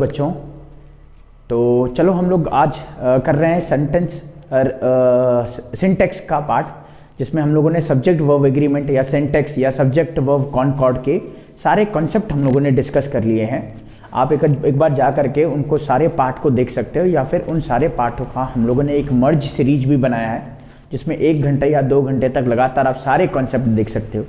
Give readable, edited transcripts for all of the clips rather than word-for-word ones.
बच्चों, तो चलो हम लोग आज कर रहे हैं सेंटेंस सिंटैक्स का पार्ट, जिसमें हम लोगों ने सब्जेक्ट वर्ब एग्रीमेंट या सिंटैक्स या सब्जेक्ट वर्ब कॉनकॉर्ड के सारे कॉन्सेप्ट हम लोगों ने डिस्कस कर लिए हैं। आप एक बार जा करके उनको सारे पार्ट को देख सकते हो, या फिर उन सारे पार्टों का हम लोगों ने एक मर्ज सीरीज भी बनाया है, जिसमें 1 घंटे या 2 घंटे तक लगातार आप सारे कॉन्सेप्ट देख सकते हो।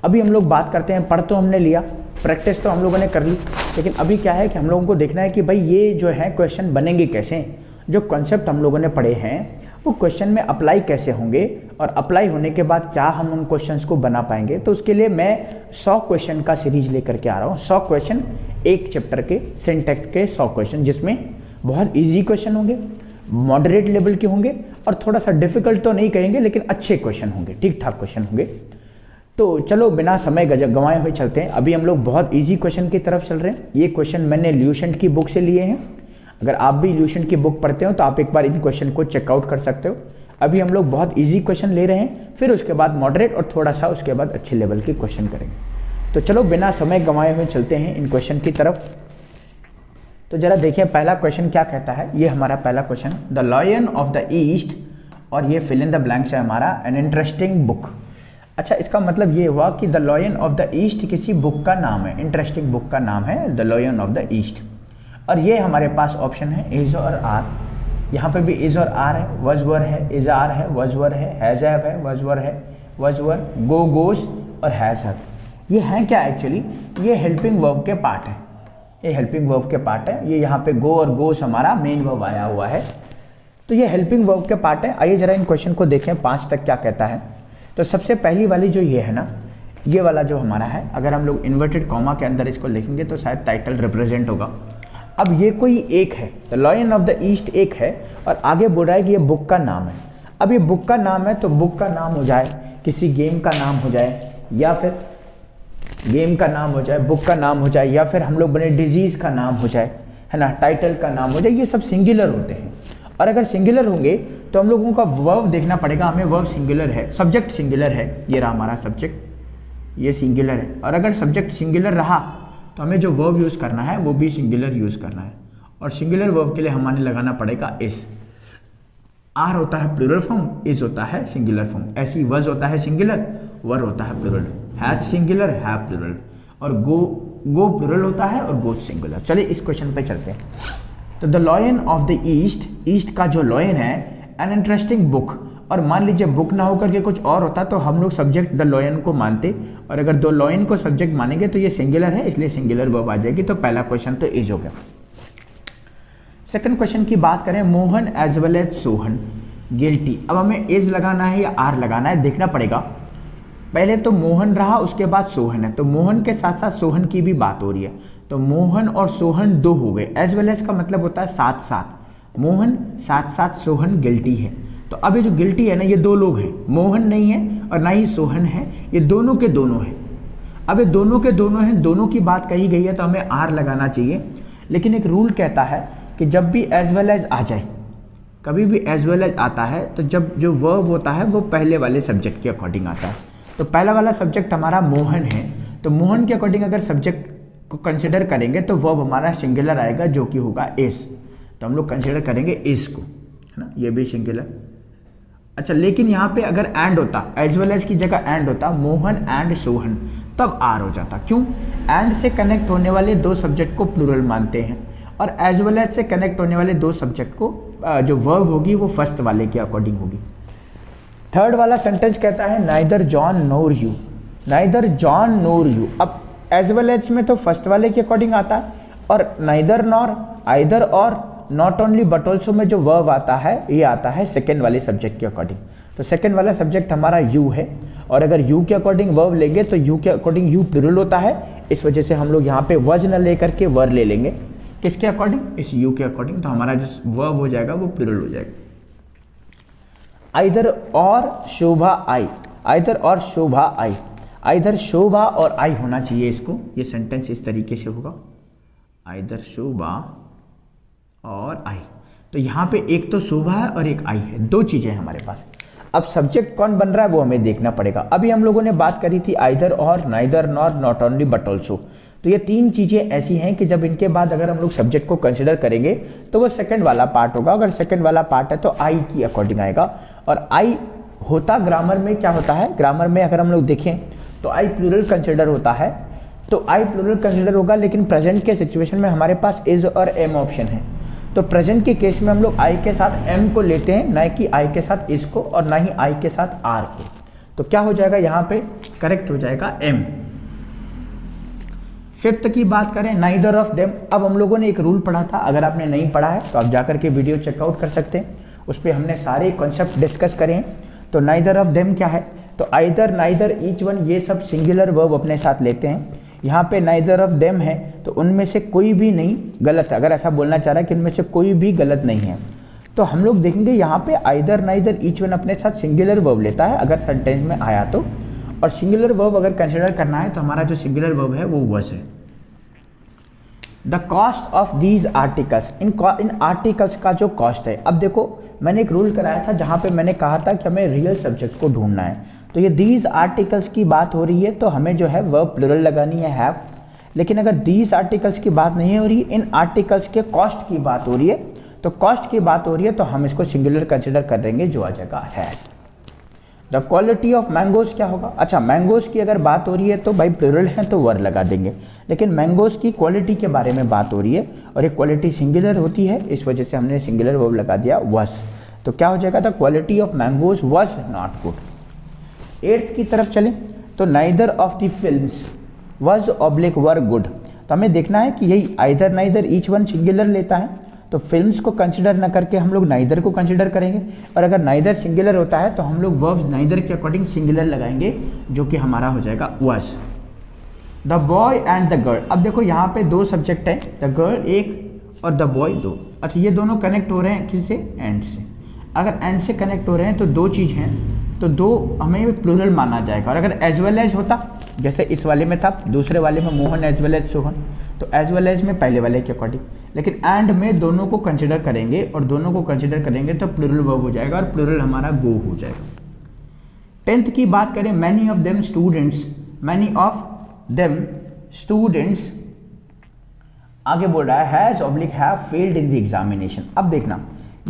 अभी हम लोग बात करते हैं, पढ़ तो हमने लिया, प्रैक्टिस तो हम लोगों ने कर ली, लेकिन अभी क्या है कि हम लोगों को देखना है कि भाई ये जो है क्वेश्चन बनेंगे कैसे, जो कॉन्सेप्ट हम लोगों ने पढ़े हैं वो क्वेश्चन में अप्लाई कैसे होंगे, और अप्लाई होने के बाद क्या हम उन क्वेश्चंस को बना पाएंगे। तो उसके लिए मैं 100 क्वेश्चन का सीरीज लेकर के आ रहा हूँ। 100 क्वेश्चन, एक चैप्टर के सिंटैक्स के 100 क्वेश्चन, जिसमें बहुत ईजी क्वेश्चन होंगे, मॉडरेट लेवल के होंगे, और थोड़ा सा डिफिकल्ट तो नहीं कहेंगे लेकिन अच्छे क्वेश्चन होंगे, ठीक ठाक क्वेश्चन होंगे। तो चलो बिना समय गंवाए हुए चलते हैं। अभी हम लोग बहुत इजी क्वेश्चन की तरफ चल रहे हैं। ये क्वेश्चन मैंने ल्यूसेंट की बुक से लिए हैं। अगर आप भी ल्यूसेंट की बुक पढ़ते हो तो आप एक बार इन क्वेश्चन को चेकआउट कर सकते हो। अभी हम लोग बहुत इजी क्वेश्चन ले रहे हैं, फिर उसके बाद मॉडरेट और थोड़ा सा उसके बाद अच्छे लेवल के क्वेश्चन करेंगे। तो चलो बिना समय गंवाए हुए चलते हैं इन क्वेश्चन की तरफ। तो जरा देखिए पहला क्वेश्चन क्या कहता है। ये हमारा पहला question, the lion of the east, और ये फिल इन द ब्लैंक्स है हमारा, एन इंटरेस्टिंग बुक। अच्छा, इसका मतलब ये हुआ कि the lion of the east किसी बुक का नाम है, इंटरेस्टिंग बुक का नाम है the lion of the east. और ये हमारे पास ऑप्शन है इज और आर। यहाँ पे भी इज और आर है, वज वर है, इज आर है, वज वर है, हैज हैव है, वज वर है, वज वर, गो गोज और हैज हैव। ये है क्या एक्चुअली, ये हेल्पिंग वर्ब के पार्ट है, ये हेल्पिंग वर्ब के पार्ट है। ये यहाँ पे गो और गोस हमारा मेन वर्ब आया हुआ है, तो ये हेल्पिंग वर्ब के पार्ट है। आइए जरा इन क्वेश्चन को देखें 5 तक क्या कहता है। तो सबसे पहली वाली जो ये है ना, ये वाला जो हमारा है, अगर हम लोग इन्वर्टेड कॉमा के अंदर इसको लिखेंगे तो शायद टाइटल रिप्रेजेंट होगा। अब ये कोई एक है, the lion of the east एक है, और आगे बोल रहा है कि ये बुक का नाम है। अब ये बुक का नाम है तो बुक का नाम हो जाए, किसी गेम का नाम हो जाए, या फिर गेम का नाम हो जाए, बुक का नाम हो जाए, या फिर हम लोग बने डिजीज का नाम हो जाए, है ना, टाइटल का नाम हो जाए। ये सब सिंगुलर होते हैं, और अगर सिंगुलर होंगे तो हम लोगों का वर्ब देखना पड़ेगा हमें। वर्ब सिंगुलर है, सब्जेक्ट सिंगुलर है, ये रहा हमारा सब्जेक्ट, ये सिंगुलर है। और अगर सब्जेक्ट सिंगुलर रहा तो हमें जो वर्ब यूज़ करना है वो भी सिंगुलर यूज़ करना है, और सिंगुलर वर्ब के लिए हमें लगाना पड़ेगा इज। आर होता है प्लूरल फॉर्म, इज होता है सिंगुलर फॉर्म, ऐसी वज होता है सिंगुलर, वर होता है plural, has singular, have plural, और गो प्लूरल होता है और गो सिंगुलर। चलिए इस क्वेश्चन पे चलते हैं। तो the lion of the east, east का जो लायन है, एन इंटरेस्टिंग बुक। और मान लीजिए बुक ना होकर के कुछ और होता तो हम लोग सब्जेक्ट द लायन को मानते, और अगर दो लायन को सब्जेक्ट मानेंगे तो ये सिंगुलर है, इसलिए सिंगुलर वर्ब आ जाएगी। तो पहला क्वेश्चन तो इज हो गया। सेकंड क्वेश्चन की बात करें, Mohan as well as Sohan guilty. अब हमें इज लगाना है या आर लगाना है, देखना पड़ेगा। पहले तो मोहन रहा, उसके बाद सोहन है, तो मोहन के साथ साथ सोहन की भी बात हो रही है, तो मोहन और सोहन 2 हो गए। एज वेल एज का मतलब होता है साथ साथ, मोहन साथ साथ सोहन गिल्टी है। तो अब ये जो गिल्टी है ना, ये 2 लोग हैं, मोहन नहीं है और ना ही सोहन है, ये दोनों के दोनों हैं। अब ये दोनों के दोनों हैं, दोनों की बात कही गई है तो हमें आर लगाना चाहिए। लेकिन एक रूल कहता है कि जब भी एज वेल एज आ जाए, कभी भी एज वेल एज आता है तो जब जो वर्ब होता है वो पहले वाले सब्जेक्ट के अकॉर्डिंग आता है। तो पहला वाला सब्जेक्ट हमारा मोहन है, तो मोहन के अकॉर्डिंग अगर सब्जेक्ट को कंसिडर करेंगे तो वर्ब हमारा सिंगुलर आएगा, जो कि होगा इज। तो हम लोग कंसिडर करेंगे इज को, है ना, ये भी सिंगुलर। अच्छा, लेकिन यहाँ पे अगर एंड होता, एज वेल एज की जगह एंड होता, मोहन एंड सोहन, तब आर हो जाता। क्यों? एंड से कनेक्ट होने वाले 2 सब्जेक्ट को प्लूरल मानते हैं, और एज वेल एज से कनेक्ट होने वाले 2 सब्जेक्ट को जो वर्ब होगी वो फर्स्ट वाले के अकॉर्डिंग होगी। थर्ड वाला सेंटेंस कहता है neither John NOR you, neither John NOR you. अब एज वेल एज में तो फर्स्ट वाले के अकॉर्डिंग आता है, और नाइदर नॉर, आइदर और, नॉट ओनली बट ऑल्सो में जो वर्ब आता है ये आता है सेकेंड वाले सब्जेक्ट के अकॉर्डिंग। तो सेकेंड वाला सब्जेक्ट हमारा यू है, और अगर यू के अकॉर्डिंग वर्ब लेंगे तो यू के अकॉर्डिंग यू प्लूरल होता है, इस वजह से हम लोग यहाँ पे वज न लेकर के वर ले लेंगे। किसके अकॉर्डिंग? इस यू के अकॉर्डिंग। तो हमारा जो वर्ब हो जाएगा वो प्लूरल हो जाएगा। आइदर और शोभा आई, आइदर और शोभा आई, आइदर शोभा और आई होना चाहिए इसको। ये सेंटेंस इस तरीके से होगा, आइदर शोभा और आई। तो यहाँ पे एक तो शोभा है और एक आई है, 2 चीजें हैं हमारे पास। अब सब्जेक्ट कौन बन रहा है वो हमें देखना पड़ेगा। अभी हम लोगों ने बात करी थी आइदर और, neither nor, not only but also. तो तो ये तीन चीज़ें ऐसी हैं कि जब इनके बाद अगर हम लोग सब्जेक्ट को कंसिडर करेंगे तो वो सेकंड वाला पार्ट होगा। अगर सेकंड वाला पार्ट है तो आई की अकॉर्डिंग आएगा। और आई होता ग्रामर में क्या होता है, ग्रामर में अगर हम लोग देखें तो आई प्लूरल कंसिडर होता है, तो आई प्लूरल कंसिडर होगा। लेकिन प्रेजेंट के सिचुएशन में हमारे पास इज और एम ऑप्शन है, तो प्रेजेंट के केस में हम लोग आई के साथ एम को लेते हैं, ना कि आई के साथ इज को और ना ही आई के साथ आर को। तो क्या हो जाएगा यहाँ पे, करेक्ट हो जाएगा एम। फिफ्थ की बात करें, नाइदर ऑफ देम। अब हम लोगों ने एक रूल पढ़ा था, अगर आपने नहीं पढ़ा है तो आप जाकर के वीडियो चेकआउट कर सकते हैं, उस पर हमने सारे कॉन्सेप्ट डिस्कस करे हैं। तो नाइदर ऑफ देम क्या है, तो आइदर, नाइदर, ईच वन, ये सब सिंगुलर वर्ब अपने साथ लेते हैं। यहाँ पे नाइदर ऑफ देम है तो उनमें से कोई भी नहीं गलत है, अगर ऐसा बोलना चाह रहा है कि उनमें से कोई भी गलत नहीं है। तो हम लोग देखेंगे यहाँ पे आइदर, नाइदर, ईच वन अपने साथ सिंगुलर वर्ब लेता है अगर सेंटेंस में आया तो, और सिंगुलर वर्ब अगर कंसिडर करना है तो हमारा जो सिंगुलर वर्ब है वो वॉज है। The cost of these articles, in articles का जो कॉस्ट है। अब देखो मैंने एक रूल कराया था जहाँ पे मैंने कहा था कि हमें रियल सब्जेक्ट को ढूंढना है, तो ये दीज आर्टिकल्स की बात हो रही है तो हमें जो है वर्ब प्लूरल लगानी है हैव। लेकिन अगर दीज आर्टिकल्स की बात नहीं हो रही, इन आर्टिकल्स के कॉस्ट की बात हो रही है, तो कॉस्ट की बात हो रही है तो हम इसको सिंगुलर कंसिडर कर देंगे, जो आ जाएगा has. The quality of mangoes क्या होगा, अच्छा मैंगोज की अगर बात हो रही है तो भाई प्लूरल है तो वर लगा देंगे, लेकिन मैंगोज की क्वालिटी के बारे में बात हो रही है और ये क्वालिटी सिंगुलर होती है, इस वजह से हमने सिंगुलर वर्ब लगा दिया वॉज। तो क्या हो जाएगा, the quality of mangoes was not good. Eighth की तरफ चलें तो neither of the films was oblique were good. तो हमें देखना है कि यही either, neither, each one singular लेता है, तो फिल्म्स को कंसिडर न करके हम लोग नाइदर को कंसिडर करेंगे, और अगर नाइदर सिंगुलर होता है तो हम लोग वर्ब्स नाइदर के अकॉर्डिंग सिंगुलर लगाएंगे, जो कि हमारा हो जाएगा was. The boy and the girl. अब देखो यहाँ पे दो सब्जेक्ट हैं, द गर्ल एक और द बॉय दो। अच्छा ये दोनों कनेक्ट हो रहे हैं किससे, एंड से। अगर एंड से कनेक्ट हो रहे हैं तो दो चीज़ हैं, तो दो हमें प्लूरल माना जाएगा। और अगर एज वेल एज होता, जैसे इस वाले में था, दूसरे वाले में Mohan as well as Sohan, तो एज वेल एज में पहले वाले के अकॉर्डिंग, लेकिन एंड में दोनों को कंसिडर करेंगे, और दोनों को कंसिडर करेंगे तो प्लूरल वर्ब हो जाएगा, और प्लूरल हमारा गो हो जाएगा। टेंथ की बात करें, many of them students, many of them students आगे बोल रहा है has oblique have failed in the examination. अब देखना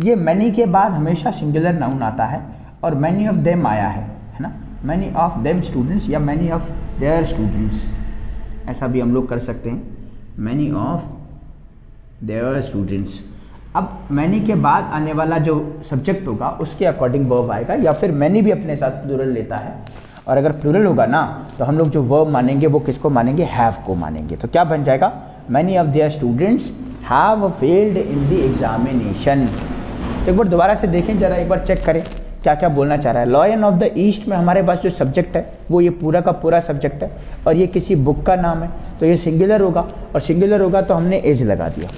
ये मैनी के बाद हमेशा सिंगुलर नाउन आता है, और मैनी ऑफ देम आया है ना, मैनी ऑफ देम स्टूडेंट्स या मैनी ऑफ देयर स्टूडेंट्स, ऐसा भी हम लोग कर सकते हैं, मैनी ऑफ देयर स्टूडेंट्स। अब मैनी के बाद आने वाला जो सब्जेक्ट होगा उसके अकॉर्डिंग वर्ब आएगा, या फिर मैनी भी अपने साथ प्लूरल लेता है, और अगर प्लूरल होगा ना तो हम लोग जो वर्ब मानेंगे वो किसको मानेंगे, हैव को मानेंगे। तो क्या बन जाएगा, many of their students have failed in the examination. तो एक बार दोबारा से देखें जरा, एक बार चेक करें क्या क्या बोलना चाह रहा है। लॉयन ऑफ द ईस्ट में हमारे पास जो सब्जेक्ट है वो ये पूरा का पूरा सब्जेक्ट है, और ये किसी बुक का नाम है, तो ये सिंगुलर होगा, और सिंगुलर होगा तो हमने एज लगा दिया।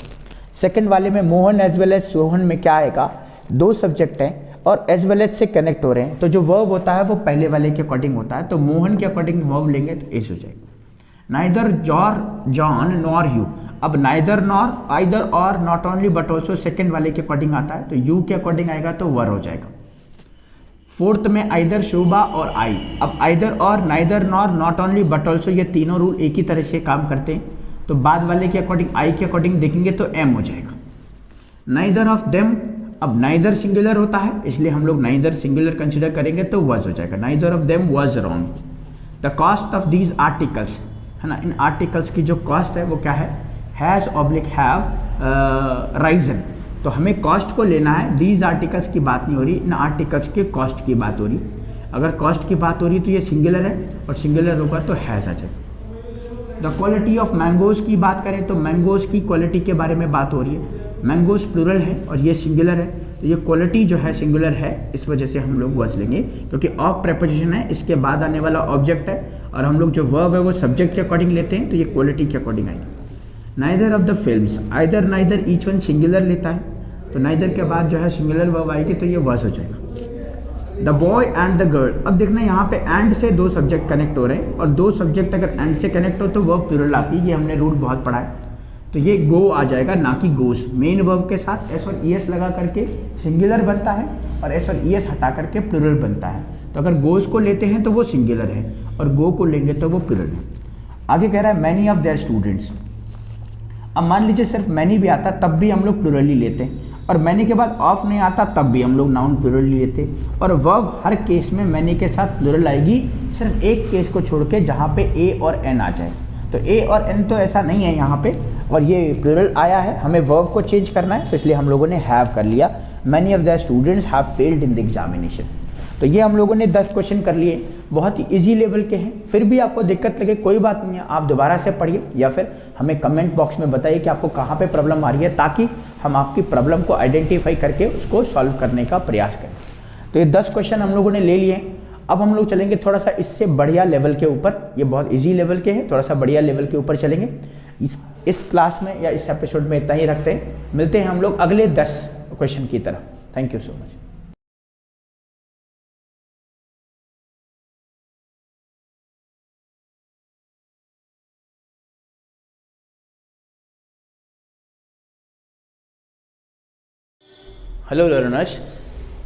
सेकंड वाले में Mohan as well as Sohan में क्या आएगा, दो सब्जेक्ट हैं और एज वेल एज से कनेक्ट हो रहे हैं, तो जो वर्ब होता है वो पहले वाले के अकॉर्डिंग होता है, तो मोहन के अकॉर्डिंग वर्ब लेंगे तो एज हो जाएगा। Neither John nor you. अब नाइदर नॉर, आइदर और, not only but also second वाले के अकॉर्डिंग आता है, तो यू के अकॉर्डिंग आएगा तो वर हो जाएगा। फोर्थ में आइदर, शोभा और आई। अब आइदर और, neither nor, not only but also, ये तीनों रूल एक ही तरह से काम करते हैं, तो बाद वाले के अकॉर्डिंग, आई के अकॉर्डिंग देखेंगे तो एम हो जाएगा। नाइदर ऑफ देम, अब नाइदर सिंगुलर होता है इसलिए हम लोग नाइदर सिंगुलर कंसिडर करेंगे तो वॉज हो जाएगा, neither of them was wrong. The cost of these articles है ना, इन आर्टिकल्स की जो कॉस्ट है वो क्या है, हैज ऑब्लिक हैव राइजन। तो हमें कॉस्ट को लेना है, दीज आर्टिकल्स की बात नहीं हो रही, इन आर्टिकल्स के कॉस्ट की बात हो रही। अगर कॉस्ट की बात हो रही तो ये सिंगुलर है, और सिंगुलर होगा तो हैज आ जाएगा। द क्वालिटी ऑफ मैंगोज की बात करें तो मैंगोज की क्वालिटी के बारे में बात हो रही है, मैंगोज प्लूरल है और ये सिंगुलर है, तो ये क्वालिटी जो है सिंगुलर है, इस वजह से हम लोग वॉज लेंगे, क्योंकि ऑफ प्रेपोजिशन है, इसके बाद आने वाला ऑब्जेक्ट है, और हम लोग जो वर्ब है वो सब्जेक्ट के अकॉर्डिंग लेते हैं, तो ये क्वालिटी के अकॉर्डिंग आएगी। Neither of the films, either, neither, each one singular लेता है, तो नाइदर के बाद जो है सिंगुलर वर्ब आएगी तो ये वॉज हो जाएगा। The boy and the girl. अब देखना यहाँ पे एंड से दो सब्जेक्ट कनेक्ट हो रहे हैं, और दो सब्जेक्ट अगर एंड से कनेक्ट हो तो वर्ब प्लूरल आती है, ये हमने रूल बहुत पढ़ा है, तो ये गो आ जाएगा ना कि गोस। मेन वर्ब के साथ एस और ई एस लगा करके सिंगुलर बनता है, और एस और ई एस हटा करके प्लूरल बनता है, तो अगर गोस को लेते हैं तो वो सिंगुलर है, और गो को लेंगे तो वो प्लूरल है। आगे कह रहा है मैनी ऑफ देयर स्टूडेंट्स। अब मान लीजिए सिर्फ मैनी भी आता तब भी हम लोग प्लूरली लेते, और मैनी के बाद ऑफ नहीं आता तब भी हम लोग नाउन प्लूरली लेते, और वर्ब हर केस में मैनी के साथ प्लूरल आएगी, सिर्फ एक केस को छोड़ के जहाँ पे ए और एन आ जाए। तो ए और एन तो ऐसा नहीं है यहाँ पे, और ये प्लूरल आया है, हमें वर्ब को चेंज करना है, तो इसलिए हम लोगों ने हैव कर लिया। Many of the students have failed in the examination. तो ये हम लोगों ने 10 क्वेश्चन कर लिए, बहुत ही इजी लेवल के हैं। फिर भी आपको दिक्कत लगे कोई बात नहीं है, आप दोबारा से पढ़िए या फिर हमें कमेंट बॉक्स में बताइए कि आपको कहाँ पे प्रॉब्लम आ रही है, ताकि हम आपकी प्रॉब्लम को आइडेंटिफाई करके उसको सॉल्व करने का प्रयास करें। तो ये 10 क्वेश्चन हम लोगों ने ले लिए हैं। अब हम लोग चलेंगे थोड़ा सा इससे बढ़िया लेवल के ऊपर, ये बहुत ईजी लेवल के हैं, थोड़ा सा बढ़िया लेवल के ऊपर चलेंगे। इस क्लास में या इस एपिसोड में इतना ही रखते हैं, मिलते हैं हम लोग अगले 10 क्वेश्चन की तरफ। Thank you so much. Hello learners,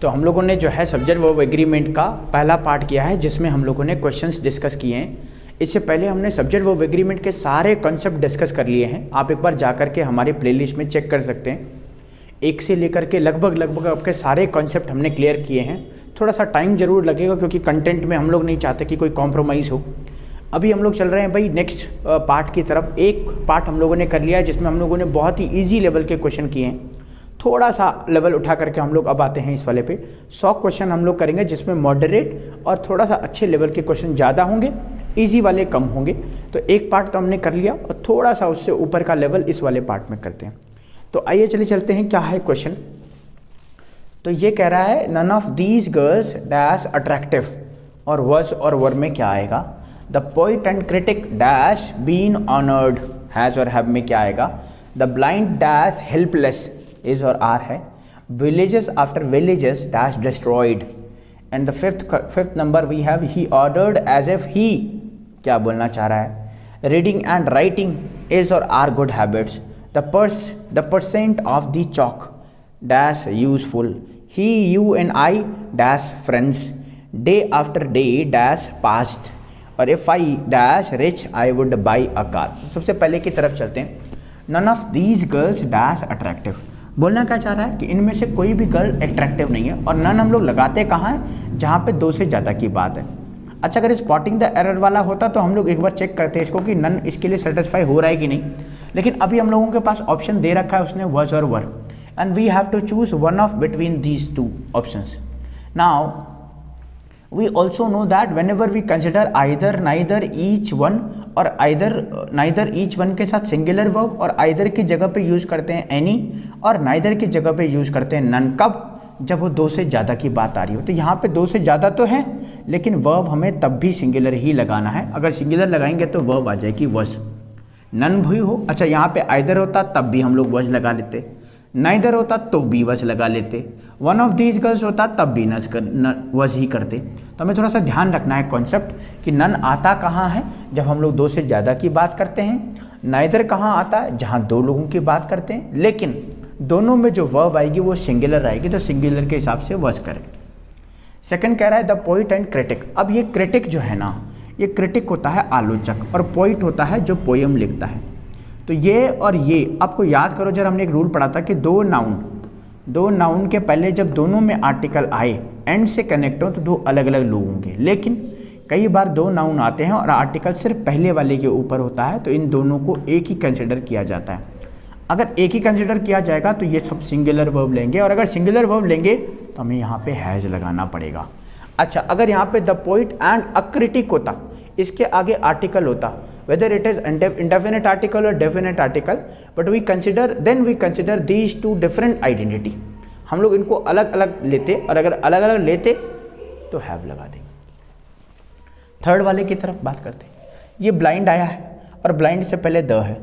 तो हम लोगों ने जो है सब्जेक्ट वर्ब एग्रीमेंट का पहला पार्ट किया है, जिसमें हम लोगों ने क्वेश्चंस डिस्कस किए हैं। इससे पहले हमने सब्जेक्ट वर्ब एग्रीमेंट के सारे कॉन्सेप्ट डिस्कस कर लिए हैं। आप एक बार जा कर के हमारे प्लेलिस्ट में चेक कर सकते हैं। एक से लेकर के लगभग आपके सारे कॉन्सेप्ट हमने क्लियर किए हैं। थोड़ा सा टाइम जरूर लगेगा, क्योंकि कंटेंट में हम लोग नहीं चाहते कि कोई कॉम्प्रोमाइज़ हो। अभी हम लोग चल रहे हैं भाई नेक्स्ट पार्ट की तरफ। एक पार्ट हम लोगों ने कर लिया है, जिसमें हम लोगों ने बहुत ही ईजी लेवल के क्वेश्चन किए हैं। थोड़ा सा लेवल उठा करके हम लोग अब आते हैं इस वाले पे। 100 क्वेश्चन हम लोग करेंगे, जिसमें मॉडरेट और थोड़ा सा अच्छे लेवल के क्वेश्चन ज़्यादा होंगे, इजी वाले कम होंगे। तो एक पार्ट तो हमने कर लिया, और थोड़ा सा उससे ऊपर का लेवल इस वाले पार्ट में करते हैं। तो आइए चलिए चलते हैं, क्या है क्वेश्चन। तो ये कह रहा है none of these girls dash attractive, और वॉज और वर में क्या आएगा। The poet and critic dash been honoured, has और हैव में क्या आएगा। The blind dash helpless, is और आर है। Villages after villages dash destroyed. And the fifth number we have he ordered as if he, क्या बोलना चाह रहा है। रीडिंग एंड राइटिंग इज और are good habits. The percent of the chalk dash useful. He you and I dash friends. Day after day dash past. और if I dash rich I would buy a car. सबसे पहले की तरफ चलते हैं। None of these girls dash attractive, बोलना क्या चाह रहा है कि इनमें से कोई भी गर्ल अट्रैक्टिव नहीं है। और नन हम लोग लगाते कहाँ है, जहाँ पे 2 से ज़्यादा की बात है। अच्छा, अगर स्पॉटिंग द एरर वाला होता तो हम लोग एक बार चेक करते हैं इसको कि नन इसके लिए सेटिस्फाई हो रहा है कि नहीं। लेकिन अभी हम लोगों के पास ऑप्शन दे रखा है उसने, वॉज और were, and we have to choose one of between these 2 options. Now we also know that whenever we consider either, neither, each one और neither each one के साथ सिंगुलर वर्ब, और either की जगह पे यूज़ करते हैं any, और neither की जगह पे यूज़ करते हैं none। कब, जब वो 2 से ज़्यादा की बात आ रही हो। तो यहाँ पे 2 से ज़्यादा तो है, लेकिन वर्ब हमें तब भी सिंगुलर ही लगाना है। अगर सिंगुलर लगाएंगे तो वर्ब आ जाएगी was। नन भी हो, अच्छा यहाँ पे either होता तब भी हम लोग was लगा लेते, नाइदर होता तो भी वज लगा लेते, वन ऑफ दीज गर्ल्स होता तब भी वज ही करते। तो हमें थोड़ा सा ध्यान रखना है कॉन्सेप्ट कि नन आता कहाँ है, जब हम लोग 2 से ज़्यादा की बात करते हैं। नाइदर कहाँ आता है, जहाँ 2 लोगों की बात करते हैं। लेकिन दोनों में जो वर्ब आएगी वो सिंगुलर आएगी, तो सिंगुलर के हिसाब से वज करेक्ट। सेकंड कह रहा है द पोइट एंड क्रिटिक। अब ये क्रिटिक जो है ना, ये क्रिटिक होता है आलोचक, और पोइट होता है जो पोयम लिखता है। तो ये और ये आपको याद करो, जब हमने एक रूल पढ़ा था कि 2 नाउन के पहले जब दोनों में आर्टिकल आए, एंड से कनेक्ट हो, तो 2 अलग अलग लोग होंगे। लेकिन कई बार 2 नाउन आते हैं और आर्टिकल सिर्फ पहले वाले के ऊपर होता है, तो इन दोनों को एक ही कंसिडर किया जाता है। अगर एक ही कंसिडर किया जाएगा तो ये सब सिंगुलर वर्ब लेंगे, और अगर सिंगुलर वर्ब लेंगे तो हमें यहाँ पे हैज़ लगाना पड़ेगा। अच्छा, अगर यहाँ पे the poet and a critic होता, इसके आगे आर्टिकल होता, whether it is indefinite article or definite article, but we consider these 2 different identity। हम लोग इनको अलग अलग लेते, और अगर अलग अलग लेते तो हैव लगा देंगे। थर्ड वाले की तरफ बात करते हैं। ये ब्लाइंड आया है, और ब्लाइंड से पहले द है,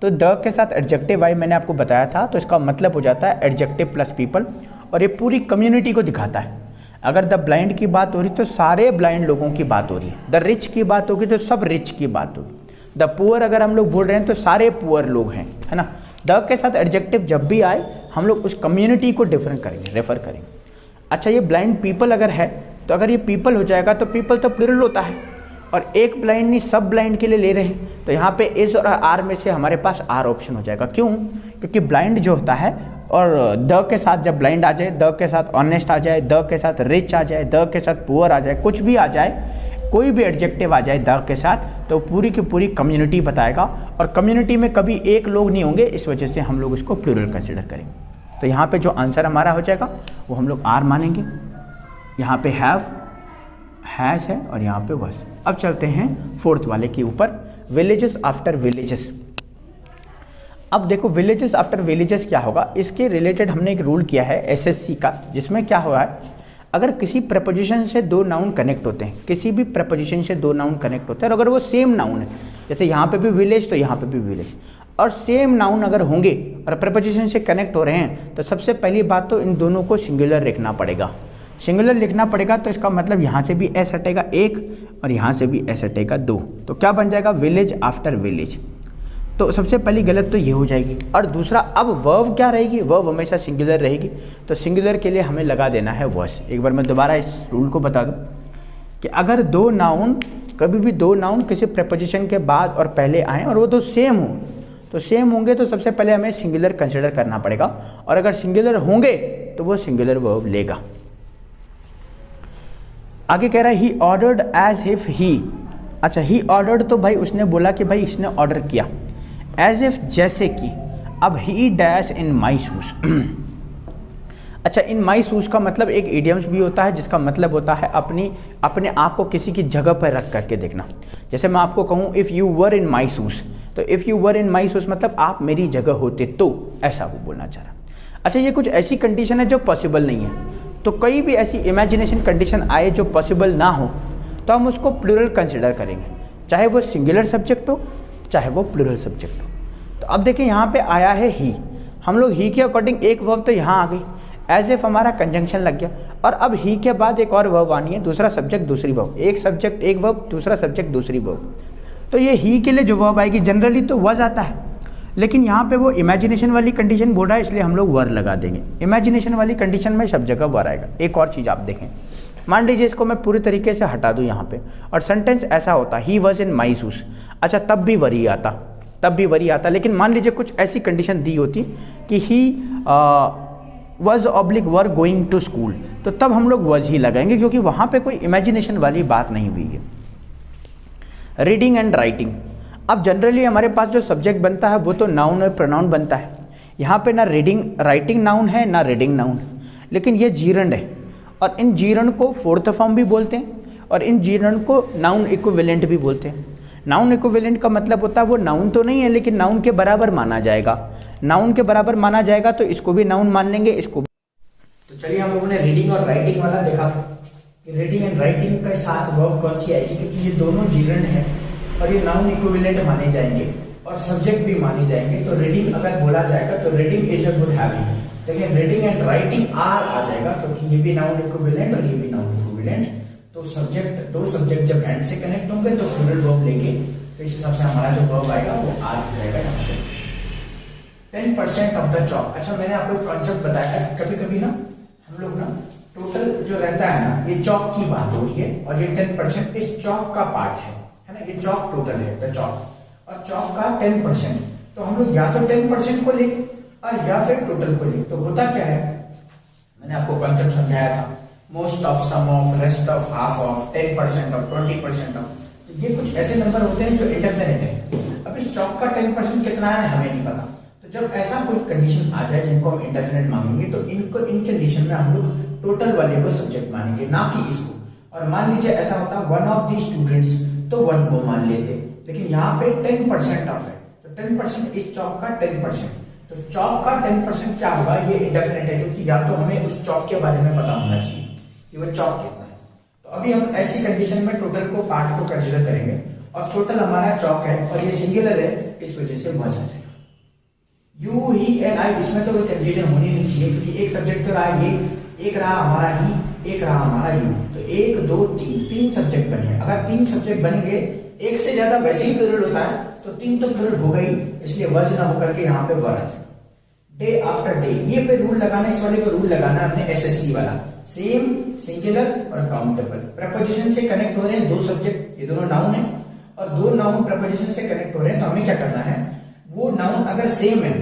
तो द के साथ एडजेक्टिव आई मैंने आपको बताया था, तो इसका मतलब हो जाता है एडजेक्टिव प्लस पीपल, और ये पूरी कम्युनिटी को दिखाता है। अगर द ब्लाइंड की बात हो रही तो सारे ब्लाइंड लोगों की बात हो रही है। द रिच की बात होगी तो सब रिच की बात होगी। द पुअर अगर हम लोग बोल रहे हैं तो सारे पुअर लोग हैं, है ना। द के साथ एडजेक्टिव जब भी आए हम लोग उस कम्युनिटी को रेफर करेंगे। अच्छा, ये ब्लाइंड पीपल अगर है, तो अगर ये पीपल हो जाएगा तो पीपल तो प्लूरल होता है, और एक ब्लाइंड नहीं सब ब्लाइंड के लिए ले रहे हैं, तो यहाँ पे इज और आर में से हमारे पास आर ऑप्शन हो जाएगा। क्यों? क्योंकि ब्लाइंड जो होता है और द के साथ जब ब्लाइंड आ जाए, द के साथ ऑनेस्ट आ जाए, द के साथ रिच आ जाए, द के साथ पुअर आ जाए, कुछ भी आ जाए, कोई भी एडजेक्टिव आ जाए द के साथ, तो पूरी की पूरी कम्युनिटी बताएगा। और कम्युनिटी में कभी एक लोग नहीं होंगे, इस वजह से हम लोग इसको प्लूरल कंसिडर करेंगे। तो यहाँ पे जो आंसर हमारा हो जाएगा वो हम लोग आर मानेंगे। यहाँ पे हैव, हैज़ है और यहाँ पे वॉज। अब चलते हैं फोर्थ वाले के ऊपर, विलेजेस आफ्टर विलेजेस। अब देखो विलेजेस आफ्टर विलेजेस क्या होगा, इसके रिलेटेड हमने एक रूल किया है एसएससी का, जिसमें क्या हुआ है, अगर किसी प्रपोजिशन से दो नाउन कनेक्ट होते हैं, किसी भी प्रपोजिशन से दो नाउन कनेक्ट होते हैं, और अगर वो सेम नाउन है, जैसे यहाँ पे भी विलेज तो यहाँ पे भी विलेज, और सेम नाउन अगर होंगे और प्रपोजिशन से कनेक्ट हो रहे हैं, तो सबसे पहली बात तो इन दोनों को सिंगुलर लिखना पड़ेगा। सिंगुलर लिखना पड़ेगा तो इसका मतलब यहाँ से भी एस हटेगा एक और यहाँ से भी एस हटेगा दो, तो क्या बन जाएगा, विलेज आफ्टर विलेज। तो सबसे पहली गलत तो ये हो जाएगी। और दूसरा, अब वर्ब क्या रहेगी, वर्ब हमेशा सिंगुलर रहेगी, तो सिंगुलर के लिए हमें लगा देना है वॉस। एक बार मैं दोबारा इस रूल को बता दूं कि अगर दो नाउन, कभी भी दो नाउन किसी प्रपोजिशन के बाद और पहले आएँ और वो तो सेम हो, तो सेम होंगे तो सबसे पहले हमें सिंगुलर कंसिडर करना पड़ेगा, और अगर सिंगुलर होंगे तो वो सिंगुलर वर्ब लेगा। आगे कह रहा है he ordered as if he. अच्छा, ही ऑर्डर्ड तो भाई उसने बोला कि भाई इसने ऑर्डर किया, एज इफ जैसे कि, अब ही डैश इन माई शूज। अच्छा, इन माई शूज का मतलब एक इडियम्स भी होता है जिसका मतलब होता है अपने आप को किसी की जगह पर रख करके देखना। जैसे मैं आपको कहूँ if you were in my shoes, तो if you were in my shoes मतलब आप मेरी जगह होते तो, ऐसा वो बोलना चाह रहा। अच्छा, ये कुछ ऐसी कंडीशन है जो पॉसिबल नहीं है, तो कोई भी ऐसी इमेजिनेशन कंडीशन आए जो पॉसिबल ना हो तो हम उसको प्लूरल कंसिडर करेंगे, चाहे वो सिंगुलर सब्जेक्ट हो चाहे वो प्लूरल सब्जेक्ट हो। तो अब देखिए यहाँ पे आया है ही, हम लोग ही के अकॉर्डिंग एक वर्ब तो यहाँ आ गई, एज इफ हमारा कंजंक्शन लग गया, और अब ही के बाद एक और वर्ब आनी है, दूसरा सब्जेक्ट दूसरी वर्ब, एक सब्जेक्ट एक वर्ब, दूसरा सब्जेक्ट दूसरी वर्ब। तो ये ही के लिए जो वर्ब आएगी जनरली तो वज आता है, लेकिन यहाँ पे वो इमेजिनेशन वाली कंडीशन बोल रहा है इसलिए हम लोग वर लगा देंगे। इमेजिनेशन वाली कंडीशन में सब जगह वर आएगा। एक और चीज़ आप देखें, मान लीजिए इसको मैं पूरी तरीके से हटा दूँ यहाँ पे, और सेंटेंस ऐसा होता he was in my shoes, अच्छा तब भी वरी आता, तब भी वरी आता, लेकिन मान लीजिए कुछ ऐसी कंडीशन दी होती कि he was oblique were going to school, तो तब हम लोग वॉज ही लगाएंगे क्योंकि वहाँ पे कोई इमेजिनेशन वाली बात नहीं हुई है। रीडिंग एंड राइटिंग, अब जनरली हमारे पास जो सब्जेक्ट बनता है वो तो नाउन और प्रोनाउन बनता है। यहाँ पे ना रीडिंग राइटिंग नाउन है ना रीडिंग नाउन, लेकिन ये जीरंड है, और इन जीरंड को फोर्थ फॉर्म भी बोलते हैं और इन जीरंड को नाउन इक्विवेलेंट भी बोलते हैं। नाउन इक्विवेलेंट का मतलब होता है वो नाउन तो नहीं है लेकिन नाउन के बराबर माना जाएगा, नाउन के बराबर माना जाएगा तो इसको भी नाउन मान लेंगे, इसको। तो चलिए हम लोगों ने रीडिंग और राइटिंग वाला देखा कि रीडिंग एंड राइटिंग के साथ वर्ब कौन सी आएगी, क्योंकि ये दोनों जीरंड है और ये नाउन इक्विवेलेंट माने जाएंगे और सब्जेक्ट भी माने जाएंगे। तो रीडिंग अगर बोला जाएगा तो reading is a good habit, लेकिन रीडिंग एंड राइटिंग आर आ जाएगा क्योंकि ये भी नाउन इक्विवेलेंट और ये भी नाउन इक्विवेलेंट। तो सब्जेक्ट, दो सब्जेक्ट जब एंड से कनेक्ट होंगे तो प्लूरल वर्ब लेंगे, तो इस हिसाब से हमारा जो वर्ब आएगा वो आर हो जाएगा यहाँ पे। 10% ऑफ द चॉक, अच्छा मैंने आपको कॉन्सेप्ट बताया है, कभी कभी ना हम लोग ना टोटल जो रहता है ना, ये चॉक की बात हो रही है और ये 10% इस चॉक का पार्ट है ना, ये चॉक टोटल है द चॉक, और चॉक का 10%, तो हम लोग या तो 10% को ले और या फिर टोटल को ले। तो होता क्या है, मैंने आपको कॉन्सेप्ट समझाया था, most of, some of, rest of, half of, 10% of, 20% of, तो ये कुछ ऐसे नंबर होते हैं जो इंडेफिनिट है। अब इस चॉक का 10% कितना है हमें नहीं पता, तो जब ऐसा कोई कंडीशन आ जाए जिनको हम इंडेफिनिट मांगेंगे तो इनको इन कंडीशन में हम लोग टोटल वाले को सब्जेक्ट मानेंगे ना कि इसको। और मान लीजिए ऐसा होता वन ऑफ दी स्टूडेंट्स, तो वन को मान लेते, लेकिन यहाँ पे 10% ऑफ है, तो 10% इस चॉक का 10%, तो चॉक का 10% क्या होगा, ये इंडेफिनिट है क्योंकि या तो हमें उस चॉक के बारे में पता होना चाहिए कि वो चॉक कितना है। तो अभी हम ऐसी कंडीशन में टोटल को पार्ट को कंसीडर करेंगे और टोटल हमारा चॉक है और ये सिंगुलर है, इस वजह से मजा आ जाएगा। यू, ही एंड आई, इसमें तो कोई कंफ्यूजन होनी नहीं चाहिए क्योंकि एक सब्जेक्ट तो रहा ये, एक रहा हमारा ही, एक रहा हमारा यू, तो 1 2 3 तीन सब्जेक्ट बने। अगर 3 सब्जेक्ट बनेंगे, एक से ज्यादा वैसे ही प्लूरल होता है तो 3 तो प्लूरल होगा ही, इसलिए वज ना होकर के यहाँ पे वर आ जाएगा। डे आफ्टर डे, ये पे रूल लगाना, इस वाले पे रूल लगाना हमने एसएससी वाला, सेम, सिंगुलर और काउंटेबल। प्रपोजिशन से कनेक्ट हो रहे हैं दो सब्जेक्ट, ये दोनों नाउन है, और दो नाउन प्रपोजिशन से कनेक्ट हो रहे हैं, तो हमें क्या करना है, वो नाउन अगर सेम है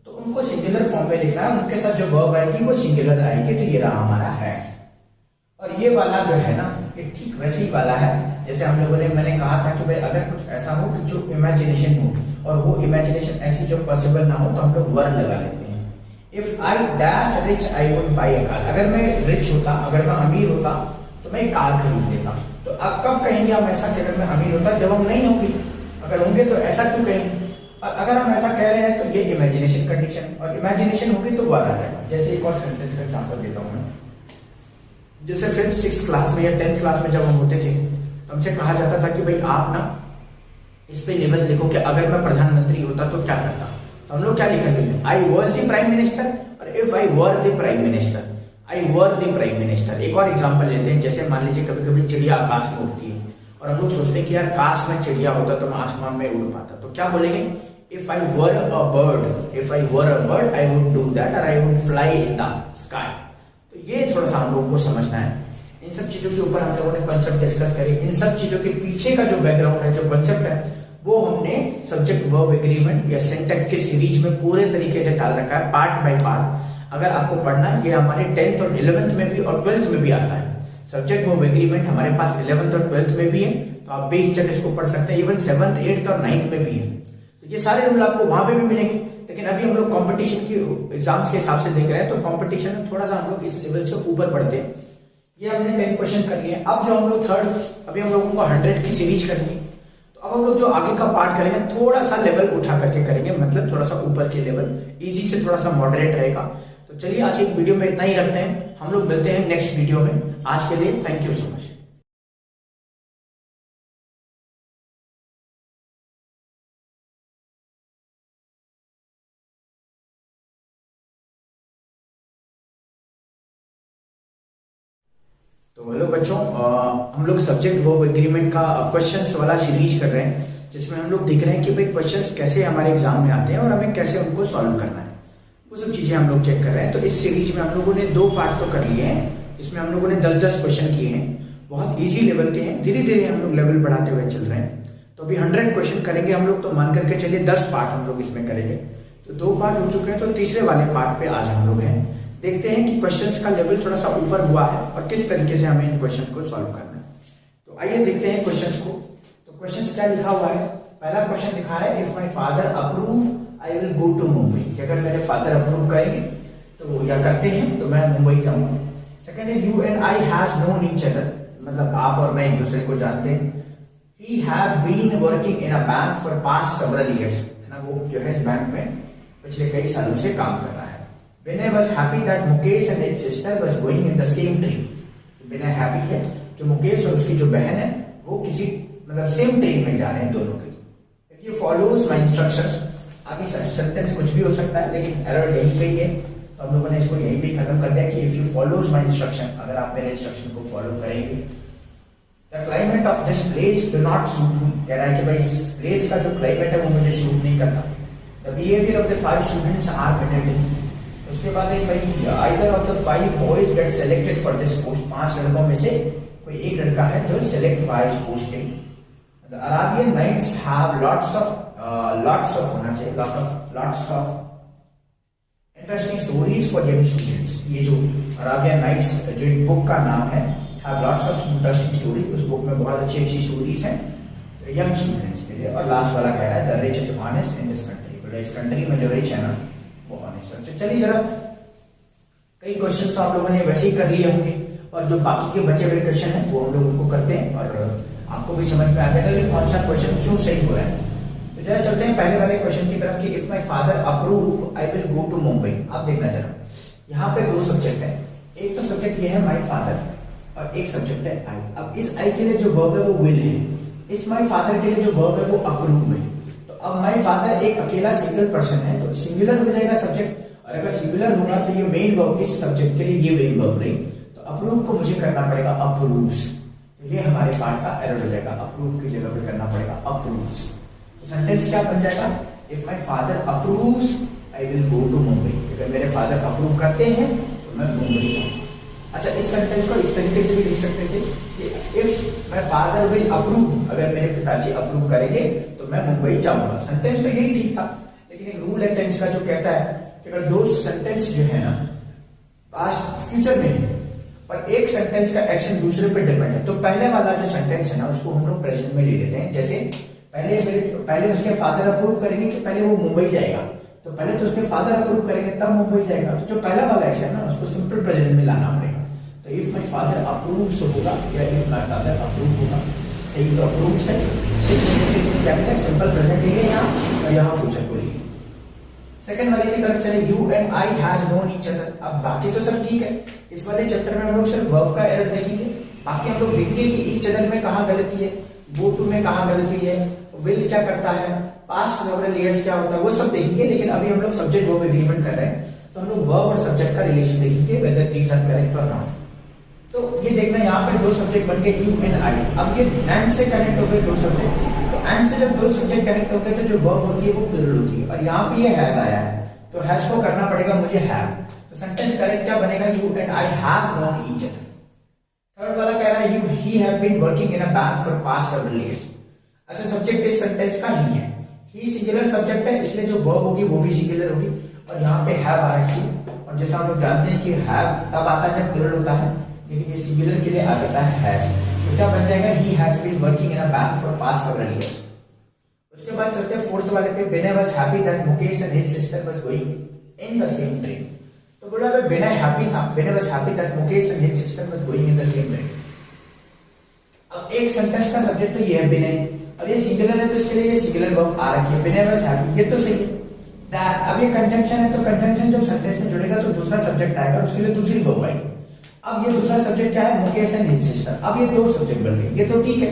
तो उनको सिंगुलर फॉर्म में लिखना है, उनके साथ जो वर्ब आएगी वो सिंगुलर आएगी। तो ये रहा हमारा हैज। और ये वाला जो है ना, ये ठीक वैसे ही वाला है जैसे हम लोगों ने, मैंने कहा था कि भाई अगर कुछ ऐसा हो कि जो इमेजिनेशन हो, और वो इमेजिनेशन ऐसी जो पॉसिबल ना हो, तो हम लोग वर लगा लेते हैं। If I dash rich I would buy a car, अगर मैं रिच होता, अगर मैं अमीर होता तो मैं कार खरीद लेता। तो अब कब कहेंगे हम ऐसा कि अगर मैं अमीर होता, जब हम नहीं होंगे, अगर होंगे तो ऐसा क्यों कहेंगे। और अगर हम ऐसा कह रहे हैं तो ये इमेजिनेशन कंडीशन, और इमेजिनेशन होगी तो वर आ जाएगा। जैसे एक और सेंटेंस का एग्जांपल देता हूं मैं, जैसे 5th 6th क्लास में या 10th क्लास में जब हम होते थे तो हमसे कहा जाता था कि भाई आप ना इस पे लेवल लिखो कि अगर मैं प्रधानमंत्री होता तो क्या करता। तो हम लोग क्या लिखेंगे, I was the prime minister, और if I were the prime minister, I were the prime minister. एक और एग्जांपल लेते हैं, जैसे मान लीजिए कभी कभी चिड़िया आकाश में उड़ती है और हम लोग सोचते हैं कि यार काश में चिड़िया होता तो मैं आसमान में उड़ पाता, तो क्या बोलेंगे, if I were a bird, if I were a bird I would do that, और I would fly in the sky. तो ये थोड़ा सा हम लोगों को समझना है। इन सब चीजों के ऊपर हम लोगों ने कॉन्सेप्ट डिस्कस करे। इन सब चीजों के पीछे का जो बैकग्राउंड है, जो कॉन्सेप्ट है, वो हमने सब्जेक्ट वर्ब एग्रीमेंट या सिंटैक्स के सीरीज में पूरे तरीके से डाल रखा है, पार्ट बाय पार्ट। अगर आपको पढ़ना है, ये हमारे 10th और 11th में भी और 12th में भी आता है। सब्जेक्ट वर्ब एग्रीमेंट हमारे पास 11th और 12th में भी है, तो आप बेहिचक इसको पढ़ सकते हैं। इवन 7th 8th और 9th में भी है, तो ये सारे रूल आपको वहां पे भी मिलेंगे। लेकिन अभी हम लोग कंपटीशन की एग्जाम्स के हिसाब से देख रहे हैं, तो कंपटीशन में थोड़ा सा हम लोग इस लेवल से ऊपर बढ़ते हैं। ये हमने 10 क्वेश्चन कर लिए। अब जो हम लोग थर्ड, अभी हम लोगों को 100 की सीरीज करनी है, तो अब हम लोग जो आगे का पार्ट करेंगे थोड़ा सा लेवल उठा करके करेंगे, मतलब थोड़ा सा ऊपर के लेवल, इजी से थोड़ा सा मॉडरेट रहेगा। तो चलिए आज एक वीडियो में इतना ही रखते हैं, हम लोग मिलते हैं नेक्स्ट वीडियो में। आज के लिए थैंक यू सो मच। तो हेलो बच्चों, हम लोग सब्जेक्ट वर्ब एग्रीमेंट का क्वेश्चंस वाला सीरीज कर रहे हैं, जिसमें हम लोग देख रहे हैं कि भाई क्वेश्चंस कैसे हमारे एग्जाम में आते हैं और हमें कैसे उनको सॉल्व करना है, वो सब चीजें हम लोग चेक कर रहे हैं। तो इस सीरीज में हम लोगों ने 2 पार्ट तो कर लिए हैं, इसमें हम लोगों ने 10-10 क्वेश्चन किए हैं, बहुत ईजी लेवल के हैं। धीरे धीरे हम लोग लेवल बढ़ाते हुए चल रहे हैं। तो अभी 100 क्वेश्चन करेंगे हम लोग, तो मान करके चलिए 10 पार्ट हम लोग इसमें करेंगे। तो 2 पार्ट हो चुके हैं, तो तीसरे वाले पार्ट पे आज हम लोग हैं। देखते हैं कि क्वेश्चंस का लेवल थोड़ा सा ऊपर हुआ है और किस तरीके से हमें इन क्वेश्चंस को सॉल्व करना है। तो आइए देखते हैं क्वेश्चंस को। तो क्वेश्चंस क्या लिखा हुआ है, पहला क्वेश्चन लिखा है, if my father approve I will go to Mumbai, कि अगर मेरे फादर अप्रूव करेंगे तो या करते हैं तो मैं मुंबई जाऊंगा। सेकंड है, you and I have known each other, मतलब आप और मैं एक दूसरे को जानते हैं। He have been working in a bank for past several years, है ना, वो जो है इस बैंक में पिछले कई सालों से काम कर रहा है। Vinay was happy that Mukesh and his sister was going in the same train. Vinay happy है कि मुकेश और उसकी जो बहन है वो किसी मतलब सेम ट्रेन में जा रहे हैं दोनों के। If you follows my instructions, आगे सेंटेंस कुछ भी हो सकता है, लेकिन एरर यही पे ही है, तो हम लोगों ने इसको यहीं पे खत्म कर दिया कि if you follows my instruction, अगर आप मेरे इंस्ट्रक्शन को फॉलो करेंगे। The climate of this place do not suit me, कह रहा है कि भाई इस प्लेस का जो क्लाइमेट है वो मुझे सूट नहीं करता। The behavior of the 5 students are pathetic. उसके बाद एक भाई either of the 5 boys get selected for this post, 5 लड़कों में से कोई एक लड़का है जो select by इस posting. The Arabian Nights have lots of होना चाहिए, lots of interesting stories for young students. ये जो Arabian Nights जो एक बुक का नाम है, have lots of interesting stories, उस बुक में बहुत अच्छी स्टोरीज हैं यंग स्टूडेंट्स के लिए। और लास्ट वाला कह रहा है, the rich is honest in this country, तो इस कंट्री में जो रिच है ना वो ऑनेस्ट। चलिए जरा कई क्वेश्चन तो आप लोगों ने वैसे ही कर लिए होंगे, और जो बाकी के बचे हुए क्वेश्चन हैं वो हम लोग उनको करते हैं और आपको भी समझ में आ जाएगा कि कौन सा क्वेश्चन क्यों सही हो रहा है। तो जरा चलते हैं पहले वाले क्वेश्चन की तरफ कि if my father approve I will go to Mumbai. आप देखना जरा, यहाँ पे 2 सब्जेक्ट है, एक तो सब्जेक्ट ये है माय फादर और एक सब्जेक्ट है आई। अब इस आई के लिए जो वर्ब है वो विल है, इस माय फादर के लिए जो वर्ब है वो अप्रूव है। अब माय फादर एक अकेला सिंगल पर्सन है, तो सिंगुलर हो जाएगा सब्जेक्ट, और अगर सिंगुलर होगा तो ये मेन वर्ब इस सब्जेक्ट के लिए ये मेन वर्ब नहीं, तो अप्रूव को मुझे करना पड़ेगा अप्रूव्स। तो ये हमारे पार्ट का एरर हो जाएगा, अप्रूव की जगह पे करना पड़ेगा अप्रूव्स। तो सेंटेंस क्या बन जाएगा, if my father approves I will go to Mumbai. अगर मेरे फादर अप्रूव करते हैं तो मैं मुंबई जाऊँ। अच्छा, इस सेंटेंस को इस तरीके से भी लिख सकते थे कि if my father will approve, अगर मेरे पिताजी अप्रूव करेंगे तो मैं मुंबई जाऊंगा। सेंटेंस तो यही ठीक था, लेकिन एक रूल है टेंस का जो कहता है कि अगर दो सेंटेंस जो है ना पास्ट फ्यूचर में है और एक सेंटेंस का एक्शन दूसरे पे डिपेंड है, तो पहले वाला जो सेंटेंस है ना उसको हम लोग प्रेजेंट में ले लेते हैं। जैसे पहले उसके फादर अप्रूव करेंगे कि पहले वो मुंबई जाएगा, तो पहले तो उसके फादर अप्रूव करेंगे तब मुंबई जाएगा। तो जो पहला वाला एक्शन है ना उसको सिंपल प्रेजेंट में लाना पड़ेगा। तो इफ माय फादर अप्रूव्स होगा या इफ माय फादर अप्रूव होगा, सही तो अप्रूव से इस वजह से इसमें क्या है सिंपल प्रेजेंट लिए यहाँ और यहाँ फ्यूचर को लिए। सेकंड वाले की तरफ चले, you and I has known each other. अब बाकी तो सब ठीक है, इस वाले चैप्टर में हम लोग सिर्फ वर्ब का एरर देखेंगे, बाकी हम लोग देखेंगे कि ईच अदर में कहाँ गलती है, गो टू में कहाँ गलती है, विल क्या करता है, पास्ट सेवरल ईयर्स क्या होता है, वो सब देखेंगे। लेकिन अभी हम लोग सब्जेक्ट वर्ब एग्रीमेंट कर रहे हैं, तो हम लोग वर्ब और सब्जेक्ट का रिलेशन देखेंगे वेदर दीज आर करेक्ट और नॉट। तो ये देखना यहाँ पे दो सब्जेक्ट बन गए यू एंड आई। अब ये एंड से कनेक्ट हो गए दो सब्जेक्ट, तो एंड से जब दो सब्जेक्ट कनेक्ट हो गए तो जो वर्ब होती है वो प्लूरल होती है। और यहाँ पे ये हैज आया है, तो हैज को करना पड़ेगा मुझे हैव। तो सेंटेंस करेक्ट क्या बनेगा, you and I have known each other. Third वाला कह रहा है you he have been working in a bank for past several years. अच्छा, सब्जेक्ट इस सेंटेंस का ही है, ही सिंगुलर सब्जेक्ट है, इसलिए जो वर्ब होगी वो भी सिंगुलर होगी। और यहाँ पे हैव आ रखी है, और जैसा हम लोग जानते हैं कि हैव तब आता है जब प्लूरल होता है, लेकिन ये सिंगुलर के लिए आ जाता है हैज। तो क्या बन जाएगा, he has been working in a bank for past several years. उसके बाद चलते हैं फोर्थ वाले पे, when I was happy that Mukesh and his sister was going in the same train. तो बोला भाई व्हेन आई हैप्पी था, when I was happy that Mukesh and his sister was going in the same train. अब एक sentence का subject तो ये है व्हेन, और ये सिंगुलर है तो इसके लिए ये सिंगुलर वर्ब आ रखी है, व्हेन आई वाज हैप्पी, ये तो सही है। दैट, अब ये कंजंक्शन है, तो कंजंक्शन जब सेंटेंस में जुड़ेगा तो दूसरा सब्जेक्ट आएगा, उसके लिए दूसरी वर्ब आएगी। अब ये दूसरा सब्जेक्ट क्या है, मुकेश एंड हिज सिस्टर। अब ये दो सब्जेक्ट बन गए, ये तो ठीक है,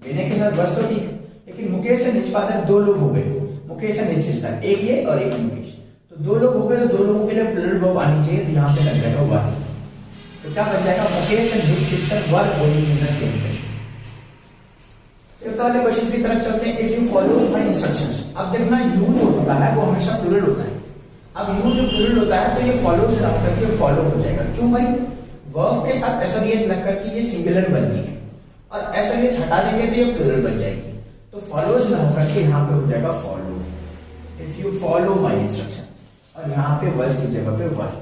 व्हेन के साथ बस तो ठीक है, लेकिन मुकेश एंड हिज फादर दो लोग हो गए, मुकेश एंड हिज सिस्टर, एक ये और एक मुकेश, तो दो लोग हो गए, तो दो लोगों के लिए प्लूरल वर्ब आनी चाहिए, तो यहाँ पे लग जाएगा वर। तो क्या बन जाएगा, Mukesh and his sister were going in the same train. Fifth वाले क्वेश्चन की तरफ चलते हैं, if you follows my instructions. अब देखना यू जो होता है वो हमेशा प्लूरल होता है। अब यू जो प्लूरल होता है तो ये फॉलोज ना करके फॉलो हो जाएगा। क्यों भाई, वर्ब के साथ एसओएस लग करके ये सिंगुलर बनती है, और एसओएस हटा देंगे तो ये प्लूरल बन जाएगी। तो फॉलोज ना होकर के यहाँ पे हो जाएगा follow, if you follow my instruction, और यहाँ पे वर्स की जगह पे वर।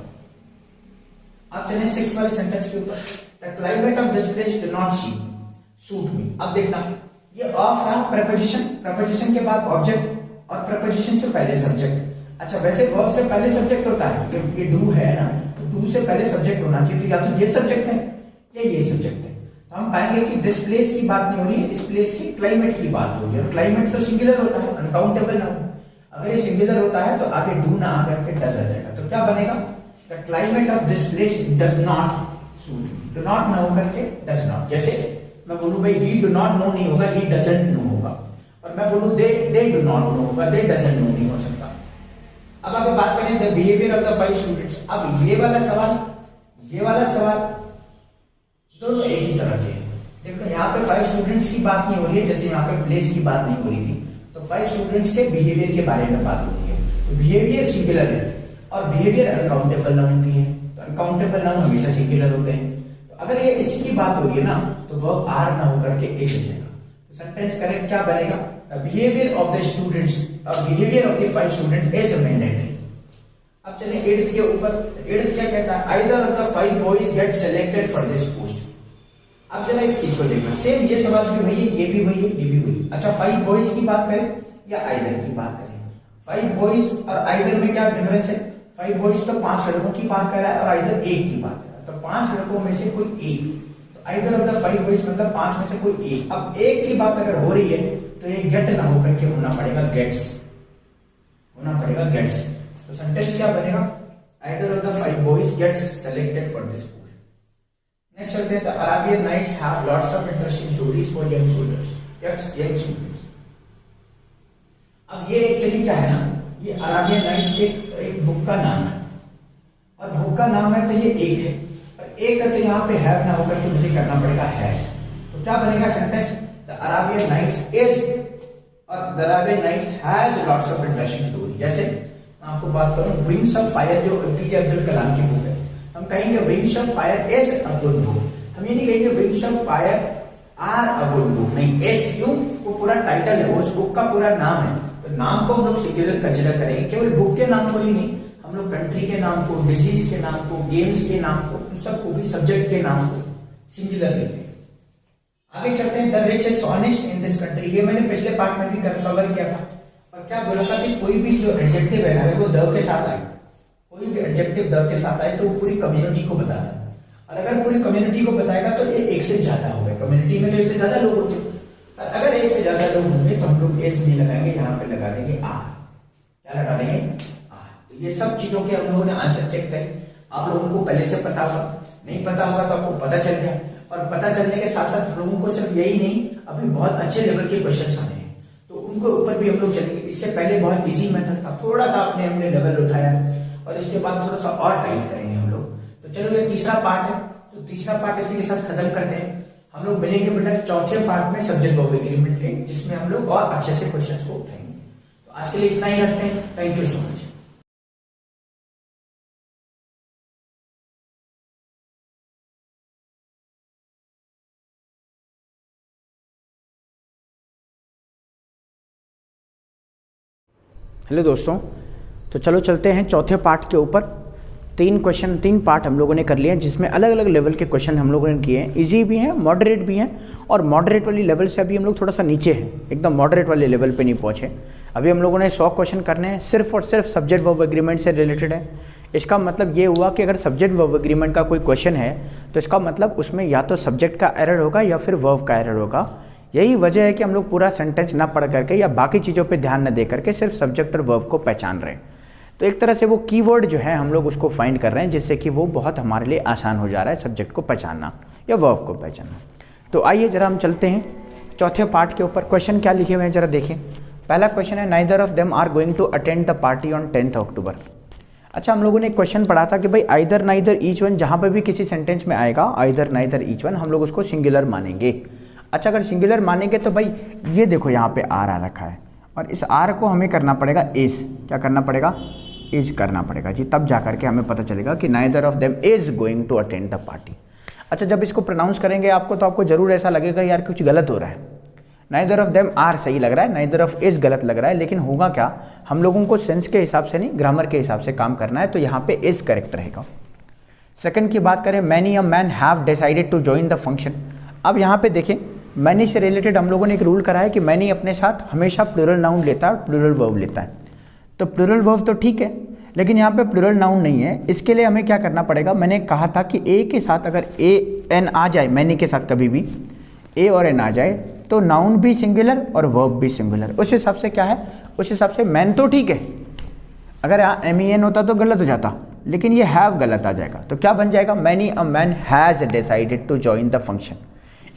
अब चलें सिक्स वाले सेंटेंस के ऊपर, the climate of this place do not suit मी। अब देखना ये ऑफ था प्रपोजिशन, प्रपोजिशन के बाद ऑब्जेक्ट और प्रपोजिशन से पहले सब्जेक्ट। अच्छा, वैसे वर्ब से पहले सब्जेक्ट होता है, ये डू है ना, तो डू से पहले सब्जेक्ट होना चाहिए, तो या तो ये सब्जेक्ट है या ये सब्जेक्ट है। तो हम पाएंगे कि दिस प्लेस की बात नहीं हो रही है, इस प्लेस की क्लाइमेट की बात हो रही है, और क्लाइमेट तो सिंगुलर होता है, अनकाउंटेबल ना हो। अगर ये सिंगुलर होता है तो आगे डू ना आकर के डज आ जाएगा, तो क्या बनेगा, the climate of this place does not suit me. Do not ना होकर के डज नॉट, जैसे मैं बोलूं भाई ही डू नॉट नो नहीं होगा, ही डजंट नो होगा, और मैं बोलूं दे डू नॉट नो होगा, दे डजंट नो नहीं हो सकता। अब अगर बात करें the behaviour of the 5 students, अब ये वाला सवाल दोनों एक ही तरह के हैं। देखो यहाँ पे 5 स्टूडेंट्स की बात नहीं हो रही है, जैसे यहाँ पे प्लेस की बात नहीं हो रही थी, तो 5 स्टूडेंट्स के बिहेवियर के बारे में बात हो रही है। तो बिहेवियर सिंगुलर है और बिहेवियर अनकाउंटेबल नाउन भी है, तो अनकाउंटेबल नाउन हमेशा सिंगुलर होते हैं। तो अगर ये इसकी बात हो रही है ना, तो वर्ब आर ना होकर के एक हो जाएगा। तो सेंटेंस करेक्ट क्या बनेगा, behaviour of the students, behaviour of the 5 student is mandatory. अब चलिए 8th के ऊपर, 8th क्या कहता है, either of the 5 boys get selected for this post. अब जरा इस चीज को देखना, सेम ये सवाल भी वही है, ये भी वही है, ये भी वही। अच्छा, 5 बॉयज की बात करें या आइदर की बात करें, 5 बॉयज और आइदर में क्या डिफरेंस है, 5 बॉयज तो 5 लड़कों की बात कर रहा है और आइदर एक की बात कर रहा है, तो 5 लड़कों में से कोई एक, तो आइदर ऑफ द 5 बॉयज मतलब 5 में से कोई एक। अब एक की बात अगर हो रही है तो ये गेट ना होकर के होना पड़ेगा गेट्स, होना पड़ेगा गेट्स। तो सेंटेंस क्या बनेगा, either of the 5 boys gets selected for this post. Next चलते हैं, the Arabian Nights have lots of interesting stories for young soldiers, young students. अब ये एक्चुअली क्या है ना, ये अरेबियन नाइट्स एक बुक का नाम है, और बुक का नाम है तो ये एक है, और एक है तो यहाँ पे हैव ना होकर के मुझे करना पड़ेगा हैज। तो क्या बनेगा sentence, the Arabian Nights is, और the Arabian Nights has lots of interesting story. जैसे मैं आपको बात करूं विंग्स ऑफ फायर जो एपीजे अब्दुल कलाम की बुक है, हम कहेंगे Wings of Fire is a good book, हम ये नहीं कहेंगे Wings of Fire are a good book, नहीं, एस यू वो पूरा टाइटल है, उस बुक का पूरा नाम है, तो नाम को हम लोग सिंगुलर कंसीडर करेंगे, केवल बुक के नाम को ही नहीं, हम लोग कंट्री के नाम को, डिजीज के नाम को, गेम्स के नाम को, उन सबको भी सब्जेक्ट के नाम को सिंगुलर लेते हैं। आगे चलते हैं, the rich is honest in this country, ये मैंने पिछले पार्ट में भी कवर किया था, और क्या बोला था कि कोई भी जो एडजेक्टिव है ना वो द के साथ आए, कोई भी एडजेक्टिव द के साथ आए तो वो पूरी कम्युनिटी को बताता है, और अगर पूरी कम्युनिटी को बताएगा तो ये एक से ज्यादा होगा, कम्युनिटी में तो एक से ज्यादा लोग होते हैं, अगर एक से ज्यादा लोग होंगे तो हम लोग एस नहीं लगाएंगे, यहाँ पे लगा देंगे आर, क्या लगा देंगे आर। तो ये सब चीजों के हम लोगों ने आंसर चेक करे, आप लोगों को पहले से पता होगा, नहीं पता होगा तो आपको पता चल गया, और पता चलने के साथ साथ लोगों को सिर्फ यही नहीं, अभी बहुत अच्छे लेवल के क्वेश्चन आने हैं तो उनको ऊपर भी हम लोग चलेंगे। इससे पहले बहुत इजी मेथड था, थोड़ा सा हमने लेवल उठाया और इसके बाद थोड़ा सा और टाइट करेंगे हम लोग। तो चलो ये तीसरा पार्ट है, तो तीसरा पार्ट इसी के साथ खत्म करते हैं, हम लोग मिलेंगे बेटा चौथे पार्ट में सब्जेक्ट वर्ब एग्रीमेंट के, जिसमें हम लोग और अच्छे से क्वेश्चंस को उठाएंगे। तो आज के लिए इतना ही रखते हैं, thank you so much. Hello दोस्तों, तो चलो चलते हैं चौथे पार्ट के ऊपर। तीन पार्ट हम लोगों ने कर लिए हैं, जिसमें अलग अलग लेवल के क्वेश्चन हम लोगों ने किए हैं, इजी भी हैं, मॉडरेट भी हैं, और मॉडरेट वाली लेवल से अभी हम लोग थोड़ा सा नीचे हैं, एकदम मॉडरेट वाले लेवल पे नहीं पहुँचे। अभी हम लोगों ने 100 क्वेश्चन करने हैं, सिर्फ और सिर्फ सब्जेक्ट वर्ब एग्रीमेंट से रिलेटेड है। इसका मतलब ये हुआ कि अगर सब्जेक्ट वर्ब एग्रीमेंट का कोई क्वेश्चन है तो इसका मतलब उसमें या तो सब्जेक्ट का एरर होगा या फिर वर्ब का एरर होगा। यही वजह है कि हम लोग पूरा सेंटेंस ना पढ़ करके या बाकी चीज़ों पे ध्यान न दे करके सिर्फ सब्जेक्ट और वर्ब को पहचान रहे हैं। तो एक तरह से वो कीवर्ड जो है हम लोग उसको फाइंड कर रहे हैं, जिससे कि वो बहुत हमारे लिए आसान हो जा रहा है सब्जेक्ट को पहचानना या वर्ब को पहचानना। तो आइए जरा हम चलते हैं चौथे पार्ट के ऊपर। क्वेश्चन क्या लिखे हुए हैं जरा देखें। पहला क्वेश्चन है, neither of them are going to attend the party on 10th October. अच्छा, हम लोगों ने एक क्वेश्चन पढ़ा था कि भाई आइदर नाइदर ईच वन, जहाँ पर भी किसी सेंटेंस में आएगा आइदर नाइदर ईच वन, हम लोग उसको सिंगुलर मानेंगे। अच्छा, अगर सिंगुलर मानेंगे तो भाई ये देखो यहाँ पे आर आ रखा है, और इस आर को हमें करना पड़ेगा इज, क्या करना पड़ेगा, इज करना पड़ेगा जी, तब जा करके हमें पता चलेगा कि neither of them is going to attend the party. अच्छा, जब इसको प्रोनाउंस करेंगे आपको तो आपको जरूर ऐसा लगेगा यार कुछ गलत हो रहा है, नाइदर ऑफ देम आर सही लग रहा है, नाइदर ऑफ इज गलत लग रहा है, लेकिन होगा क्या, हम लोगों को सेंस के हिसाब से नहीं ग्रामर के हिसाब से काम करना है, तो यहाँ पे इज करेक्ट रहेगा। सेकंड की बात करें, many a man have decided to join the function. अब यहाँ पे देखें, मैनी से रिलेटेड हम लोगों ने एक रूल करा है कि मैनी अपने साथ हमेशा प्लूरल नाउन लेता है और प्लूरल वर्ब लेता है। तो प्लूरल वर्ब तो ठीक है, लेकिन यहाँ पे प्लूरल नाउन नहीं है। इसके लिए हमें क्या करना पड़ेगा, मैंने कहा था कि ए के साथ अगर ए एन आ जाए, मैनी के साथ कभी भी ए और एन आ जाए तो नाउन भी सिंगुलर और वर्ब भी सिंगुलर। उस हिसाब से क्या है, उस हिसाब से मैन तो ठीक है, अगर यहाँ एम ई एन होता तो गलत हो जाता, लेकिन ये हैव गलत आ जाएगा। तो क्या बन जाएगा, many a man has decided to join the function.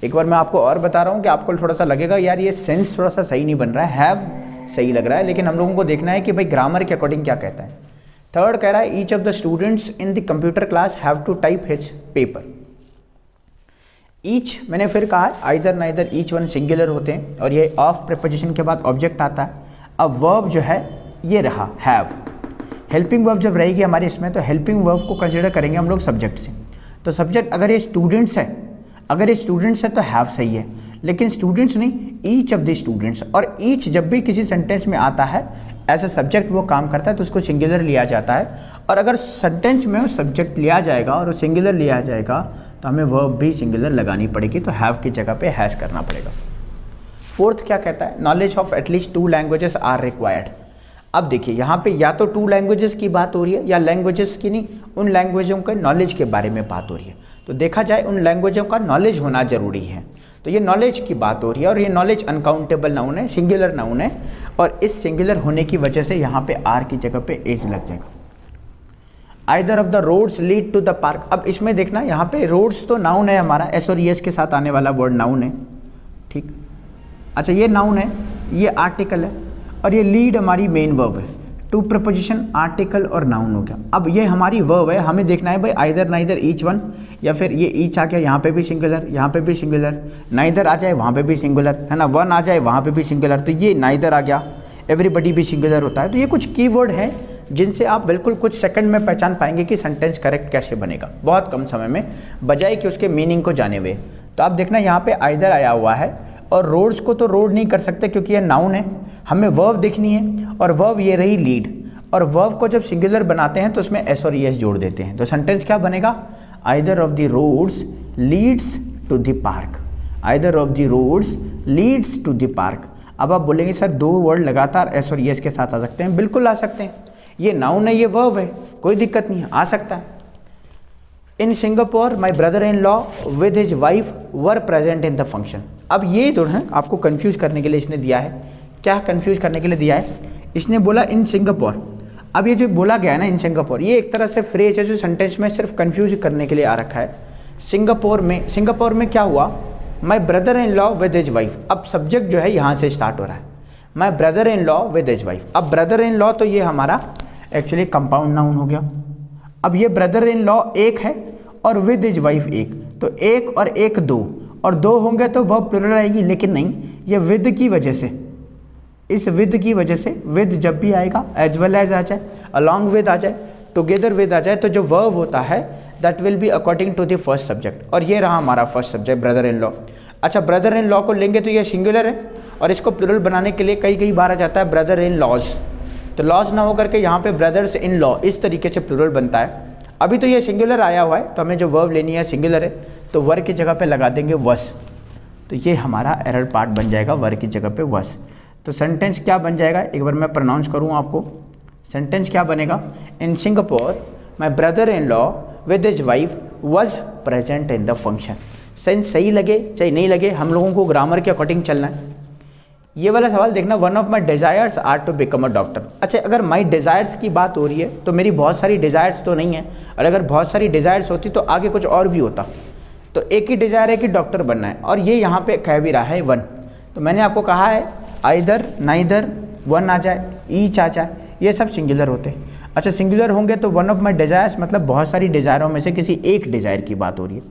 एक बार मैं आपको और बता रहा हूँ कि आपको थोड़ा सा लगेगा यार ये सेंस थोड़ा सा सही नहीं बन रहा है, हैव सही लग रहा है, लेकिन हम लोगों को देखना है कि भाई ग्रामर के अकॉर्डिंग क्या कहता है। थर्ड कह रहा है, each of the students in the computer class have to type his paper. Each मैंने फिर कहा है, either neither each one singular होते हैं, और ये ऑफ प्रीपोजिशन के बाद ऑब्जेक्ट आता है। अब वर्ब जो है ये रहा हैव, हेल्पिंग वर्ब जब रहेगी हमारी इसमें, तो हेल्पिंग वर्ब को कंसिडर करेंगे हम लोग सब्जेक्ट से। तो सब्जेक्ट अगर ये स्टूडेंट्स है, अगर ये स्टूडेंट्स है तो हैव सही है, लेकिन स्टूडेंट्स नहीं, ईच ऑफ द स्टूडेंट्स। और ईच जब भी किसी सेंटेंस में आता है एज अ सब्जेक्ट वो काम करता है तो उसको सिंगुलर लिया जाता है। और अगर सेंटेंस में वो सब्जेक्ट लिया जाएगा और वो सिंगुलर लिया जाएगा तो हमें वर्ब भी सिंगुलर लगानी पड़ेगी, तो हैव की जगह पे हैज़ करना पड़ेगा। फोर्थ क्या कहता है, knowledge of at least 2 languages are required. अब देखिए यहाँ पे या तो 2 लैंग्वेजेस की बात हो रही है या लैंग्वेजेस की नहीं, उन लैंग्वेजों के नॉलेज के बारे में बात हो रही है। तो देखा जाए उन लैंग्वेजों का नॉलेज होना जरूरी है, तो ये नॉलेज की बात हो रही है, और ये नॉलेज अनकाउंटेबल नाउन है, सिंगुलर नाउन है, और इस सिंगुलर होने की वजह से यहाँ पे आर की जगह पे एज लग जाएगा। Either of the roads lead to the park. अब इसमें देखना, यहाँ पे रोड्स तो नाउन है हमारा, एस और एस के साथ आने वाला वर्ड नाउन है, ठीक। अच्छा, ये नाउन है, ये आर्टिकल है, और ये लीड हमारी मेन वर्ब है। 2 प्रपोजिशन आर्टिकल और नाउन हो गया। अब ये हमारी वर्ब है, हमें देखना है भाई आइदर नाइदर ईच वन, या फिर ये ईच आ गया यहाँ पे भी सिंगुलर, यहाँ पे भी सिंगुलर, नाइदर आ जाए वहाँ पे भी सिंगुलर है ना, वन आ जाए वहाँ पे भी सिंगुलर, तो ये नाइदर आ गया, एवरीबडी भी सिंगुलर होता है। तो ये कुछ कीवर्ड है जिनसे आप बिल्कुल कुछ सेकंड में पहचान पाएंगे कि सेंटेंस करेक्ट कैसे बनेगा, बहुत कम समय में, बजाय कि उसके मीनिंग को जाने हुए। तो आप देखना यहाँ पे आइदर आया हुआ है, और रोड्स को तो रोड नहीं कर सकते क्योंकि ये नाउन है, हमें वर्ब देखनी है, और वर्ब ये रही लीड, और वर्ब को जब सिंगुलर बनाते हैं तो उसमें एस और एस जोड़ देते हैं। तो सेंटेंस क्या बनेगा, either of the roads leads to the park, either of the roads leads to the park. अब आप बोलेंगे सर 2 वर्ड लगातार एस और एस के साथ आ सकते हैं, बिल्कुल आ सकते हैं, ये नाउन है, ये वर्ब है, कोई दिक्कत नहीं है, आ सकता है। In Singapore my brother in law with his wife were present in the function. अब ये जो है आपको कंफ्यूज करने के लिए इसने दिया है, क्या कंफ्यूज करने के लिए दिया है, इसने बोला इन सिंगापुर। अब ये जो बोला गया है ना इन सिंगापुर, ये एक तरह से फ्रेज है जो सेंटेंस में सिर्फ कंफ्यूज करने के लिए आ रखा है। सिंगापुर में क्या हुआ, my brother in law with his wife. अब सब्जेक्ट जो है यहाँ से स्टार्ट हो रहा है, my brother in law with his wife. अब ब्रदर इन लॉ तो ये हमारा एक्चुअली कंपाउंड नाउन हो गया। अब ये ब्रदर इन लॉ एक है और विद हिज वाइफ एक, तो एक और एक 2, और 2 होंगे तो वर्ब प्लुरल आएगी, लेकिन नहीं, ये विद की वजह से, इस विद की वजह से, विद जब भी आएगा एज वेल एज आ जाए, अलॉन्ग विद आ जाए, टुगेदर विद आ जाए, तो जो वर्ब होता है that will be according to the first subject, और ये रहा हमारा first subject brother in law. अच्छा, ब्रदर इन लॉ को लेंगे तो ये सिंगुलर है, और इसको प्लुरल बनाने के लिए कई बार आ जाता है ब्रदर इन लॉज, तो लॉज ना होकर के यहाँ पे ब्रदर्स इन लॉ, इस तरीके से प्लुरल बनता है। अभी तो ये सिंगुलर आया हुआ है, तो हमें जो वर्ब लेनी है सिंगुलर है, तो वर की जगह पे लगा देंगे वस, तो ये हमारा एरर पार्ट बन जाएगा, वर की जगह पे वस। तो सेंटेंस क्या बन जाएगा, एक बार मैं प्रोनाउंस करूँ आपको, सेंटेंस क्या बनेगा, in Singapore my brother in law with his wife was present in the function. Sense सही लगे चाहे नहीं लगे, हम लोगों को ग्रामर के अकॉर्डिंग चलना है। ये वाला सवाल देखना, one of my desires are to become a doctor. अच्छा, अगर माई डिज़ायर्स की बात हो रही है तो मेरी बहुत सारी डिज़ायर्स तो नहीं है, और अगर बहुत सारी डिज़ायर्स होती तो आगे कुछ और भी होता, तो एक ही डिज़ायर है कि डॉक्टर बनना है, और ये यहाँ पे कह भी रहा है वन। तो मैंने आपको कहा है आइदर, नाइदर, वन आ जाए, ईच आ जाए, ये सब सिंगुलर होते हैं। अच्छा, सिंगुलर होंगे तो वन ऑफ माई डिज़ायर्स मतलब बहुत सारी डिज़ायरों में से किसी एक डिज़ायर की बात हो रही है,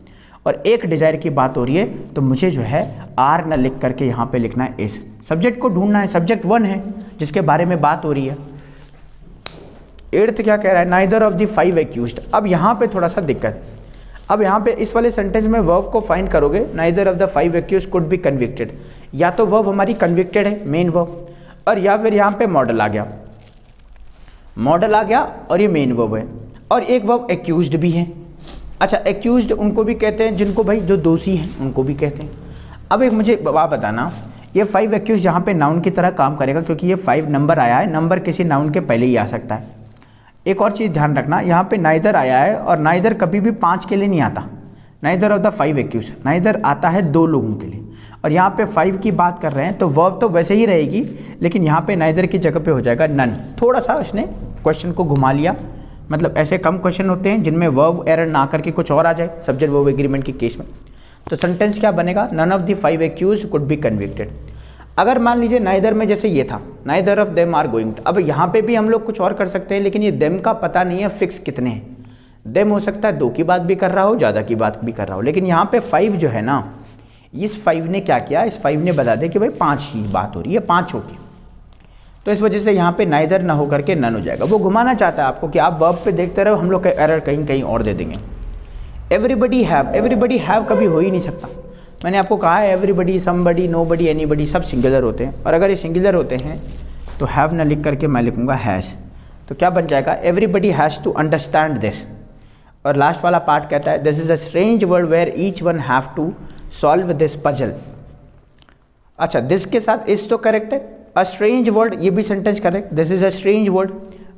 और एक डिज़ायर की बात हो रही है, तो मुझे जो है आर न लिख करके यहाँ पे लिखना है एस। सब्जेक्ट को ढूंढना है, सब्जेक्ट 1 है जिसके बारे में बात हो रही है। 8th क्या कह रहा है, नाइदर ऑफ द 5 एक्यूज्ड। अब यहाँ पे थोड़ा सा दिक्कत, अब यहाँ पे इस वाले सेंटेंस में वर्ब को फाइंड करोगे, neither of the 5 accused could be convicted, या तो वर्ब हमारी कन्विक्टेड है मेन वर्ब, और या फिर यहाँ पे मॉडल आ गया, मॉडल आ गया और ये मेन वर्ब है, और एक वर्ब एक्यूज्ड भी है। अच्छा, एक्यूज्ड उनको भी कहते हैं जिनको भाई जो दोषी हैं उनको भी कहते हैं। अब एक मुझे बात बताना, ये 5 एक्यूज यहाँ पे नाउन की तरह काम करेगा क्योंकि ये 5 नंबर आया है, नंबर किसी नाउन के पहले ही आ सकता है। एक और चीज़ ध्यान रखना, यहाँ पे नाइदर आया है, और नाइदर कभी भी 5 के लिए नहीं आता, neither of the 5 accused, neither आता है 2 लोगों के लिए, और यहाँ पे 5 की बात कर रहे हैं तो वर्ब तो वैसे ही रहेगी, लेकिन यहाँ पे नाइदर की जगह पे हो जाएगा नन। थोड़ा सा उसने क्वेश्चन को घुमा लिया, मतलब ऐसे कम क्वेश्चन होते हैं जिनमें वर्ब एरर ना करके कुछ और आ जाए सब्जेक्ट वर्ब एग्रीमेंट के केस में। तो सेंटेंस क्या बनेगा, none of the 5 accused could be convicted. अगर मान लीजिए नाइदर में जैसे ये था, neither of them are going, अब यहाँ पे भी हम लोग कुछ और कर सकते हैं, लेकिन ये देम का पता नहीं है फिक्स कितने हैं। देम हो सकता है 2 की बात भी कर रहा हो, ज़्यादा की बात भी कर रहा हो, लेकिन यहाँ पे 5 जो है ना, इस 5 ने क्या किया, इस 5 ने बता दिया कि भाई 5 ही बात हो रही है, 5 होगी, तो इस वजह से यहाँ पे नाइदर ना होकर के नन हो जाएगा। वो घुमाना चाहता है आपको कि आप वर्ब पे देखते रहो, हम लोग का एरर कहीं कहीं और दे देंगे। एवरीबडी हैव कभी हो ही नहीं सकता, मैंने आपको कहा है एवरीबडी, समबडी, नोबडी, एनीबडी सब सिंगुलर होते हैं, और अगर ये सिंगुलर होते हैं तो हैव ना लिख करके मैं लिखूंगा हैज़, तो क्या बन जाएगा, everybody has to understand this. और लास्ट वाला पार्ट कहता है this is a strange world where each one have to solve this puzzle. अच्छा, दिस के साथ इज तो करेक्ट है, अ स्ट्रेंज वर्ल्ड ये भी sentence correct, this is a strange world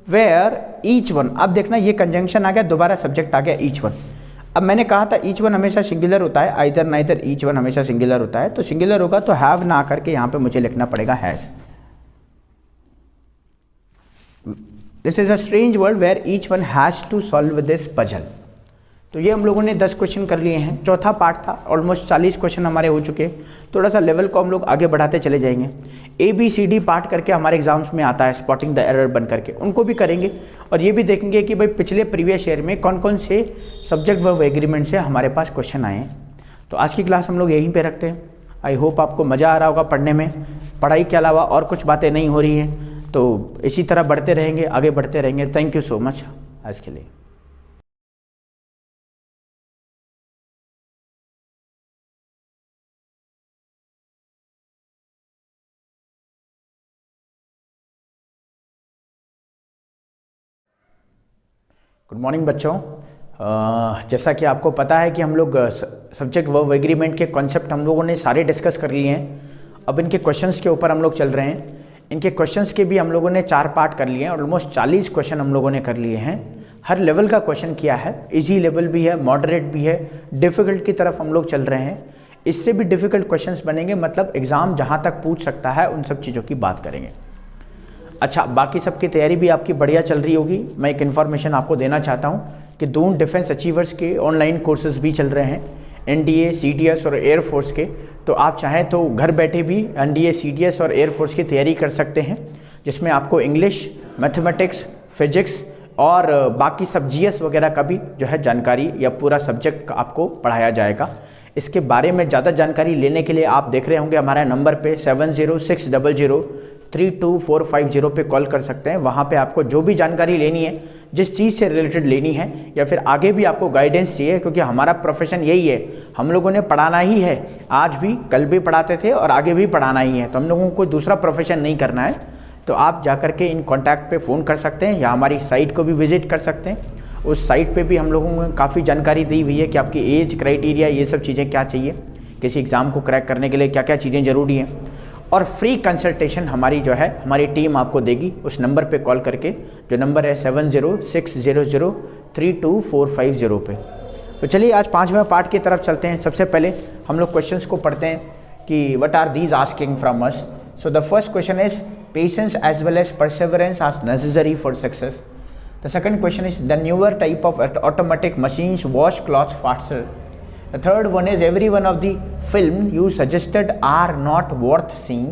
where each one. अब देखना ये कंजंक्शन आ गया, दोबारा सब्जेक्ट आ गया ईच वन। अब मैंने कहा था ईच वन हमेशा सिंगुलर होता है, आइदर नाइदर, ईच वन हमेशा सिंगुलर होता है, तो सिंगुलर होगा तो हैव ना करके यहाँ पे मुझे लिखना पड़ेगा has. This is a strange world where each one has to solve this puzzle. तो ये हम लोगों ने 10 क्वेश्चन कर लिए हैं, चौथा पार्ट था, ऑलमोस्ट 40 क्वेश्चन हमारे हो चुके हैं। थोड़ा सा लेवल को हम लोग आगे बढ़ाते चले जाएंगे। ABCD पार्ट करके हमारे एग्जाम्स में आता है, स्पॉटिंग द एरर बन करके, उनको भी करेंगे, और ये भी देखेंगे कि भाई पिछले प्रीवियस ईयर में कौन कौन से सब्जेक्ट वर्ब एग्रीमेंट से हमारे पास क्वेश्चन आए हैं। तो आज की क्लास हम लोग यहीं पे रखते हैं। आई होप आपको मज़ा आ रहा होगा पढ़ने में, पढ़ाई के अलावा और कुछ बातें नहीं हो रही हैं, तो इसी तरह बढ़ते रहेंगे, आगे बढ़ते रहेंगे। थैंक यू सो मच आज के लिए। गुड मॉर्निंग बच्चों। जैसा कि आपको पता है कि हम लोग सब्जेक्ट वर्ब एग्रीमेंट के कॉन्सेप्ट हम लोगों ने सारे डिस्कस कर लिए हैं। अब इनके क्वेश्चंस के ऊपर हम लोग चल रहे हैं। इनके क्वेश्चंस के भी हम लोगों ने 4 पार्ट कर लिए हैं, ऑलमोस्ट 40 क्वेश्चन हम लोगों ने कर लिए हैं। हर लेवल का क्वेश्चन किया है, इजी लेवल भी है, मॉडरेट भी है, डिफ़िकल्ट की तरफ हम लोग चल रहे हैं। इससे भी डिफ़िकल्ट क्वेश्चंस बनेंगे, मतलब एग्ज़ाम जहाँ तक पूछ सकता है उन सब चीज़ों की बात करेंगे। अच्छा, बाकी सबकी तैयारी भी आपकी बढ़िया चल रही होगी। मैं एक इन्फॉर्मेशन आपको देना चाहता हूँ कि दून डिफेंस अचीवर्स के ऑनलाइन कोर्सेज भी चल रहे हैं, एनडीए, सीडीएस और एयरफोर्स के। तो आप चाहें तो घर बैठे भी एनडीए, सीडीएस और एयरफोर्स की तैयारी कर सकते हैं, जिसमें आपको इंग्लिश, मैथमेटिक्स, फिजिक्स और बाकी सब जीएस वगैरह का भी जो है जानकारी या पूरा सब्जेक्ट आपको पढ़ाया जाएगा। इसके बारे में ज़्यादा जानकारी लेने के लिए आप देख रहे होंगे हमारे नंबर पे 7060032450 पे कॉल कर सकते हैं। वहाँ पे आपको जो भी जानकारी लेनी है, जिस चीज़ से रिलेटेड लेनी है, या फिर आगे भी आपको गाइडेंस चाहिए, क्योंकि हमारा प्रोफेशन यही है, हम लोगों ने पढ़ाना ही है। आज भी, कल भी पढ़ाते थे और आगे भी पढ़ाना ही है, तो हम लोगों को कोई दूसरा प्रोफेशन नहीं करना है। तो आप जा कर के इन कॉन्टैक्ट पे फ़ोन कर सकते हैं या हमारी साइट को भी विजिट कर सकते हैं। उस साइट पे भी हम लोगों ने काफ़ी जानकारी दी हुई है कि आपकी एज क्राइटेरिया, ये सब चीज़ें क्या चाहिए, किसी एग्ज़ाम को क्रैक करने के लिए क्या क्या चीज़ें ज़रूरी हैं। और फ्री कंसल्टेशन हमारी जो है हमारी टीम आपको देगी उस नंबर पे कॉल करके, जो नंबर है 7060032450 पे। तो चलिए आज 5वें पार्ट की तरफ चलते हैं। सबसे पहले हम लोग क्वेश्चंस को पढ़ते हैं कि what are these asking from us. So the first question is patience as well as perseverance are necessary for success. The second question is the newer type of automatic machines wash clothes faster. The third one is every one of the film you suggested are not worth seeing,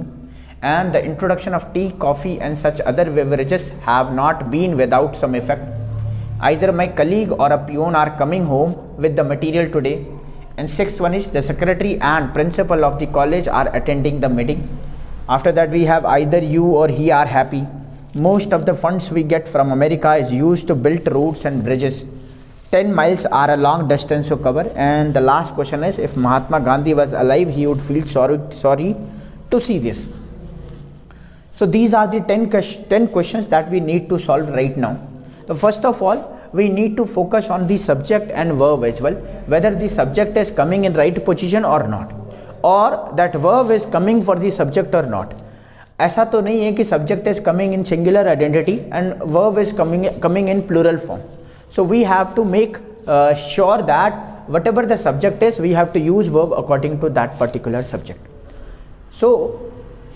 and the introduction of tea, coffee and such other beverages have not been without some effect. Either my colleague or a peon are coming home with the material today. And sixth one is the secretary and principal of the college are attending the meeting. After that we have either you or he are happy. Most of the funds we get from America is used to build roads and bridges. 10 miles are a long distance to cover. And the last question is, if Mahatma Gandhi was alive, he would feel sorry to see this. So these are the 10 questions that we need to solve right now. So first of all, we need to focus on the subject and verb as well, whether the subject is coming in right position or not, or that verb is coming for the subject or not. ऐसा तो नहीं है कि subject is coming in singular identity and verb is coming in plural form. So we have to make sure that whatever the subject is we have to use verb according to that particular subject. So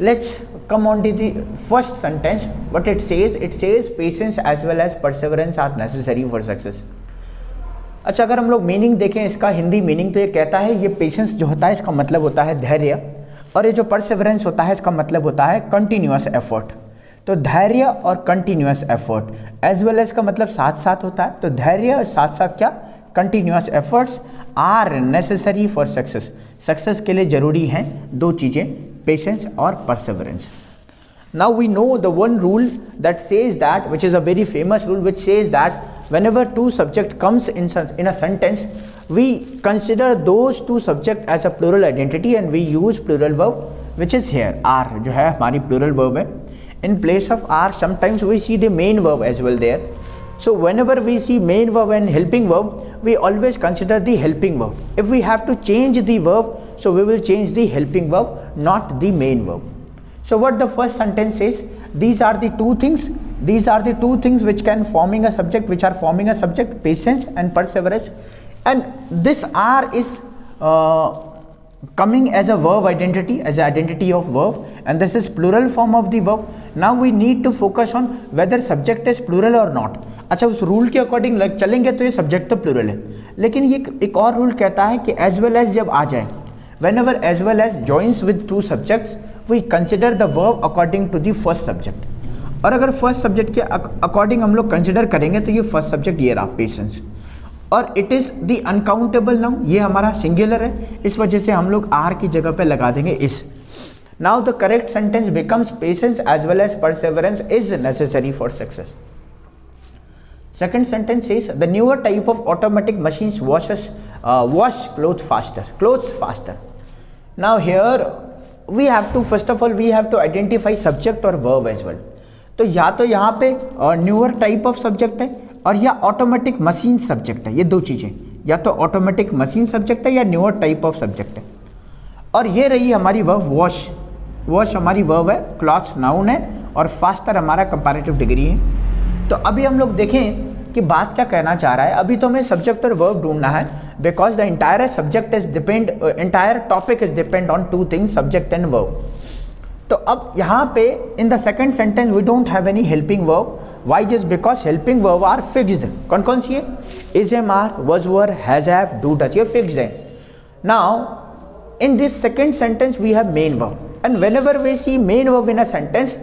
let's come on to the first sentence. What it says patience as well as perseverance are necessary for success. अच्छा, अगर हम लोग meaning देखें इसका, Hindi meaning, तो ये कहता है ये पेशेंस जो होता है इसका मतलब होता है धैर्य, और ये जो परसेवरेंस होता है इसका मतलब होता है कंटिन्यूअस एफर्ट. तो धैर्य और continuous effort, as well as का मतलब साथ साथ होता है. तो धैर्य और साथ साथ क्या, continuous efforts are necessary for success. Success के लिए जरूरी हैं दो चीज़ें, पेशेंस और perseverance. Now we know the one rule that says that, which is a very famous rule, which says that whenever two subject comes in a sentence, we consider those two subject as a plural identity and we use plural verb, which is here are, जो है हमारी plural verb है. In place of are sometimes we see the main verb as well there. So whenever we see main verb and helping verb, we always consider the helping verb. If we have to change the verb, so we will change the helping verb, not the main verb. So what the first sentence says, these are the two things which can forming a subject, which are forming a subject, patience and perseverance, and this are is coming as a verb identity, as an identity of verb, and this is plural form of the verb. Now we need to focus on whether subject is plural or not. अच्छा, उस rule के according चलेंगे तो ये subject तो plural है, लेकिन ये एक और रूल कहता है कि एज वेल एज जब आ जाए, whenever as well as joins with two subjects, we consider the verb according to the first subject. और अगर फर्स्ट सब्जेक्ट के अकॉर्डिंग हम लोग कंसिडर करेंगे तो ये फर्स्ट सब्जेक्ट ये रहा पेशेंस, और it is the uncountable noun, ये हमारा सिंगुलर है, इस वजह से हम लोग आर की जगह पे लगा देंगे इस. Now the correct sentence becomes patience as well as perseverance is necessary for success. Second sentence says the newer type of automatic machines wash clothes faster. Now here we have to, first of all we have to identify subject और verb as well. तो यहाँ पे newer type of subject है और या automatic machine subject है, ये दो चीज़ें, या तो ऑटोमेटिक मशीन सब्जेक्ट है या न्यूअर टाइप ऑफ सब्जेक्ट है। और ये रही हमारी वर्ब वॉश हमारी वर्ब है, क्लॉथ्स नाउन है और फास्टर हमारा कंपैरेटिव डिग्री है। तो अभी हम लोग देखें कि बात क्या कहना चाह रहा है। अभी तो हमें सब्जेक्ट और वर्ब ढूंढना है, because the entire subject is depend, entire topic is depend on two things, subject and verb. तो अब यहाँ पे in the second sentence we don't have any helping verb. Why? Just because helping verb are fixed. कौन कौन सी है? is, am, are, was, were, has, have, do, does, ये fixed है। Now in this second sentence we have main verb, and whenever we see main verb in a sentence,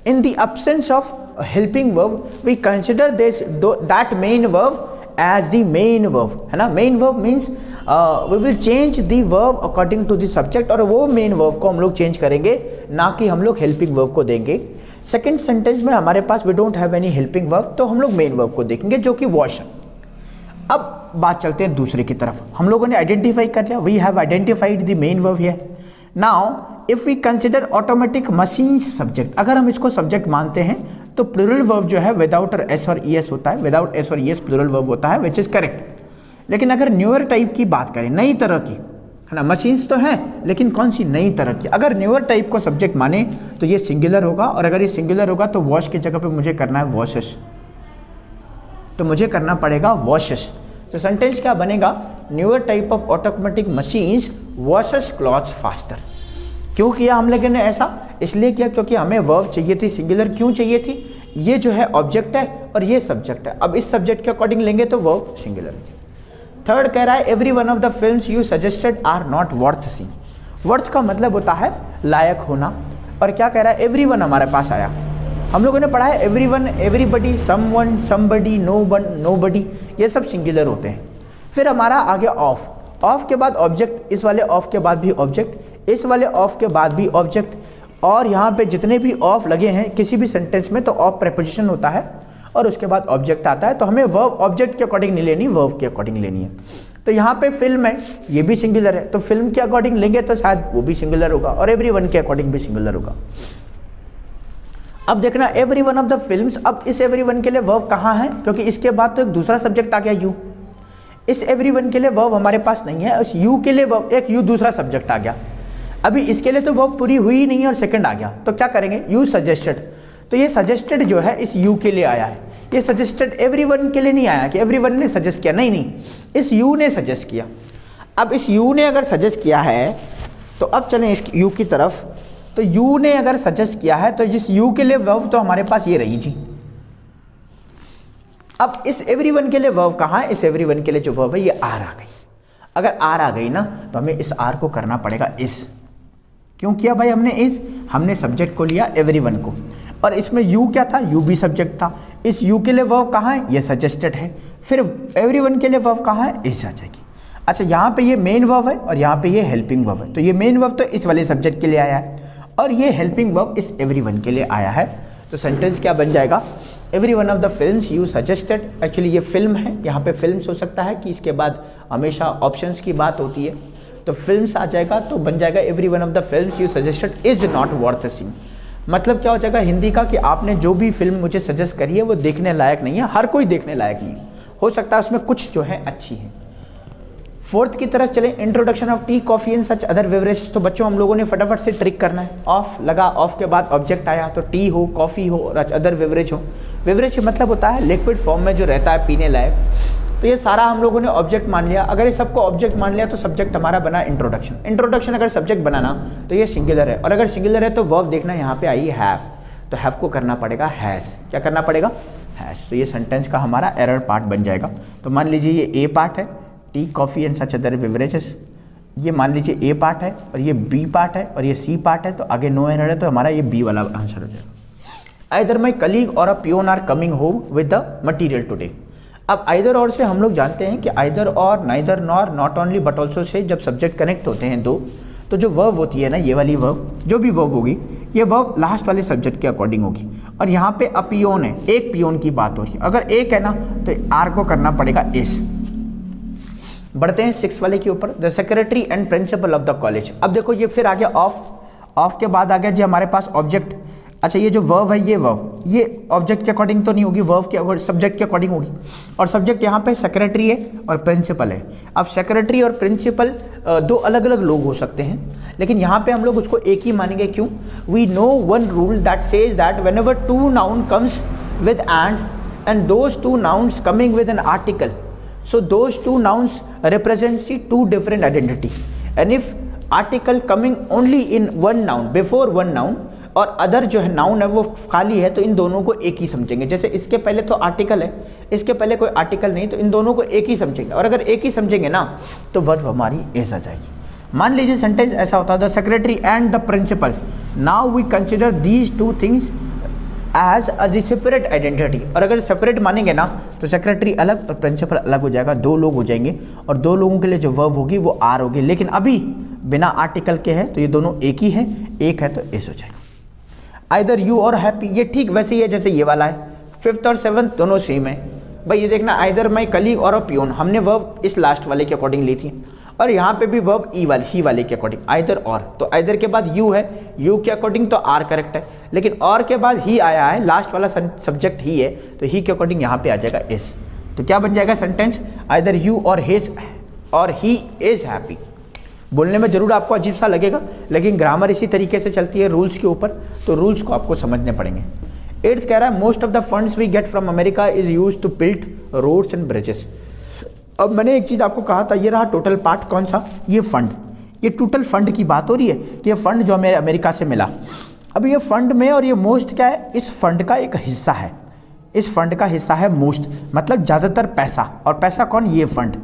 in the absence of a helping verb we consider that main verb as the main verb, है ना। main verb means we will change the verb according to the subject, और वो main verb को हम लोग change करेंगे, ना कि हम लोग helping verb को देंगे। सेकेंड सेंटेंस में हमारे पास we don't have any helping verb, तो हम लोग मेन वर्ब को देखेंगे जो कि वॉश है। अब बात चलते हैं दूसरे की तरफ। हम लोगों ने आइडेंटिफाई कर लिया, we have identified the main verb here. Now if we consider automatic machine subject, अगर हम इसको सब्जेक्ट मानते हैं तो प्लूरल वर्ब जो है विदाउट एस और ई एस होता है, विदाउट एस और ई एस प्लूरल वर्ब होता है, विच इज करेक्ट। लेकिन अगर न्यूअर टाइप की बात करें, नई तरह की, है ना, मशीन्स तो हैं लेकिन कौन सी नई तरह की, अगर न्यूअर टाइप को सब्जेक्ट माने तो ये सिंगुलर होगा, और अगर ये सिंगुलर होगा तो वॉश की जगह पे मुझे करना है वॉशेस, तो मुझे करना पड़ेगा वॉशेस। तो सेंटेंस क्या बनेगा? Newer type of automatic machines washes clothes faster. क्यों किया हम लोगों ने ऐसा? इसलिए किया क्योंकि हमें वर्ब चाहिए थी, सिंगुलर क्यों चाहिए थी? ये जो है ऑब्जेक्ट है और ये सब्जेक्ट है, अब इस सब्जेक्ट के अकॉर्डिंग लेंगे तो वर्ब सिंगुलर। थर्ड कह रहा है every one of the films you suggested are not worth see. Worth का मतलब होता है लायक होना, और क्या कह रहा है? एवरी वन हमारे पास आया, हम लोगों ने पढ़ा है every one, everybody, someone, somebody, no one, nobody, ये सब सिंगुलर होते हैं। फिर हमारा आ गया ऑफ, ऑफ के बाद ऑब्जेक्ट, इस वाले ऑफ के बाद भी ऑब्जेक्ट, इस वाले ऑफ के बाद भी ऑब्जेक्ट, और यहाँ पे जितने भी ऑफ लगे हैं किसी भी सेंटेंस में तो ऑफ प्रेपोजिशन होता है और उसके बाद ऑब्जेक्ट आता है। तो हमें वर्ब ऑब्जेक्ट के अकॉर्डिंग नहीं लेनी, वर्ब के अकॉर्डिंग लेनी है। तो यहाँ पे फिल्म है, ये भी सिंगुलर है, तो फिल्म के अकॉर्डिंग लेंगे तो शायद वो भी सिंगुलर होगा, और एवरी वन के अकॉर्डिंग भी सिंगुलर होगा। अब देखना every one of the films, अब इस एवरी वन के लिए वर्ब कहाँ है? क्योंकि इसके बाद तो एक दूसरा सब्जेक्ट आ गया यू। इस एवरी वन के लिए वर्ब हमारे पास नहीं है, इस यू के लिए वर्ब, एक यू दूसरा सब्जेक्ट आ गया। अभी इसके लिए तो वर्ब पूरी हुई ही नहीं है और सेकंड आ गया, तो क्या करेंगे? यू सजेस्टेड, तो ये सजेस्टेड जो है इस यू के लिए आया है, ये सजेस्टेड एवरीवन के लिए नहीं आया कि एवरीवन ने सजेस्ट किया, नहीं, इस यू ने सजेस्ट किया। अब इस यू ने अगर सजेस्ट किया है तो अब चलें इस यू की तरफ। तो यू ने अगर सजेस्ट किया है तो इस यू के लिए वर्ब तो हमारे पास ये रही जी। अब इस एवरीवन के लिए वर्ब कहाँ है? इस एवरीवन के लिए जो वर्ब है ये आर आ गई। अगर आर आ गई ना तो हमें इस आर को करना पड़ेगा इस। क्यों किया भाई हमने इस? हमने सब्जेक्ट को लिया एवरीवन को, और इसमें यू क्या था? यू भी सब्जेक्ट था। इस यू के लिए वर्ब कहाँ है? ये सजेस्टेड है। फिर एवरीवन के लिए वर्ब कहाँ है? इस आ जाएगी। अच्छा, यहाँ पे ये मेन वर्ब है और यहाँ पे ये हेल्पिंग वर्ब है, तो ये मेन वर्ब तो इस वाले सब्जेक्ट के लिए आया है और ये हेल्पिंग वर्ब इस एवरीवन के लिए आया है। तो सेंटेंस क्या बन जाएगा? Every one of the films you suggested, actually ये फिल्म है, यहाँ पे फिल्म्स हो सकता है कि इसके बाद हमेशा ऑप्शंस की बात होती है, तो फिल्म्स आ जाएगा, तो बन जाएगा every one of the films you suggested is not worth seeing. मतलब क्या हो जाएगा हिंदी का कि आपने जो भी फिल्म मुझे सजेस्ट करी है वो देखने लायक नहीं है, हर कोई देखने लायक नहीं है, हो सकता है उसमें कुछ जो है अच्छी है। फोर्थ की तरफ चलें, introduction of T, coffee and such other beverage. तो बच्चों हम लोगों ने फटाफट से ट्रिक करना है। ऑफ लगा, ऑफ के बाद ऑब्जेक्ट आया, तो टी हो, कॉफी हो और अदर बेवरेज हो। बेवरेज मतलब होता है लिक्विड फॉर्म में जो रहता है पीने लायक। तो ये सारा हम लोगों ने ऑब्जेक्ट मान लिया। अगर ये सबको ऑब्जेक्ट मान लिया तो सब्जेक्ट हमारा बना इंट्रोडक्शन। इंट्रोडक्शन अगर सब्जेक्ट बनाना तो ये सिंगुलर है, और अगर सिंगुलर है तो वर्ब देखना यहाँ पे आई हैव, तो हैव को करना पड़ेगा हैज़। क्या करना पड़ेगा? हैज़। तो ये सेंटेंस का हमारा एरर पार्ट बन जाएगा। तो मान लीजिए ये ए पार्ट है, T, coffee and such other beverages, ये मान लीजिए ए पार्ट है, और ये बी पार्ट है, और ये सी पार्ट है, तो आगे नो एरर है, तो हमारा ये बी वाला आंसर हो जाएगा। आइदर माई कलीग और a peon are coming home with the material today. अब आइदर और से हम लोग जानते हैं कि आइदर और, neither, nor, not only but also से जब सब्जेक्ट कनेक्ट होते हैं दो, तो जो वर्ब होती है ना, ये वाली वर्ब, जो भी वर्ब होगी, ये वर्ब लास्ट वाले सब्जेक्ट के अकॉर्डिंग होगी। और यहाँ पे अ पियोन है, एक पियोन की बात हो रही है। अगर एक है ना तो आर को करना पड़ेगा इस। बढ़ते हैं 6 वाले के ऊपर, the secretary and principle of the college. अब देखो ये फिर आ गया ऑफ के बाद आ गया जी हमारे पास ऑब्जेक्ट। अच्छा, ये जो वर्ब है, ये वर्ब ये ऑब्जेक्ट के अकॉर्डिंग तो नहीं होगी, वर्ब के सब्जेक्ट के अकॉर्डिंग होगी। और सब्जेक्ट यहाँ पे सेक्रेटरी है और प्रिंसिपल है। अब सेक्रेटरी और प्रिंसिपल दो अलग अलग लोग हो सकते हैं, लेकिन यहाँ पे हम लोग उसको एक ही मानेंगे। क्यों? We know one rule that says that whenever two noun comes with and those two nouns coming with an article, so those two nouns represents the two different identity, and if article coming only in one noun before one noun और other जो है noun है वो खाली है, तो इन दोनों को एक ही समझेंगे। जैसे इसके पहले तो आर्टिकल है, इसके पहले कोई आर्टिकल नहीं, तो इन दोनों को एक ही समझेंगे। और अगर एक ही समझेंगे ना तो वर्ब हमारी ऐसा जाएगी। मान लीजिए सेंटेंस ऐसा होता है, the secretary and the principal, now we consider these two things as a separate identity. और अगर सेपरेट मानेंगे ना तो सेक्रेटरी अलग और प्रिंसिपल अलग हो जाएगा, दो लोग हो जाएंगे। और दो लोगों के लिए जो वर्ब होगी वो आर होगी, लेकिन अभी बिना आर्टिकल के है तो ये दोनों एक ही है, एक है तो एस हो जाएगा। आइदर यू और हैप्पी, ये ठीक वैसे ही है जैसे ये वाला है। 5th और 7th दोनों सेम है भाई। ये देखना, आइदर माई कलीग और अ पियोन, हमने वर्ब इस लास्ट वाले के अकॉर्डिंग ली थी, और यहाँ पे भी वर्ब ही वाले के अकॉर्डिंग, आइदर और। तो आइदर के बाद यू है, यू के अकॉर्डिंग तो आर करेक्ट है, लेकिन और के बाद ही आया है, लास्ट वाला सब्जेक्ट ही है, तो ही के अकॉर्डिंग यहाँ पे आ जाएगा एस। तो क्या बन जाएगा सेंटेंस? आइदर यू और ही इज हैप्पी। बोलने में जरूर आपको अजीब सा लगेगा, लेकिन ग्रामर इसी तरीके से चलती है रूल्स के ऊपर, तो रूल्स को आपको समझने पड़ेंगे। 8th कह रहा है, most of the funds we get from America is use to build roads and bridges. अब मैंने एक चीज़ आपको कहा था, ये रहा टोटल पार्ट, कौन सा? ये फंड। ये टोटल फंड की बात हो रही है कि ये फंड जो हमें अमेरिका से मिला। अब ये फंड में, और ये मोस्ट क्या है? इस फंड का एक हिस्सा है, इस फंड का हिस्सा है मोस्ट, मतलब ज़्यादातर पैसा। और पैसा कौन? ये फंड।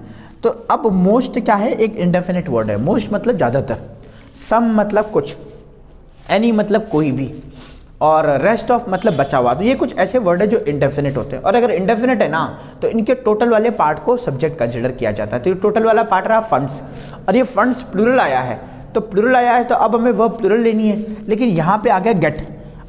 तो अब मोस्ट क्या है? एक इंडेफिनिट वर्ड है। मोस्ट मतलब ज़्यादातर, सम मतलब कुछ, एनी मतलब कोई भी, और रेस्ट ऑफ मतलब बचा हुआ। तो ये कुछ ऐसे वर्ड है जो इंडेफिनिट होते हैं, और अगर इंडेफिनिट है ना तो इनके टोटल वाले पार्ट को सब्जेक्ट कंसिडर किया जाता है। तो ये टोटल वाला पार्ट रहा फंड्स, और ये फंड्स प्लूरल आया है, तो प्लूरल आया है तो अब हमें वर्ब प्लूरल लेनी है। लेकिन यहाँ पे आ गया गेट।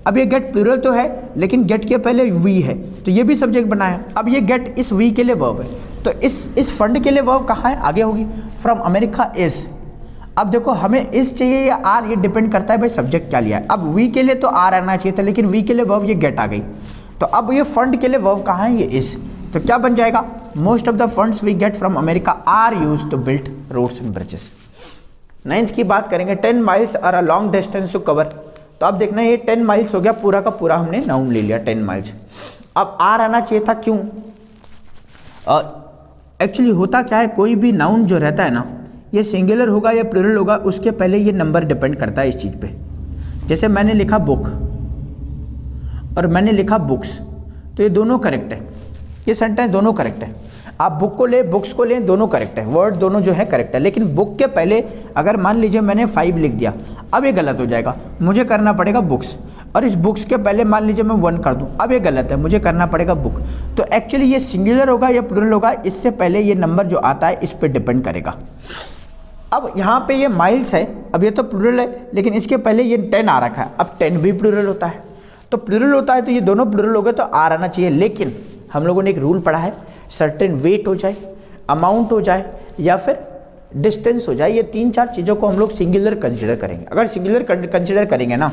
अब ये गेट प्लूरल तो है, लेकिन गेट के पहले वी है, तो ये भी सब्जेक्ट बना है। अब ये गेट इस वी के लिए वर्ब है, तो इस फंड के लिए वर्ब कहाँ है? आगे होगी, फ्रॉम अमेरिका इज। अब देखो हमें इस चाहिए या आर, ये डिपेंड करता है भाई सब्जेक्ट क्या लिया है। अब वी के लिए तो आर आना चाहिए था, लेकिन वी के लिए वर्ब ये गेट आ गई। तो अब ये फंड के लिए वर्ब कहाँ है? ये इज। तो क्या बन जाएगा? Most of the funds we get from America are use to build roads and bridges. 9th की बात करेंगे, 10 miles are a long distance to cover. तो अब देखना, ये 10 माइल्स हो गया, पूरा का पूरा हमने नाउन ले लिया 10 माइल्स। अब आर आना चाहिए था, क्यों? एक्चुअली होता क्या है, कोई भी नाउन जो रहता है ना, ये सिंगुलर होगा या प्लूरल होगा, उसके पहले ये नंबर डिपेंड करता है इस चीज़ पे। जैसे मैंने लिखा बुक और मैंने लिखा बुक्स, तो ये दोनों करेक्ट है, ये सेंटेंस दोनों करेक्ट है। आप बुक को ले, बुक्स को ले, दोनों करेक्ट है, वर्ड दोनों जो है करेक्ट है। लेकिन बुक के पहले अगर मान लीजिए मैंने 5 लिख दिया, अब ये गलत हो जाएगा, मुझे करना पड़ेगा बुक्स। और इस बुक्स के पहले मान लीजिए मैं 1 कर दूं, अब ये गलत है, मुझे करना पड़ेगा बुक। तो एक्चुअली ये सिंगुलर होगा या प्लूरल होगा, इससे पहले ये नंबर जो आता है इस पर डिपेंड करेगा। अब यहाँ पे ये माइल्स है, अब ये तो प्लूरल है, लेकिन इसके पहले ये 10 आ रखा है। अब 10 भी प्लूरल होता है, तो प्लूरल होता है तो ये दोनों प्लूरल हो गए, तो आर आना चाहिए। लेकिन हम लोगों ने एक रूल पढ़ा है, सर्टेन वेट हो जाए, अमाउंट हो जाए, या फिर डिस्टेंस हो जाए, ये 3-4 चीज़ों को हम लोग सिंगुलर कंसिडर करेंगे। अगर सिंगुलर कंसिडर करेंगे ना,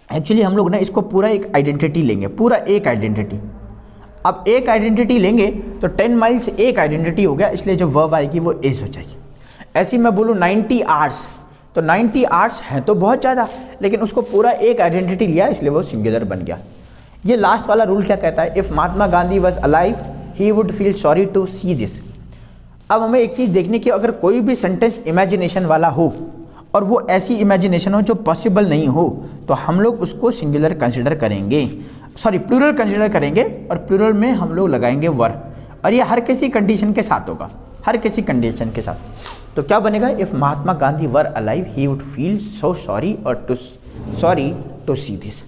एक्चुअली हम लोग ना इसको पूरा एक आइडेंटिटी लेंगे, पूरा एक आइडेंटिटी। अब एक आइडेंटिटी लेंगे तो 10 माइल्स एक आइडेंटिटी हो गया, इसलिए जो वर्ब आएगी वो इज हो जाएगी। ऐसे मैं बोलूँ 90 आवर्स, तो 90 आवर्स हैं तो बहुत ज़्यादा, लेकिन उसको पूरा एक आइडेंटिटी लिया, इसलिए वो सिंगुलर बन गया। ये लास्ट वाला रूल क्या कहता है? If Mahatma Gandhi was alive he would feel sorry to see this. अब हमें एक चीज़ देखने की, अगर कोई भी सेंटेंस इमेजिनेशन वाला हो और वो ऐसी इमेजिनेशन हो जो पॉसिबल नहीं हो, तो हम लोग उसको सिंगुलर कंसिडर करेंगे, सॉरी प्लूरल कंसिडर करेंगे, और प्लूरल में हम लोग लगाएंगे वर। और ये हर किसी कंडीशन के साथ होगा, हर किसी कंडीशन के साथ। तो क्या बनेगा? If Mahatma Gandhi were alive he would feel so sorry और सॉरी टू सी दिस।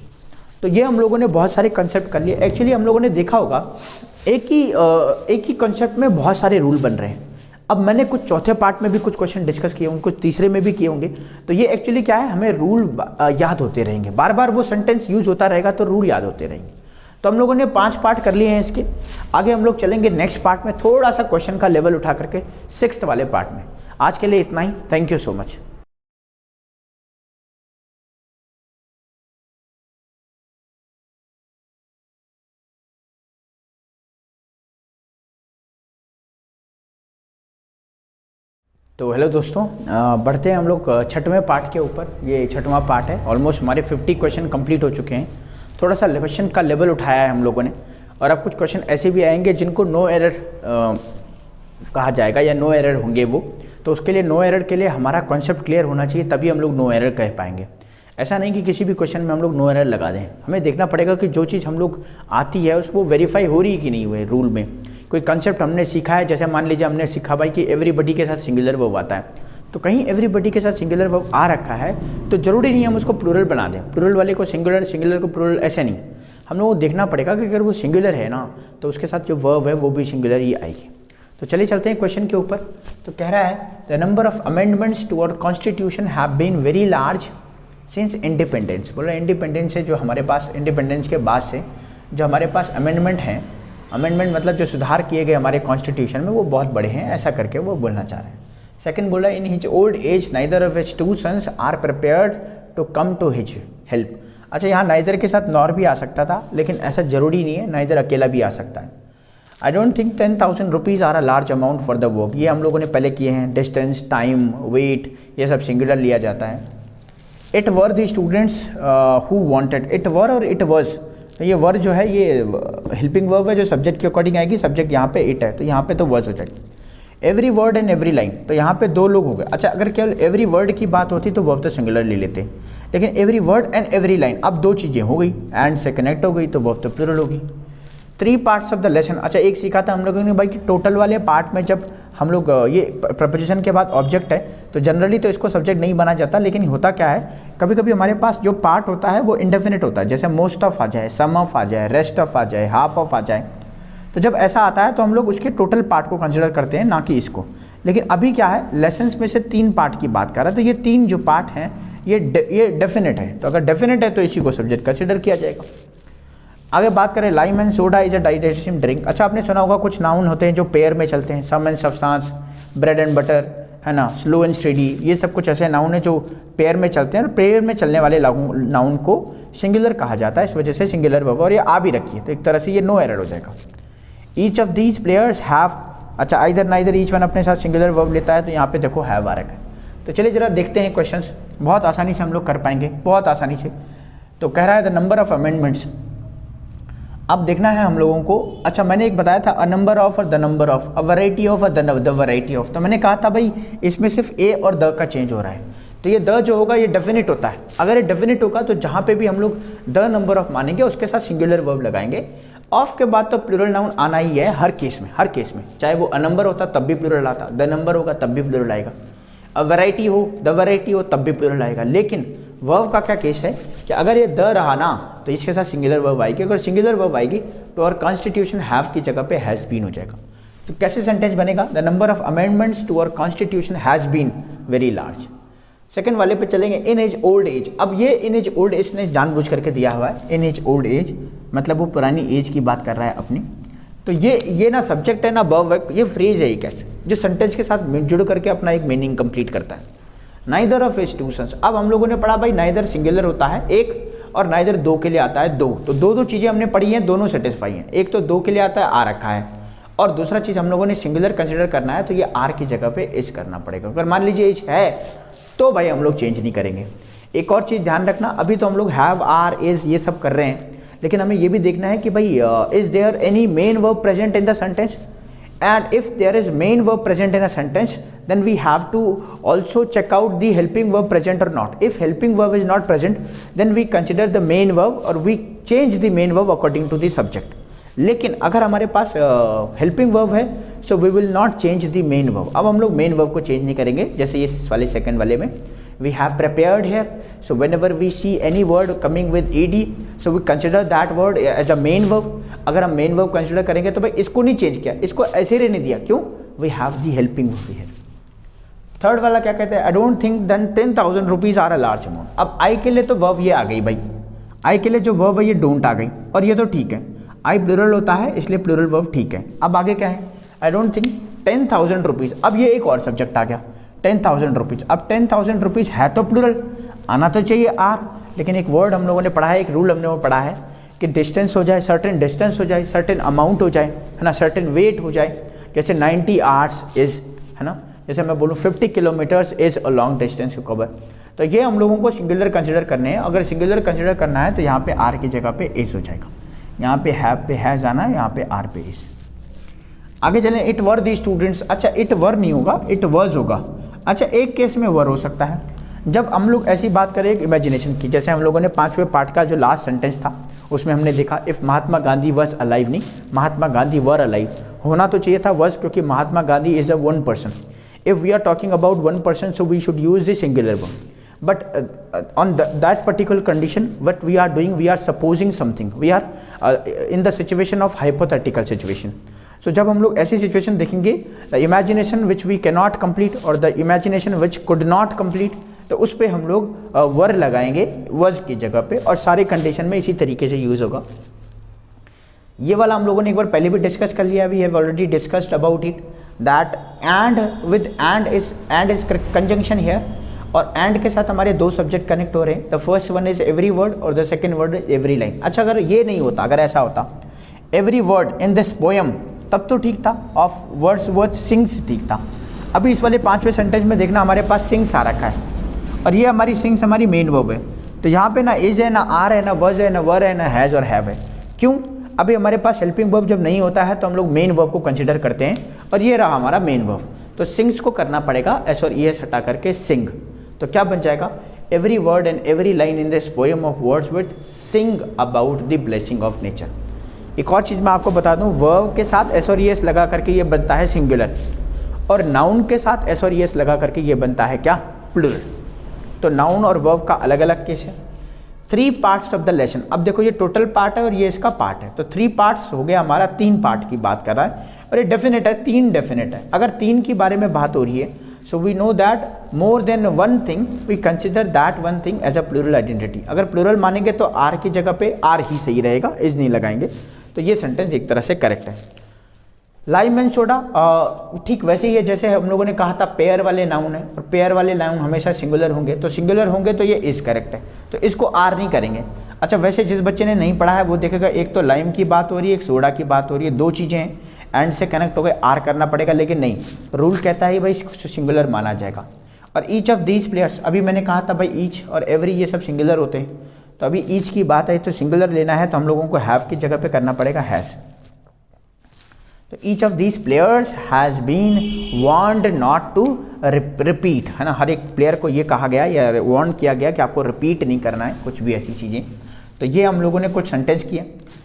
तो ये हम लोगों ने बहुत सारे कंसेप्ट कर लिए। एक्चुअली हम लोगों ने देखा होगा एक ही कंसेप्ट में बहुत सारे रूल बन रहे हैं। अब मैंने कुछ चौथे पार्ट में भी कुछ क्वेश्चन डिस्कस किए होंगे, कुछ तीसरे में भी किए होंगे, तो ये एक्चुअली क्या है, हमें रूल याद होते रहेंगे, बार बार वो सेंटेंस यूज होता रहेगा तो रूल याद होते रहेंगे। तो हम लोगों ने 5 पार्ट कर लिए हैं इसके। आगे हम लोग चलेंगे नेक्स्ट पार्ट में, थोड़ा सा क्वेश्चन का लेवल उठा करके 6th वाले पार्ट में। आज के लिए इतना ही, थैंक यू सो मच। तो हेलो दोस्तों, बढ़ते हैं हम लोग 6वें पार्ट के ऊपर। ये 6वां पार्ट है, ऑलमोस्ट हमारे 50 क्वेश्चन कंप्लीट हो चुके हैं। थोड़ा सा क्वेश्चन का लेवल उठाया है हम लोगों ने, और अब कुछ क्वेश्चन ऐसे भी आएंगे जिनको नो एरर कहा जाएगा या नो एरर होंगे वो। तो उसके लिए नो एरर के लिए हमारा कॉन्सेप्ट क्लियर होना चाहिए, तभी हम लोग नो एरर कह पाएंगे। ऐसा नहीं कि किसी भी क्वेश्चन में हम लोग नो एरर लगा दें, हमें देखना पड़ेगा कि जो चीज़ हम लोग आती है उसको वेरीफाई हो रही है कि नहीं हुई रूल में। कोई कंसेप्ट हमने सीखा है, जैसे मान लीजिए हमने सीखा भाई कि एवरीबडी के साथ सिंगुलर वर्ब आता है, तो कहीं एवरीबडी के साथ सिंगुलर वर्ब आ रखा है तो जरूरी नहीं हम उसको प्लूरल बना दें, प्लूरल वाले को सिंगुलर, सिंगुलर को प्लूरल, ऐसे नहीं। हम लोग को देखना पड़ेगा कि अगर वो सिंगुलर है ना तो उसके साथ जो वर्ब है वो भी सिंगुलर ही आएगी। तो चलिए चलते हैं क्वेश्चन के ऊपर। तो कह रहा है the number of amendments to our constitution have been very large since independence. बोल रहे इंडिपेंडेंस से जो हमारे पास, इंडिपेंडेंस के बाद से जो हमारे पास अमेंडमेंट हैं, अमेंडमेंट मतलब जो सुधार किए गए हमारे कॉन्स्टिट्यूशन में, वो बहुत बड़े हैं, ऐसा करके वो बोलना चाह रहे हैं। सेकंड बोला in his old age neither of his 2 sons are prepared to come to his help. अच्छा, यहाँ नाइदर के साथ नॉर भी आ सकता था, लेकिन ऐसा जरूरी नहीं है, नाइदर अकेला भी आ सकता है। I don't think 10,000 rupees are a large amount for the work. ये हम लोगों ने पहले किए हैं। डिस्टेंस, टाइम, वेट, ये सब सिंगुलर लिया जाता है। It were the students who wanted. It were और इट वाज, ये वर जो है ये हेल्पिंग वर्ब है जो सब्जेक्ट के अकॉर्डिंग आएगी। सब्जेक्ट यहाँ पे इट है तो यहाँ पे तो वर्ड हो जाएगी। Every word and every line, तो यहाँ पे 2 लोग हो गए। अच्छा, अगर केवल एवरी वर्ड की बात होती तो वर्ब तो सिंगुलर ले लेते, लेकिन every word and every line, अब 2 चीज़ें हो गई, एंड से कनेक्ट हो गई तो वर्ब तो प्लूरल होगी। 3 पार्ट्स ऑफ द लेसन। अच्छा, एक सीखा था हम लोगों ने भाई कि टोटल वाले पार्ट में जब हम लोग ये प्रपोजिशन के बाद ऑब्जेक्ट है तो जनरली तो इसको सब्जेक्ट नहीं बना जाता, लेकिन होता क्या है, कभी कभी हमारे पास जो पार्ट होता है वो इंडेफिनिट होता है, जैसे मोस्ट ऑफ आ जाए, सम ऑफ आ जाए, रेस्ट ऑफ आ जाए, हाफ ऑफ आ जाए। तो जब ऐसा आता है तो हम लोग उसके टोटल पार्ट को कंसिडर करते हैं, ना कि इसको। लेकिन अभी क्या है, लेसन्स में से 3 पार्ट की बात कर रहा है, तो ये 3 जो पार्ट हैं ये डेफिनेट है, तो अगर डेफिनेट है तो इसी को सब्जेक्ट कंसिडर किया जाएगा। आगे बात करें, lime and soda is a digestive drink. अच्छा, आपने सुना होगा कुछ नाउन होते हैं जो पेयर में चलते हैं, sum and substance, bread and butter, है ना, स्लो एंड स्टेडी, ये सब कुछ ऐसे नाउन है जो पेयर में चलते हैं, और पेयर में चलने वाले नाउन को सिंगुलर कहा जाता है, इस वजह से सिंगुलर वर्ब, और ये आ भी रखी है तो एक तरह से ये नो एरर हो जाएगा। Each of these players have, अच्छा आइदर नाइदर ईच वन अपने साथ सिंगुलर वर्ब लेता है, तो यहाँ पे देखो हैव आ रखा है। तो चलिए जरा देखते हैं क्वेश्चंस, बहुत आसानी से हम लोग कर पाएंगे, बहुत आसानी से। तो कह रहा है द नंबर ऑफ अमेंडमेंट्स, अब देखना है हम लोगों को। अच्छा, मैंने एक बताया था अ नंबर ऑफ और the number of, a variety of और द वैरायटी ऑफ। तो मैंने कहा था भाई इसमें सिर्फ ए और द का चेंज हो रहा है, तो ये द जो होगा ये डेफिनेट होता है। अगर ये डेफिनेट होगा तो जहाँ पे भी हम लोग द नंबर ऑफ मानेंगे उसके साथ सिंगुलर वर्ब लगाएंगे। ऑफ के बाद तो प्लूरल नाउन आना ही है हर केस में, हर केस में, चाहे वो अ नंबर होता तब भी प्लूरल आता, द नंबर होगा तब भी प्लूरल आएगा, अ वैरायटी हो, द वैरायटी हो तब भी प्लूरल आएगा। लेकिन वर्ब का क्या केस है कि अगर ये द रहा ना तो इसके साथ सिंगुलर वर्ब आएगी, अगर सिंगुलर वर्ब आएगी तो और कॉन्स्टिट्यूशन हैव की जगह पे हैज़ बीन हो जाएगा। तो कैसे सेंटेंस बनेगा, the number of amendments to our constitution has been very large. Second वाले पे चलेंगे, इन एज ओल्ड एज। अब ये इन एज ओल्ड एज ने जानबूझ करके दिया हुआ है, इन एज ओल्ड एज मतलब वो पुरानी एज की बात कर रहा है अपनी। तो ये ना सब्जेक्ट है ना वर्ब है, ये फ्रेज है, एक ऐसे जो सेंटेंस के साथ जुड़ करके अपना एक मीनिंग कंप्लीट करता है। नाइदर ऑफ हिज 2 सन्स, अब हम लोगों ने पढ़ा भाई नाइदर सिंगुलर होता है एक, और नाइदर 2 के लिए आता है 2, तो दो चीज़ें हमने पढ़ी हैं, दोनों सेटिस्फाई हैं। एक तो 2 के लिए आता है आ रखा है, और दूसरा चीज़ हम लोगों ने सिंगुलर कंसिडर करना है, तो ये आर की जगह पे इज करना पड़ेगा। अगर मान लीजिए इज है तो भाई हम लोग चेंज नहीं करेंगे। एक और चीज़ ध्यान रखना, अभी तो हम लोग हैव, आर, इज ये सब कर रहे हैं, लेकिन हमें ये भी देखना है कि भाई is there any main verb present in the sentence, and if there is main verb present in a sentence then we have to also check out the helping verb present or not. If helping verb is not present then we consider the main verb or we change the main verb according to the subject. लेकिन अगर हमारे पास helping verb है so we will not change the main verb. अब हम लोग main verb को change नहीं करेंगे, जैसे इस वाले सेकंड वाले में we have prepared here, so whenever we see any word coming with ed so we consider that word as a main verb. अगर हम मेन वर्ब कंसिडर करेंगे तो भाई इसको नहीं चेंज किया, इसको ऐसे रहने दिया, क्यों, we have the helping verb here. Third वाला क्या कहते हैं, I don't think then 10,000 rupees are a large amount. अब आई के लिए तो वर्ब ये आ गई भाई, आई के लिए जो वर्ब है ये डोंट आ गई, और ये तो ठीक है, आई प्लूरल होता है इसलिए प्लूरल वर्ब ठीक है। अब आगे क्या है, आई डोंट थिंक 10,000 रुपीज। अब ये एक और सब्जेक्ट आ गया 10,000 रुपीज। अब 10,000 रुपीज है तो प्लूरल, आना तो चाहिए आर, लेकिन एक वर्ड हम लोगों ने पढ़ा है, एक रूल हमने वो पढ़ा है कि डिस्टेंस हो जाए, सर्टेन डिस्टेंस हो जाए, सर्टेन अमाउंट हो जाए, है ना, सर्टेन वेट हो जाए। जैसे 90 आवर्स इज, है ना, जैसे मैं बोलूँ 50 kilometres is a long distance to cover. तो ये हम लोगों को सिंगुलर कंसिडर करने हैं। अगर सिंगुलर कंसिडर करना है तो यहाँ पे आर की जगह पे इज हो जाएगा, यहाँ पे हैव पे हैज आना, यहाँ पे आर पे इज। आगे चलें, इट वर दी स्टूडेंट्स। अच्छा इट वर नहीं होगा, इट वॉज होगा। अच्छा एक केस में वर हो सकता है, जब हम लोग ऐसी बात करें एक इमेजिनेशन की, जैसे हम लोगों ने 5वें पार्ट का जो लास्ट सेंटेंस था उसमें हमने देखा if Mahatma Gandhi was alive, नहीं महात्मा गांधी वर अलाइव, होना तो चाहिए था वॉज, क्योंकि Mahatma Gandhi is a one person. If we are talking about one person so we should use the singular verb, but on that particular condition what we are doing, we are supposing something, we are in the situation of hypothetical situation. So जब हम लोग ऐसी situation देखेंगे, the imagination which we cannot complete or the imagination which could not complete, तो उस पे हम लोग वर लगाएंगे was की जगह पे, और सारे कंडीशन में इसी तरीके से यूज होगा। ये वाला हम लोगों ने एक बार पहले भी डिस्कस कर लिया, we have already discussed about it that and with and is conjunction here, और एंड के साथ हमारे दो सब्जेक्ट कनेक्ट हो रहे हैं। The first one is every word और the second word is every line. अच्छा अगर ये नहीं होता, अगर ऐसा होता every word in this poem तब तो ठीक था, ऑफ वर्ड्सवर्थ सिंग्स ठीक था। अभी इस वाले 5वें सेंटेंस में देखना हमारे पास सिंग्स आ रखा है, और ये हमारी सिंग्स हमारी मेन वर्ब है। तो यहाँ पे ना इज है, ना आर है, ना वज है, ना वर है, ना हैज़ और हैव है। क्यों? अभी हमारे पास हेल्पिंग वर्ब जब नहीं होता है तो हम लोग मेन वर्ब को कंसिडर करते हैं, और ये रहा हमारा मेन वर्ब। तो सिंग्स को करना पड़ेगा एस और ई एस हटा करके सिंग। तो क्या बन जाएगा, every word and every line in this poem of words with sing about the blessing of nature. एक और चीज़ मैं आपको बता दूं, वर्ब के साथ एस और ई एस लगा करके ये बनता है सिंगुलर, और नाउन के साथ एस और ई एस लगा करके ये बनता है क्या, प्लूरल। तो नाउन और वर्ब का अलग अलग केस है। 3 पार्ट्स ऑफ द लेसन। अब देखो ये टोटल पार्ट है और ये इसका पार्ट है, तो 3 पार्ट्स हो गया हमारा, 3 पार्ट की बात कर रहा है, और ये डेफिनेट है, 3 डेफिनेट है। अगर 3 की बारे में बात हो रही है, so we know that more than one thing we consider that one thing as a plural identity। अगर प्लूरल मानेंगे तो आर की जगह पे आर ही सही रहेगा, इज नहीं लगाएंगे। तो ये सेंटेंस एक तरह से करेक्ट है। लाइम एंड सोडा ठीक वैसे ही है जैसे हम लोगों ने कहा था पेयर वाले नाउन है, और पेयर वाले नाउन हमेशा सिंगुलर होंगे, तो सिंगुलर होंगे तो ये इज करेक्ट है, तो इसको आर नहीं करेंगे। अच्छा वैसे जिस बच्चे ने नहीं पढ़ा है वो देखेगा, एक तो लाइम की बात हो रही है, एक सोडा की बात हो रही है, 2 चीज़ें हैं, एंड से कनेक्ट हो गए, आर करना पड़ेगा, लेकिन नहीं, रूल कहता है भाई सिंगुलर माना जाएगा। और ईच ऑफ दीज प्लेयर्स, अभी मैंने कहा था भाई ईच और एवरी ये सब सिंगुलर होते हैं, तो अभी ईच की बात है तो सिंगुलर लेना है तो हम लोगों को हैव की जगह पे करना पड़ेगा हैज। तो each of these players has been warned not to repeat, है ना, हर एक प्लेयर को ये कहा गया या वार्न किया गया कि आपको रिपीट नहीं करना है कुछ भी ऐसी चीज़ें। तो ये हम लोगों ने कुछ सेंटेंस किए,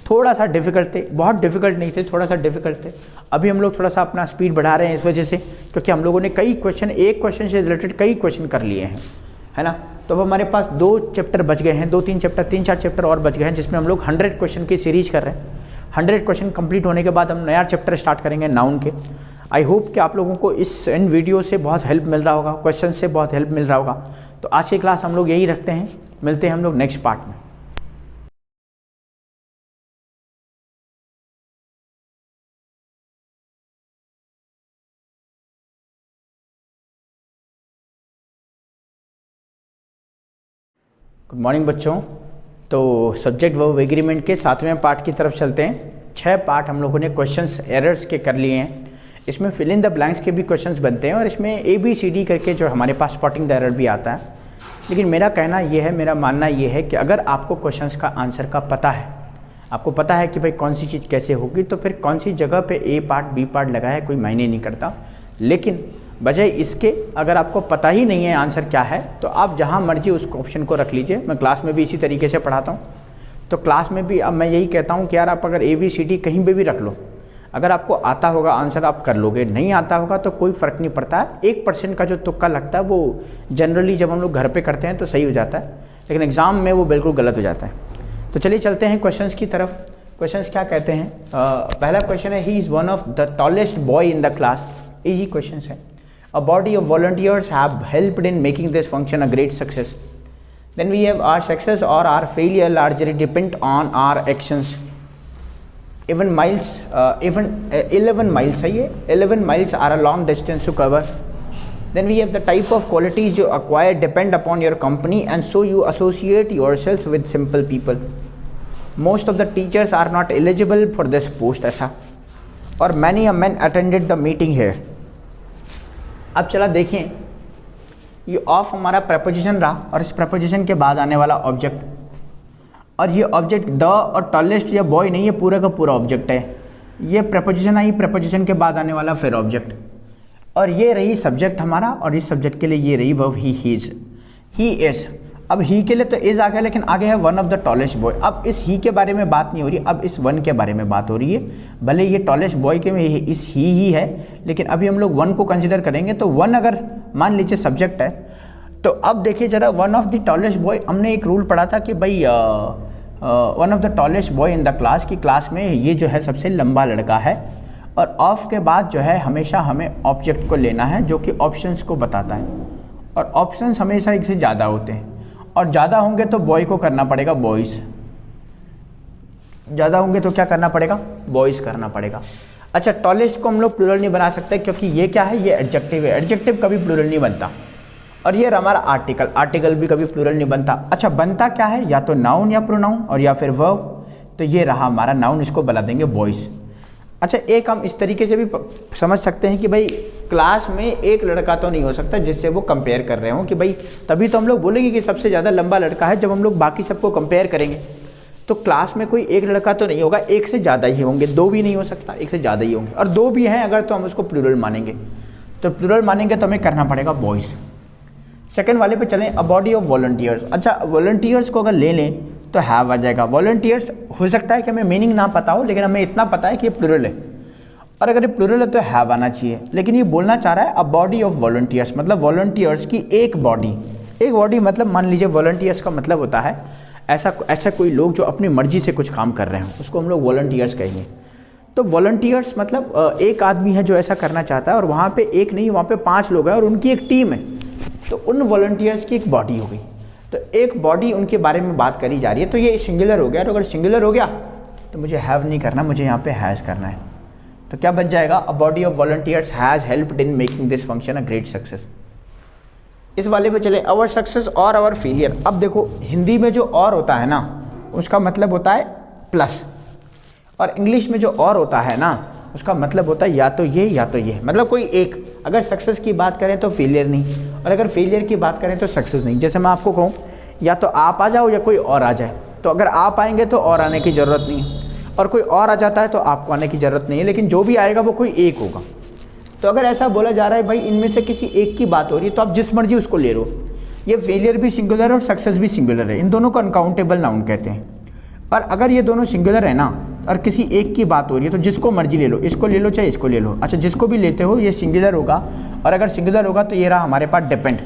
थोड़ा सा डिफिकल्ट थे, बहुत डिफिकल्ट नहीं थे, थोड़ा सा डिफिकल्ट थे। अभी हम लोग थोड़ा सा अपना स्पीड बढ़ा रहे हैं इस वजह से, क्योंकि हम लोगों ने कई क्वेश्चन, एक क्वेश्चन से रिलेटेड कई क्वेश्चन कर लिए हैं, है ना। तो अब हमारे पास 2 चैप्टर बच गए हैं, 2-3 चैप्टर, 3-4 चैप्टर और बच गए हैं, जिसमें हम लोग 100 क्वेश्चन की सीरीज कर रहे हैं। 100 क्वेश्चन कंप्लीट होने के बाद हम नया चैप्टर स्टार्ट करेंगे नाउन के। आई होप कि आप लोगों को इस इन वीडियो से बहुत हेल्प मिल रहा होगा, क्वेश्चन से बहुत हेल्प मिल रहा होगा। तो आज की क्लास हम लोग यही रखते हैं, मिलते हैं हम लोग नेक्स्ट पार्ट में। गुड मॉर्निंग बच्चों। तो सब्जेक्ट वर्ब एग्रीमेंट के 7वें पार्ट की तरफ चलते हैं। 6 पार्ट हम लोगों ने क्वेश्चंस एरर्स के कर लिए हैं। इसमें फिल इन द ब्लैंक्स के भी क्वेश्चंस बनते हैं, और इसमें ABCD करके जो हमारे पास स्पॉटिंग द एरर भी आता है। लेकिन मेरा कहना ये है, मेरा मानना ये है कि अगर आपको क्वेश्चंस का आंसर का पता है, आपको पता है कि भाई कौन सी चीज़ कैसे होगी, तो फिर कौन सी जगह पे A पार्ट B पार्ट लगा है कोई मायने नहीं करता। लेकिन बजाय इसके अगर आपको पता ही नहीं है आंसर क्या है, तो आप जहाँ मर्जी उस ऑप्शन को रख लीजिए। मैं क्लास में भी इसी तरीके से पढ़ाता हूँ, तो क्लास में भी अब मैं यही कहता हूँ कि यार आप अगर ABCD कहीं पे भी रख लो, अगर आपको आता होगा आंसर आप कर लोगे, नहीं आता होगा तो कोई फ़र्क नहीं पड़ता है। 1% का जो तुक्का लगता है वो जनरली जब हम लोग घर पे करते हैं तो सही हो जाता है, लेकिन एग्ज़ाम में वो बिल्कुल गलत हो जाता है। तो चलिए चलते हैं क्वेश्चंस की तरफ। क्वेश्चंस क्या कहते हैं? पहला क्वेश्चन है, he is one of the tallest boy in the class. Easy question है। A body of volunteers have helped in making this function a great success. Then we have our success और our failure largely depend on our actions. 11 miles है ये, 11 miles are a long distance to cover. Then we have the type of qualities you acquire depend upon your company, and so you associate yourselves with simple people. Most of the teachers are not eligible for this post ऐसा, और many a men attended the meeting here. अब चला देखें, ये of हमारा preposition रहा और इस प्रपोजिशन के बाद आने वाला ऑब्जेक्ट, और ये ऑब्जेक्ट द और टॉलेस्ट या बॉय नहीं, ये पूरा का पूरा ऑब्जेक्ट है। ये प्रपोजिशन आई, प्रपोजिशन के बाद आने वाला फिर ऑब्जेक्ट, और ये रही सब्जेक्ट हमारा, और इस सब्जेक्ट के लिए ये रही verb he is, he is. अब ही के लिए तो इज आ गया, लेकिन आगे है one of the tallest boy. अब इस ही के बारे में बात नहीं हो रही, अब इस वन के बारे में बात हो रही है। भले ये टॉलेस्ट बॉय के में इस ही है, लेकिन अभी हम लोग वन को कंसिडर करेंगे। तो वन अगर मान लीजिए सब्जेक्ट है, तो अब देखिए जरा, one of the tallest boy, हमने एक रूल पढ़ा था कि भाई one of the tallest boy in the class, की क्लास में ये जो है सबसे लंबा लड़का है, और ऑफ के बाद जो है हमेशा हमें ऑब्जेक्ट को लेना है जो कि ऑप्शंस को बताता है, और ऑप्शंस हमेशा एक से ज़्यादा होते हैं, और ज़्यादा होंगे तो बॉय को करना पड़ेगा बॉयज़, ज़्यादा होंगे तो क्या करना पड़ेगा, बॉयज़ करना पड़ेगा। अच्छा, टॉलेस्ट को हम लोग प्लूरल नहीं बना सकते, क्योंकि ये क्या है, ये एडजेक्टिव है, एडजेक्टिव कभी प्लूरल नहीं बनता। और ये हमारा आर्टिकल, आर्टिकल भी कभी प्लूरल नहीं बनता। अच्छा, बनता क्या है, या तो नाउन या प्रोनाउन, और या फिर वर्ब। तो ये रहा हमारा नाउन, इसको बना देंगे बॉयज़। अच्छा, एक हम इस तरीके से भी समझ सकते हैं कि भाई क्लास में एक लड़का तो नहीं हो सकता जिससे वो कंपेयर कर रहे हो, कि भाई तभी तो हम लोग बोलेंगे कि सबसे ज़्यादा लंबा लड़का है, जब हम लोग बाकी सबको कंपेयर करेंगे। तो क्लास में कोई एक लड़का तो नहीं होगा, एक से ज़्यादा ही होंगे, दो भी नहीं हो सकता, एक से ज़्यादा ही होंगे, और दो भी हैं अगर तो हम उसको प्लूरल मानेंगे। तो प्लूरल मानेंगे तो हमें करना पड़ेगा बॉयज़। सेकंड वाले पे चलें, अ बॉडी ऑफ वॉलंटियर्स। अच्छा, वॉलंटियर्स को अगर ले लें तो हैव आ जाएगा। वॉलंटियर्स हो सकता है कि हमें मीनिंग ना पता हो, लेकिन हमें इतना पता है कि ये प्लूरल है, और अगर ये प्लूरल है तो हैव आना चाहिए। लेकिन ये बोलना चाह रहा है अ बॉडी ऑफ वॉलंटियर्स, मतलब वॉलंटियर्स की एक बॉडी। एक बॉडी मतलब मान लीजिए वॉलंटियर्स का मतलब होता है ऐसा कोई लोग जो अपनी मर्जी से कुछ काम कर रहे हो, उसको हम लोग वॉलंटियर्स कहेंगे। तो वॉलंटियर्स मतलब एक आदमी है जो ऐसा करना चाहता है, और वहाँ पे एक नहीं, वहाँ पे 5 लोग हैं और उनकी एक टीम है, तो उन वॉलंटियर्स की एक बॉडी हो गई। तो एक बॉडी उनके बारे में बात करी जा रही है, तो ये सिंगुलर हो गया। तो अगर सिंगुलर हो गया तो मुझे हैव नहीं करना, मुझे यहाँ पे हैज़ करना है। तो क्या बन जाएगा, अ body of volunteers has helped in making this function a great success. इस वाले पे चले, आवर सक्सेस और आवर फेलियर। अब देखो, हिंदी में जो और होता है ना, उसका मतलब होता है प्लस, और इंग्लिश में जो और होता है ना, उसका मतलब होता है या तो ये या तो ये, मतलब कोई एक। अगर सक्सेस की बात करें तो फेलियर नहीं, और अगर फेलियर की बात करें तो सक्सेस नहीं। जैसे मैं आपको कहूँ या तो आप आ जाओ या कोई और आ जाए, तो अगर आप आएंगे तो और आने की ज़रूरत नहीं है, और कोई और आ जाता है तो आपको आने की ज़रूरत नहीं है, लेकिन जो भी आएगा वो कोई एक होगा। तो अगर ऐसा बोला जा रहा है भाई इनमें से किसी एक की बात हो रही है, तो आप जिस मर्जी उसको ले लो। ये फेलियर भी सिंगुलर और सक्सेस भी सिंगुलर है, इन दोनों को अनकाउंटेबल नाउन कहते हैं। और अगर ये दोनों सिंगुलर है ना, और किसी एक की बात हो रही है, तो जिसको मर्जी ले लो, इसको ले लो चाहे इसको ले लो। अच्छा, जिसको भी लेते हो ये सिंगुलर होगा, और अगर सिंगुलर होगा तो ये रहा हमारे पास डिपेंड,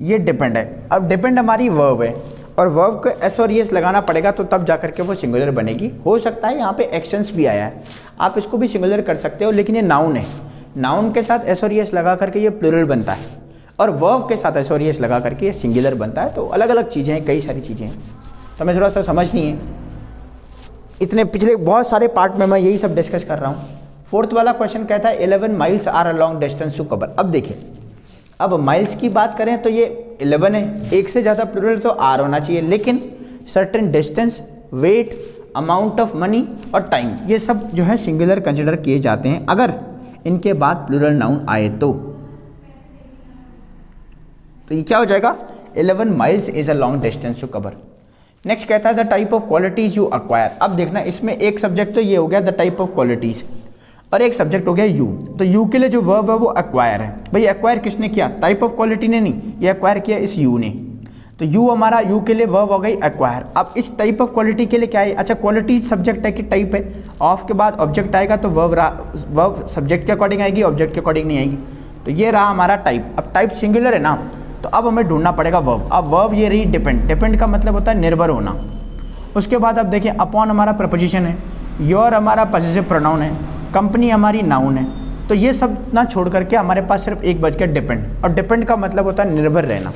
ये डिपेंड है। अब डिपेंड हमारी वर्ब है, और वर्ब को एस और एस लगाना पड़ेगा, तो तब जा करके वो सिंगुलर बनेगी। हो सकता है यहाँ पे एक्शंस भी आया है, आप इसको भी सिंगुलर कर सकते हो, लेकिन ये नाउन है, नाउन के साथ एस और एस लगा करके ये प्लूरल बनता है, और वर्ब के साथ एस और एस लगा करके ये सिंगुलर बनता है। तो अलग अलग चीज़ें हैं, कई सारी चीज़ें हैं, तो हमें थोड़ा सा समझनी है। इतने पिछले बहुत सारे पार्ट में मैं यही सब डिस्कस कर रहा हूँ। फोर्थ वाला क्वेश्चन कहता है 11 miles are a long distance to cover. अब देखिए, अब माइल्स की बात करें तो ये 11 है, एक से ज़्यादा प्लूरल तो आर होना चाहिए, लेकिन certain distance, weight, amount of money और टाइम, ये सब जो है सिंगुलर कंसिडर किए जाते हैं अगर इनके बाद प्लूरल नाउन आए तो ये क्या हो जाएगा, 11 miles is a long distance to cover. Next कहता है the type of qualities you acquire. अब देखना, इसमें एक सब्जेक्ट तो ये हो गया द टाइप ऑफ क्वालिटीज, और एक सब्जेक्ट हो गया यू। तो यू के लिए जो वर्ब है वो एक्वायर है। भाई एक्वायर किसने किया, टाइप ऑफ क्वालिटी ने नहीं, ये एक्वायर किया इस यू ने। तो यू हमारा, यू के लिए वर्ब हो गई एक्वायर। अब इस टाइप ऑफ क्वालिटी के लिए क्या है, अच्छा क्वालिटी सब्जेक्ट है कि टाइप है, ऑफ के बाद ऑब्जेक्ट आएगा तो वर्ब सब्जेक्ट के अकॉर्डिंग आएगी, ऑब्जेक्ट के अकॉर्डिंग नहीं आएगी। तो ये रहा हमारा टाइप। अब टाइप सिंगुलर है ना, तो अब हमें ढूंढना पड़ेगा वर्ब। अब वर्ब ये रही डिपेंड, डिपेंड का मतलब होता है निर्भर होना। उसके बाद अब देखिए, अपॉन हमारा प्रपोजिशन है, योर हमारा पॉसेसिव प्रोनाउन है, कंपनी हमारी नाउन है, तो ये सब ना छोड़ करके हमारे पास सिर्फ एक बच गया डिपेंड, और डिपेंड का मतलब होता है निर्भर रहना,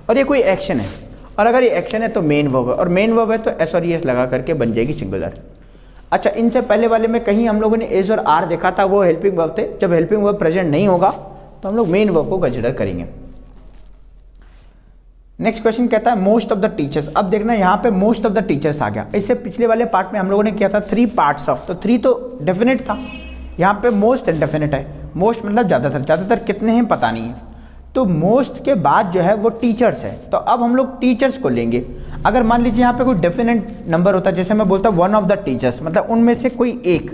और ये कोई एक्शन है, और अगर ये एक्शन है तो मेन वर्ब है, और मेन वर्ब है तो एस और एस लगा करके बन जाएगी सिंगुलर। अच्छा, इनसे पहले वाले में कहीं हम लोगों ने एज और आर देखा था, वो हेल्पिंग वर्ब थे। जब हेल्पिंग वर्ब प्रेजेंट नहीं होगा तो हम लोग मेन वर्ब को कंसिडर करेंगे। नेक्स्ट क्वेश्चन कहता है मोस्ट ऑफ द टीचर्स। अब देखना यहाँ पे मोस्ट ऑफ द टीचर्स आ गया। इससे पिछले वाले पार्ट में हम लोगों ने किया था 3 पार्ट्स ऑफ, तो 3 तो डेफिनेट था, यहाँ पे मोस्ट इंडेफिनिट है। मोस्ट मतलब ज़्यादातर, ज़्यादातर कितने हैं पता नहीं है, तो मोस्ट के बाद जो है वो टीचर्स है। तो अब हम लोग टीचर्स को लेंगे। अगर मान लीजिए यहाँ पे कोई डेफिनेट नंबर होता है, जैसे मैं बोलता हूँ वन ऑफ द टीचर्स, मतलब उनमें से कोई एक,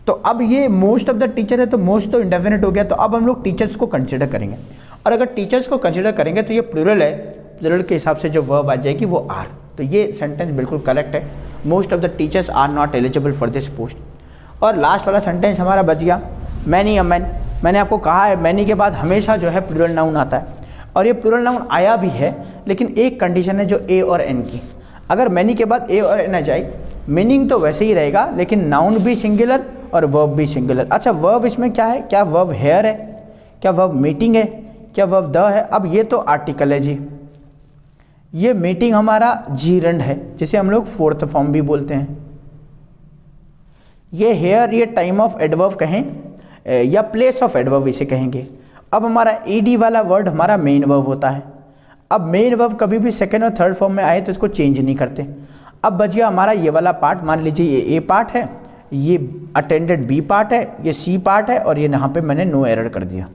तो अब ये मोस्ट ऑफ द टीचर है तो मोस्ट तो इंडेफिनिट हो गया, तो अब हम लोग टीचर्स को कंसिडर करेंगे। और अगर टीचर्स को कंसिडर करेंगे तो ये प्लूरल है, प्लूरल के हिसाब से जो वर्ब आ जाएगी वो आर। तो ये सेंटेंस बिल्कुल करेक्ट है, most of the teachers are not eligible for this post. और लास्ट वाला सेंटेंस हमारा बच गया मैनी अ मैन। मैंने आपको कहा है मैनी के बाद हमेशा जो है प्लूरल नाउन आता है, और ये प्लूरल नाउन आया भी है, लेकिन एक कंडीशन है जो ए और एन की। अगर मैनी के बाद ए और एन आ जाए, मीनिंग तो वैसे ही रहेगा, लेकिन नाउन भी सिंगुलर और वर्ब भी सिंगुलर। अच्छा, वर्ब इसमें क्या है? क्या वर्ब हेयर है, क्या वर्ब मीटिंग है, क्या वर्ब द है? अब ये तो आर्टिकल है जी, ये मीटिंग हमारा जीरंड है, जिसे हम लोग फोर्थ फॉर्म भी बोलते हैं। ये हेयर, ये टाइम ऑफ एडवर्ब कहें या प्लेस ऑफ एडवर्ब इसे कहेंगे। अब हमारा ईडी वाला वर्ड हमारा मेन वर्ब होता है। अब मेन वर्ब कभी भी सेकेंड और थर्ड फॉर्म में आए तो इसको चेंज नहीं करते। अब बच गया हमारा ये वाला पार्ट, मान लीजिए ये ए पार्ट है, ये अटेंडेड बी पार्ट है, ये सी पार्ट है, और ये यहाँ पे मैंने नो एरर कर दिया।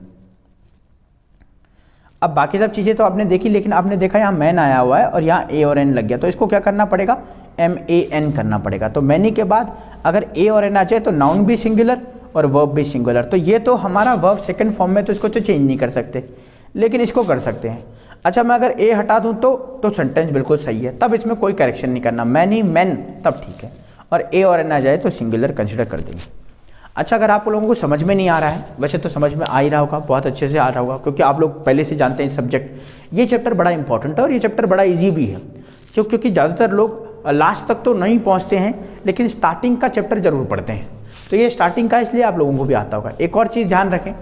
अब बाकी सब चीज़ें तो आपने देखी, लेकिन आपने देखा यहाँ मैन आया हुआ है और यहाँ ए और एन लग गया, तो इसको क्या करना पड़ेगा? MAN करना पड़ेगा। तो मैनी के बाद अगर ए और एन आ जाए तो नाउन भी सिंगुलर और वर्ब भी सिंगुलर। तो ये तो हमारा वर्ब सेकंड फॉर्म में, तो इसको तो चेंज नहीं कर सकते, लेकिन इसको कर सकते हैं। अच्छा, मैं अगर ए हटा दूँ तो सेंटेंस बिल्कुल सही है, तब इसमें कोई करेक्शन नहीं करना, मैनी मैन तब ठीक है, और ए और एन आ जाए तो सिंगुलर कंसिडर कर देंगे। अच्छा, अगर आप लोगों को समझ में नहीं आ रहा है, वैसे तो समझ में आ ही रहा होगा, बहुत अच्छे से आ रहा होगा, क्योंकि आप लोग पहले से जानते हैं इस सब्जेक्ट। ये चैप्टर बड़ा इंपॉर्टेंट है और ये चैप्टर बड़ा इजी भी है, क्योंकि ज़्यादातर लोग लास्ट तक तो नहीं पहुंचते हैं, लेकिन स्टार्टिंग का चैप्टर जरूर पढ़ते हैं। तो ये स्टार्टिंग का, इसलिए आप लोगों को भी आता होगा। एक और चीज़ ध्यान रखें,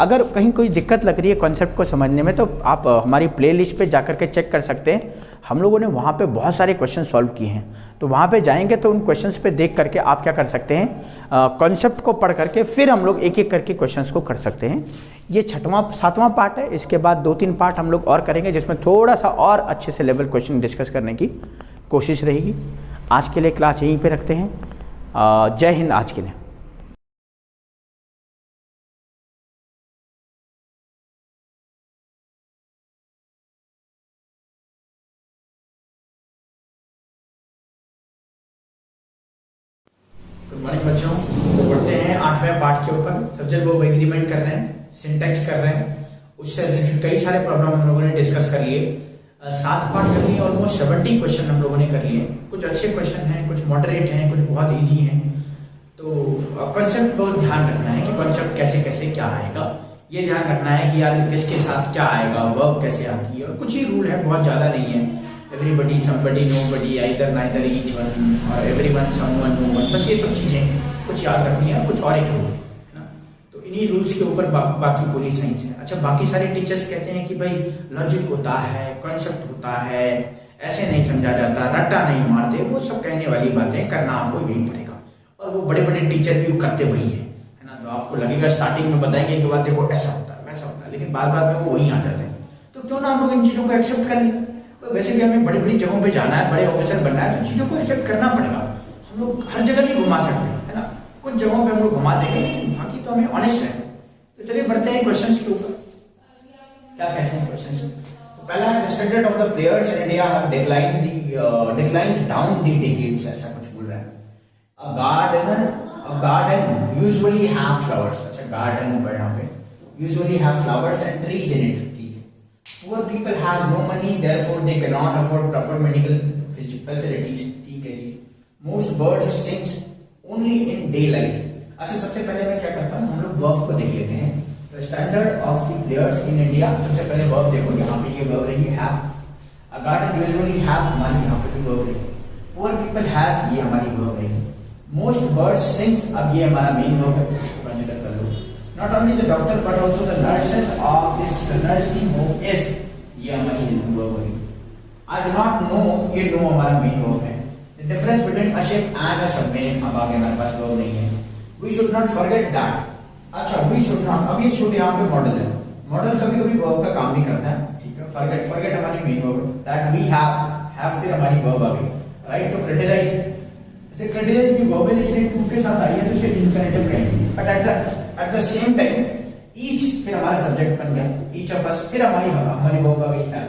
अगर कहीं कोई दिक्कत लग रही है कॉन्सेप्ट को समझने में, तो आप हमारी प्लेलिस्ट पे जाकर के चेक कर सकते हैं। हम लोगों ने वहाँ पे बहुत सारे क्वेश्चन सॉल्व किए हैं, तो वहाँ पे जाएंगे तो उन क्वेश्चंस पे देख करके आप क्या कर सकते हैं, कॉन्सेप्ट को पढ़ करके फिर हम लोग एक एक करके क्वेश्चंस को कर सकते हैं। ये 7वां पार्ट है, इसके बाद 2-3 पार्ट हम लोग और करेंगे, जिसमें थोड़ा सा और अच्छे से लेवल क्वेश्चन डिस्कस करने की कोशिश रहेगी। आज के लिए क्लास यहीं पर रखते हैं। जय हिंद आज के लिए। गुड मॉर्निंग बच्चों, तो बढ़ते हैं 8वें पार्ट के ऊपर। सब्जेक्ट वर्ब एग्रीमेंट कर रहे हैं, सिंटैक्स कर रहे हैं, उससे रिलेटेड कई सारे प्रॉब्लम हम लोगों ने डिस्कस कर लिए। 7 पार्ट कर लिए, ऑलमोस्ट 70 क्वेश्चन हम लोगों ने कर लिए। कुछ अच्छे क्वेश्चन हैं, कुछ मॉडरेट हैं, कुछ बहुत ईजी हैं। तो कॉन्सेप्ट बहुत ध्यान रखना है कि कॉन्सेप्ट कैसे कैसे क्या आएगा, ये ध्यान रखना है कि यार किसके साथ क्या आएगा, वर्ब कैसे आती है, और कुछ ही रूल है, बहुत ज़्यादा नहीं है। Everybody, somebody, nobody, either, neither, each one और एवरीवन, समवन, नो वन, बस ये सब चीज़ें कुछ याद रखनी है, कुछ और एक रूल है ना। तो इन्हीं रूल्स के ऊपर बाकी पूरी साइंस है। अच्छा, बाकी सारे टीचर्स कहते हैं कि भाई लॉजिक होता है, कॉन्सेप्ट होता है, ऐसे नहीं समझा जाता, रट्टा नहीं मारते, वो सब कहने वाली बातें, करना आपको यही पड़ेगा। और वो बड़े बड़े टीचर भी करते वही है ना। तो आपको लगेगा स्टार्टिंग में बताएंगे कि बात देखो ऐसा होता है वैसा होता है, लेकिन बार बार में वो वहीं आ जाते हैं। तो क्यों ना हम लोग इन चीज़ों को एक्सेप्ट कर लें। वैसे भी हमें बड़ी बड़ी जगहों पे जाना है, बड़े ऑफिसर बनना है, तो चीज़ों को एक्सेप्ट करना पड़ेगा। हम लोग हर जगह नहीं घुमा सकते, है ना। कुछ जगहों पे हम लोग घुमा देंगे, लेकिन बाकी तो हमें ऑनेस्ट है। तो चलिए बढ़ते हैं क्वेश्चंस के ऊपर। क्या कहते हैं क्वेश्चंस? तो पहला है, the standard of the players in India have declined down the decades, ऐसा कुछ बोल रहा है। A garden usually have flowers. अच्छा, गार्डन होगा यहाँ पे, usually have flowers and trees in it. Poor people have no money, therefore they cannot afford proper medical facilities. ठीक है जी। Most birds sings only in daylight. अच्छा, सबसे पहले मैं क्या करता हूँ, हम लोग वर्ब को देख लेते हैं। The standard of the players in India, सबसे पहले वर्ब देखो, यहाँ पे ये वर्ब रही है have. A garden usually have, हमारी यहाँ पे भी वर्ब रही है। Poor people has, ये हमारी वर्ब रही है। Most birds sings, अब ये हमारा मेन वर्ब है, इसको कंसिडर कर लो। Not only the doctor but also the nurses of this nursing home is, ये हमारी हेल्पिंग वर्ब होगी। आई डू नॉट नो, ये नो हमारा मेन वर्ब है। The difference between a ship and a submarine, अब आगे हमारे पास वर्ब नहीं है। We should not forget that. अच्छा, वी शुड नॉट, अब ये शुड यहाँ पे मॉडल है, मॉडल कभी कभी वर्ब का काम नहीं करता है, ठीक है। फॉरगेट, फॉरगेट हमारी main verb, that we have फिर हमारी वर्ब आ गई, राइट टू क्रिटिसाइज। अच्छा, क्रिटिसाइज भी वर्ब है लेकिन टू के साथ आई है तो इसे इंफिनिटिव कहेंगे, but at the same time each फिर हमारा सब्जेक्ट बन गया, ईच ऑफ अस, फिर हमारी वर्ब आ गई है।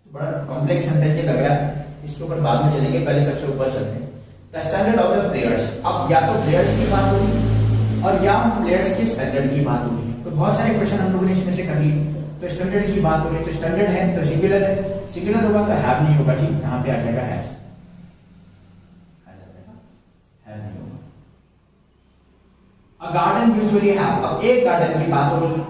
बड़ा कॉम्प्लेक्स सेंटेंस ये लग रहा है, इसके ऊपर बाद में चलेंगे, पहले सबसे ऊपर चलते हैं। The standard of the players, अब या तो प्लेयर्स की बात होगी और या प्लेयर्स के स्टैंडर्ड की बात होगी। तो बहुत सारे क्वेश्चन हम लोगों ने इसमें से कर लिए। तो स्टैंडर्ड की बात हो रही, तो स्टैंडर्ड है तो सिंगुलर है, सिंगुलर होगा तो हैव नहीं होगा जी, यहाँ पे आ जाएगा हैज, नहीं होगा। अ गार्डन यूजुअली हैव, अब एक गार्डन की बात हो रही,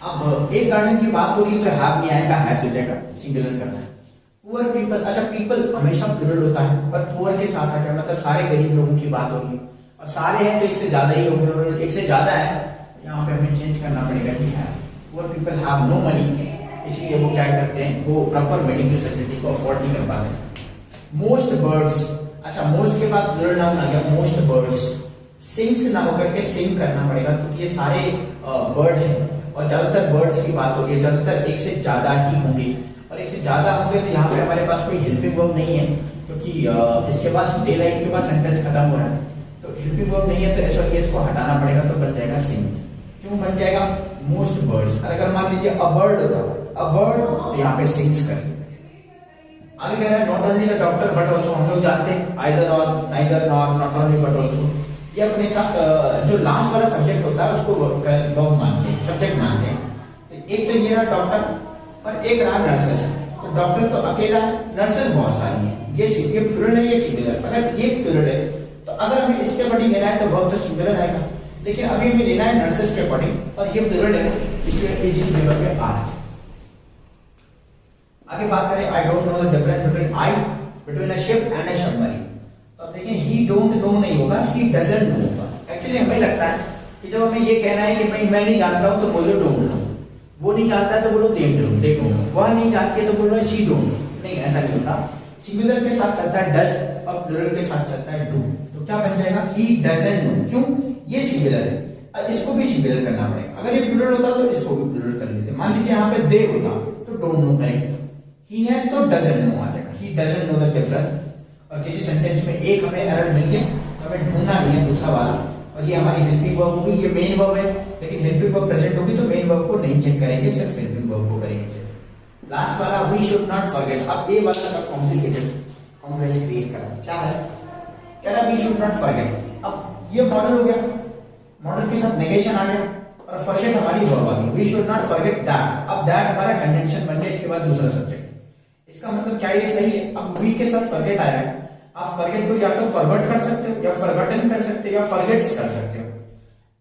अब एक गार्डन की बात हो रही तो हैव नहीं आएगा, हैज हो जाएगा, सिंगुलर करना है। पुअर पीपल, अच्छा पीपल हमेशा प्लूरल होता है, पर पुअर के साथ आ गया, मतलब सारे गरीब लोगों की बात हो रही है, और सारे हैं तो एक से ज्यादा ही होंगे, और एक से ज्यादा है यहाँ पे हमें चेंज करना पड़ेगा कि है poor people have no money, इसलिए वो क्या करते हैं, वो प्रॉपर मेडिकल फैसिलिटी को अफोर्ड नहीं कर पाते। मोस्ट बर्ड्स, अच्छा मोस्ट के बाद प्लूरल नाउन आ गया, मोस्ट बर्ड्स, सिंग्स ना होकर के सिंग करना पड़ेगा क्योंकि ये सारे बर्ड हैं और ज्यादातर बर्ड्स की बात हो रही है, ज्यादातर एक से ज्यादा ही होंगे, और एक से ज्यादा होंगे तो यहाँ पे हमारे पास कोई हेल्पिंग वर्ब नहीं है क्योंकि इसके पास डे लाइट के बाद सेंटेंस खत्म हो रहा है, तो हेल्पिंग वर्ब नहीं है तो ऐसा इसको हटाना पड़ेगा, तो बन जाएगा सिंग। क्यों बन जाएगा, मोस्ट बर्ड्स, अगर मान लीजिए अ बर्ड होता, अ बर्ड तो यहाँ पे सिंग्स कर। आगे कह रहा है not only the doctor but also, हम लोग जानते हैं आइदर और, neither nor, not only but also, ये अपने साथ जो लास्ट वाला सब्जेक्ट होता है उसको वर्ब मानते हैं, सब्जेक्ट मानते हैं। एक तो ये रहा डॉक्टर और एक रहा नर्सेस, तो डॉक्टर तो अकेला है, नर्सेस बहुत सारी हैं, ये प्लूरल है, ये सिंगुलर। अगर ये प्लूरल है तो अगर हमें इसके अकॉर्डिंग लेना है तो वर्ब तो सिंगुलर आएगा, लेकिन अभी हमें लेना है नर्सेस के अकॉर्डिंग और ये प्लूरल है, इसलिए इसी जगह पे आ। आगे बात करें, I don't know the difference between a ship and a submarine. तो अब देखिए ही डोंट नो नहीं होगा, ही डजंट नो होगा। एक्चुअली हमें लगता है कि जब हमें ये कहना है कि भाई मैं नहीं जानता हूं तो बोलो डोंट नो, वो नहीं जानता है तो बोलो दे डोंट, दे डोंट, वह नहीं जानती है तो बोलो शी डोंट। नहीं, ऐसा नहीं होता, सिंगुलर के साथ चलता है डज और प्लूरल के साथ चलता है डू, तो क्या बन जाएगा, ही डजंट नो। क्यों, ये सिंगुलर है, इसको भी सिंगुलर करना पड़ेगा। अगर ये प्लूरल होता तो इसको भी प्लूरल कर लेते। मान लीजिए यहाँ पे दे होता तो डोंट नो करेंगे, ही है तो डजंट नो आ जाएगा, he doesn't know the difference. और किसी सेंटेंस में एक हमें एरर मिल गया तो हमें ढूंढना नहीं है दूसरा वाला, और ये हमारी हेल्पिंग वर्ब होगी, ये मेन वर्ब है, लेकिन हेल्पिंग वर्ब प्रेजेंट होगी तो मेन वर्ब को नहीं चेक करेंगे, सिर्फ हेल्पिंग वर्ब को करेंगे। लास्ट वाला वी शुड नॉट फॉरगेट, अब ए वाला का कॉम्प्लिकेटेड कॉम्प्लेक्स क्रिएट करा, क्या है, कह रहा वी शुड नॉट फॉरगेट। अब ये मॉडल हो गया, मॉडल के साथ नेगेशन आ गया और फॉरगेट हमारी वर्ब आ गई, we should not forget that. अब दैट हमारा कंजंक्शन बन गया, इसके बाद दूसरा सब्जेक्ट। इसका मतलब क्या ये सही है, अब वी के साथ फॉरगेट आया है, आप फॉरगेट को या तो फॉरगॉट कर सकते हो या फॉरगॉटन कर सकते हो या फॉरगेट्स कर सकते हो।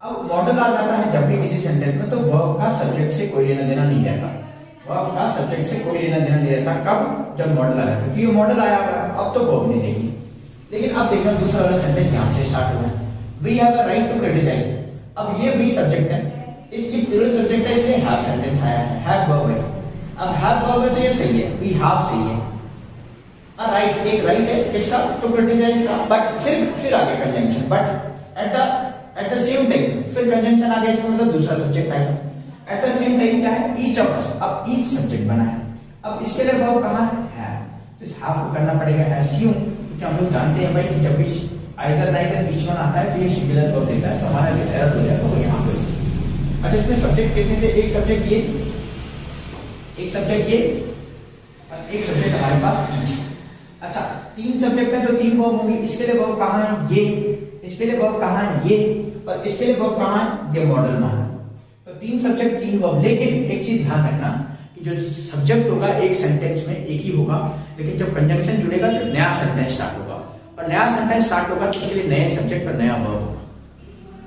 अब मॉडल आ जाता है जब भी किसी सेंटेंस में, तो वर्ब का सब्जेक्ट से कोई लेना देना नहीं रहता, वर्ब का सब्जेक्ट से कोई लेना देना नहीं रहता। कब, जब मॉडल आ जाता है, तो ये मॉडल आया अब तो वर्ब नहीं देगी। लेकिन अब देखना दूसरा वाला सेंटेंस यहां से स्टार्ट हुआ है, we have a right to criticise. अब ये वी सब्जेक्ट है, इसकी प्लूरल सब्जेक्ट है, इसलिए हैव सेंटेंस आया है, हैव वर्ब है। अब हैव वर्ब है तो ये सही है, वी हैव सही है, राइट एक राइट है किसका, टू क्रिटिसाइज का, बट फिर आ गया conjunction, but at the same time फिर कंजंक्शन आ गया, इसका मतलब दूसरा सब्जेक्ट आएगा। एट द सेम टाइम क्या है, ईच ऑफ अस, अब ईच सब्जेक्ट बना है। अब इसके लिए वर्ब कहां है, तो इस हैव को करना पड़ेगा हैज। क्यों, क्योंकि हम लोग जानते हैं भाई कि जब भी आइदर नाइदर बीच में आता है तो ये सिंगुलर वर्ब देता है, तो हमारा जो एरर हो जाएगा वो यहां पे। अच्छा, इसमें सब्जेक्ट कितने थे, एक सब्जेक्ट ये, एक सब्जेक्ट ये और एक सब्जेक्ट हमारे पास ईच। अच्छा, तीन सब्जेक्ट है तो तीन वर्ब होंगे, इसके लिए वर्ब कहां है, ये, इसके लिए वर्ब कहां है, ये, और इसके लिए वर्ब कहां है, ये मॉडल माना। तो तीन सब्जेक्ट तीन वर्ब। लेकिन एक चीज ध्यान रखना कि जो सब्जेक्ट होगा एक सेंटेंस में एक ही होगा, लेकिन जब कंजंक्शन जुड़ेगा तो नया सेंटेंस स्टार्ट होगा, और नया सेंटेंस स्टार्ट होगा तो उसके लिए नए सब्जेक्ट और नया वर्ब होगा।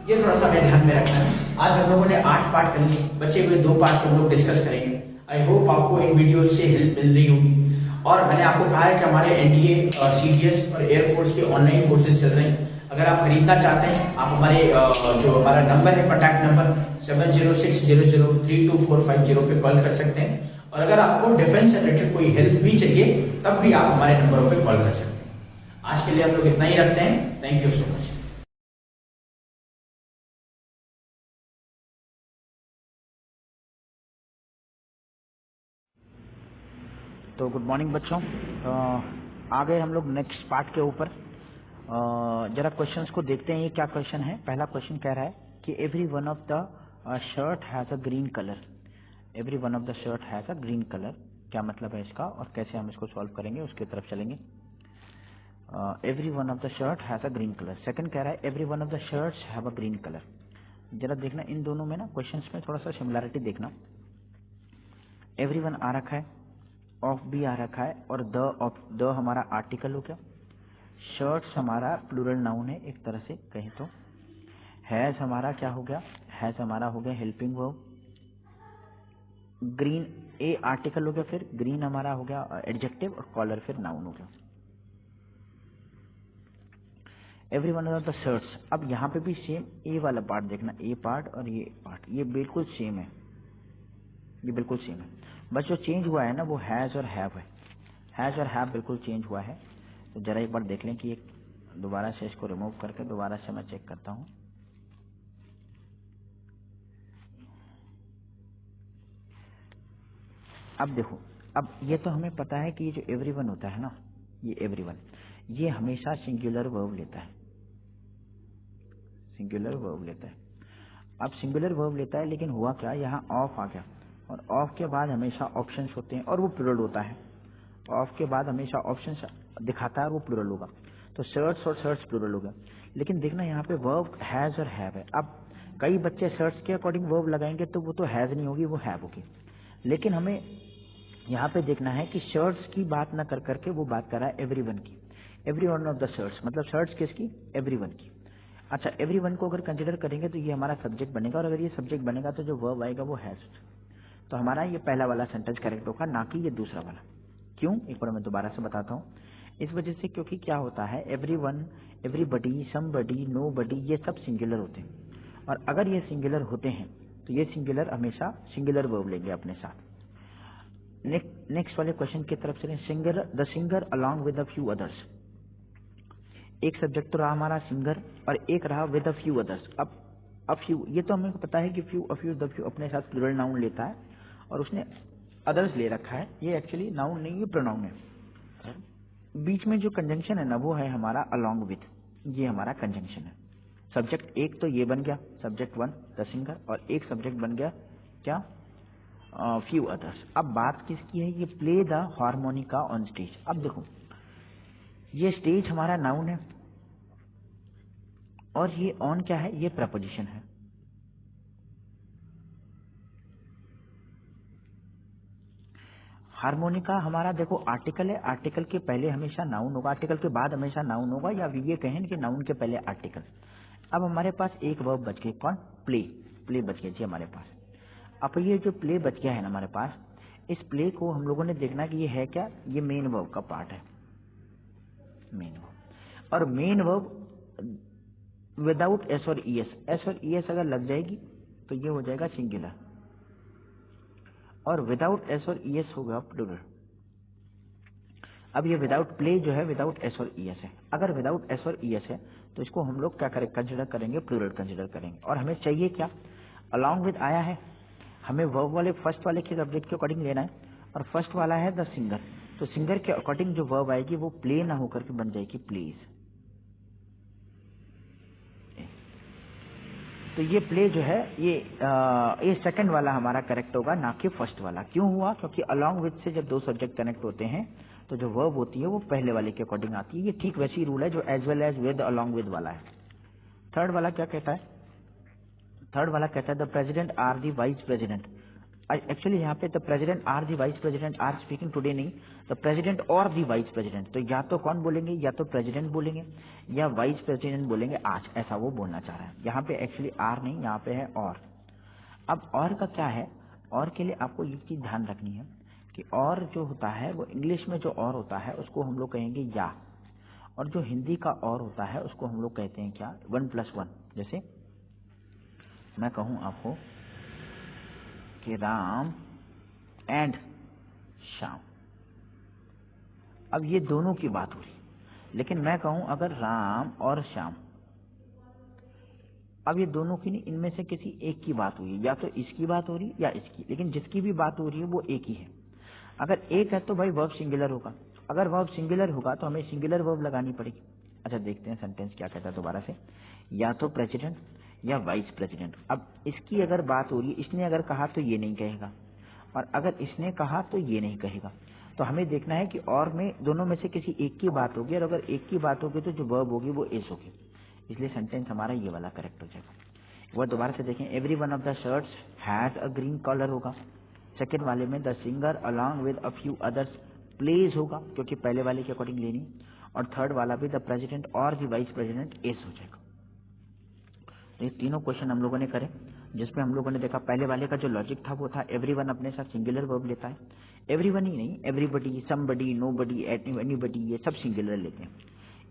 ये थोड़ा सा हमें ध्यान में रखना है। आज हम लोगों ने 8 पार्ट कर लिए, बचे हुए 2 पार्ट हम लोग डिस्कस करेंगे। आई होप आपको इन वीडियो से हेल्प मिल रही होगी। और मैंने आपको कहा है कि हमारे एनडीए, सीडीएस और एयरफोर्स के ऑनलाइन कोर्सेज चल रहे हैं। अगर आप खरीदना चाहते हैं, आप हमारे जो हमारा नंबर है, कॉन्टैक्ट नंबर 7060032450 पे कॉल कर सकते हैं। और अगर आपको डिफेंस से रिलेटेड कोई हेल्प भी चाहिए, तब भी आप हमारे नंबरों पे कॉल कर सकते हैं। आज के लिए हम लोग इतना ही रखते हैं। Thank you so much. तो गुड मॉर्निंग बच्चों, आ गए हम लोग नेक्स्ट पार्ट के ऊपर। जरा क्वेश्चंस को देखते हैं ये क्या क्वेश्चन है। पहला क्वेश्चन कह रहा है कि every one of the shirt has a green colour. Every one of the shirt has a green colour, क्या मतलब है इसका और कैसे हम इसको सॉल्व करेंगे उसकी तरफ चलेंगे। Every one of the shirt has a green colour. Second कह रहा है every one of the shirts have a green colour. जरा देखना इन दोनों में ना क्वेश्चंस में थोड़ा सा सिमिलैरिटी देखना। एवरी वन आ रखा है, ऑफ भी आ रखा है और द हमारा आर्टिकल हो गया। शर्ट्स हमारा प्लूरल नाउन है एक तरह से कहें तो। हैज हमारा क्या हो गया, हैज हमारा हो गया हेल्पिंग वर्ब। ग्रीन ए आर्टिकल हो गया, फिर ग्रीन हमारा हो गया एडजेक्टिव और कॉलर फिर नाउन हो गया। Every one of the shirts, अब यहाँ पे भी सेम ए वाला पार्ट देखना, ए पार्ट और ये पार्ट ये बिल्कुल सेम है, ये बिल्कुल सेम है। बस जो चेंज हुआ है ना वो हैज और हैव है। हैज और हैव बिल्कुल चेंज हुआ है। तो जरा एक बार देख लें कि एक दोबारा से इसको रिमूव करके दोबारा से मैं चेक करता हूँ। अब देखो, अब ये तो हमें पता है कि ये जो एवरीवन होता है ना, ये एवरीवन ये हमेशा सिंगुलर वर्ब लेता है, सिंगुलर वर्ब लेता है। अब सिंगुलर वर्ब लेता है लेकिन हुआ क्या, यहाँ ऑफ आ गया और ऑफ के बाद हमेशा ऑप्शंस होते हैं और वो प्लूरल होता है। ऑफ के बाद हमेशा ऑप्शंस दिखाता है और वो प्लूरल होगा। तो शर्ट्स और शर्ट्स प्लूरल हो गया। लेकिन देखना यहाँ पे वर्ब हैज और हैव है। अब कई बच्चे शर्ट्स के अकॉर्डिंग वर्ब लगाएंगे तो वो तो हैज नहीं होगी, वो हैव होगी। लेकिन हमें यहाँ पे देखना है कि शर्ट्स की बात ना कर करके वो बात कर रहा है एवरीवन की। Every one of the shirts मतलब शर्ट्स किसकी, एवरीवन की। अच्छा, एवरीवन को अगर कंसिडर करेंगे तो ये हमारा सब्जेक्ट बनेगा और अगर ये सब्जेक्ट बनेगा तो जो वर्ब आएगा वो हैज। तो हमारा ये पहला वाला सेंटेंस करेक्ट होगा, ना कि ये दूसरा वाला। क्यों, एक बार मैं दोबारा से बताता हूँ। इस वजह से क्योंकि क्या होता है, एवरीवन, एवरीबडी, समबडी, नोबडी ये सब सिंगुलर होते हैं और अगर ये सिंगुलर होते हैं तो ये सिंगुलर हमेशा सिंगुलर वर्ब लेंगे अपने साथ। नेक्स्ट वाले क्वेश्चन की तरफ चलें। Singer, the singer along with a few others. एक सब्जेक्ट तो रहा हमारा सिंगर और एक रहा विद अ फ्यू अदर्स। अब अ फ्यू, ये तो हमें पता है कि few, a few, the few अपने साथ प्लूरल नाउन लेता है और उसने अदर्स ले रखा है। ये एक्चुअली नाउन नहीं, ये प्रोनाउन है। बीच में जो कंजंक्शन है ना वो है हमारा अलॉन्ग विथ, ये हमारा कंजंक्शन है। सब्जेक्ट एक तो ये बन गया सब्जेक्ट वन द सिंगर और एक सब्जेक्ट बन गया क्या, फ्यू अदर्स। अब बात किसकी है, ये play the harmonica on stage. अब देखो ये स्टेज हमारा नाउन है और ये ऑन क्या है, ये प्रपोजिशन है। हार्मोनिका हमारा देखो आर्टिकल है, आर्टिकल के पहले हमेशा नाउन होगा, आर्टिकल के बाद हमेशा नाउन होगा, या ये कहें कि नाउन के पहले आर्टिकल। अब हमारे पास एक वर्ब बच गई, कौन, प्ले। प्ले बच गया जी हमारे पास। अब ये जो प्ले बच गया है ना हमारे पास, इस प्ले को हम लोगों ने देखना कि ये है क्या, ये मेन वर्ब का पार्ट है, मेन वर्ब। और मेन वर्ब विदाउट एस और ई एस, एस और ई एस अगर लग जाएगी तो ये हो जाएगा सिंगुलर और विदाउट एस और ई एस होगा प्लूरल। अब ये विदाउट प्ले जो है विदाउट एस और ई एस है। अगर विदाउट एस और ई एस है तो इसको हम लोग क्या करें, कंसिडर करेंगे, प्लूरल कंसिडर करेंगे। और हमें चाहिए क्या, अलॉन्ग विद आया है, हमें वर्ब वाले फर्स्ट वाले के सब्जेक्ट के अकॉर्डिंग लेना है और फर्स्ट वाला है द सिंगर। तो सिंगर के अकॉर्डिंग जो वर्ब आएगी वो प्ले ना होकर के बन जाएगी प्लीज। तो ये प्ले जो है ये सेकंड वाला हमारा करेक्ट होगा, ना कि फर्स्ट वाला। क्यों हुआ, क्योंकि अलॉन्ग विद से जब दो सब्जेक्ट कनेक्ट होते हैं तो जो वर्ब होती है वो पहले वाले के अकॉर्डिंग आती है। ये ठीक वैसी रूल है जो as well as with along with वाला है। थर्ड वाला क्या कहता है, थर्ड वाला कहता है the president or the vice president. Actually यहाँ पे the president or the vice president are speaking today नहीं, द प्रेसिडेंट और दी वाइस प्रेसिडेंट। तो या तो कौन बोलेंगे, या तो प्रेसिडेंट बोलेंगे या वाइस प्रेसिडेंट बोलेंगे आज, ऐसा वो बोलना चाह रहा है। यहाँ पे एक्चुअली आर नहीं, यहाँ पे है और। अब और का क्या है, और के लिए आपको ये चीज ध्यान रखनी है कि और जो होता है वो इंग्लिश में जो और होता है उसको हम लोग कहेंगे या, और जो हिंदी का और होता है उसको हम लोग कहते हैं क्या, 1+1। जैसे मैं कहूं आपको कि राम एंड श्याम, अब ये दोनों की बात हो रही, लेकिन मैं कहूं अगर राम और श्याम, अब ये दोनों की नहीं, इनमें से किसी एक की बात हुई है, या तो इसकी बात हो रही या इसकी, लेकिन जिसकी भी बात हो रही है वो एक ही है। अगर एक है तो भाई वर्ब सिंगुलर होगा, अगर वर्ब सिंगुलर होगा तो हमें सिंगुलर वर्ब लगानी पड़ेगी। अच्छा देखते हैं सेंटेंस क्या कहता है दोबारा से, या तो प्रेसिडेंट या वाइस प्रेसिडेंट। अब इसकी अगर बात हो रही है, इसने अगर कहा तो ये नहीं कहेगा, और अगर इसने कहा तो ये नहीं कहेगा। तो हमें देखना है कि और में दोनों में से किसी एक की बात होगी, और अगर एक की बात होगी तो जो वर्ब होगी वो इज होगी, इसलिए सेंटेंस हमारा ये वाला करेक्ट हो जाएगा। वो दोबारा से देखें, every one of the shirts has a green colour होगा। सेकेंड वाले में the singer along with a few others plays होगा, क्योंकि पहले वाले के अकॉर्डिंग लेनी, और थर्ड वाला भी द प्रेसिडेंट और द वाइस प्रेसिडेंट इज हो जाएगा। तो ये तीनों क्वेश्चन हम लोगों ने करे, जिसमें हम लोगों ने देखा पहले वाले का जो लॉजिक था वो था एवरीवन अपने साथ सिंगुलर वर्ब लेता है, एवरीवन ही नहीं, एवरीबडी, समबडी, नोबडी, एनीबडी, ये सब सिंगुलर लेते हैं।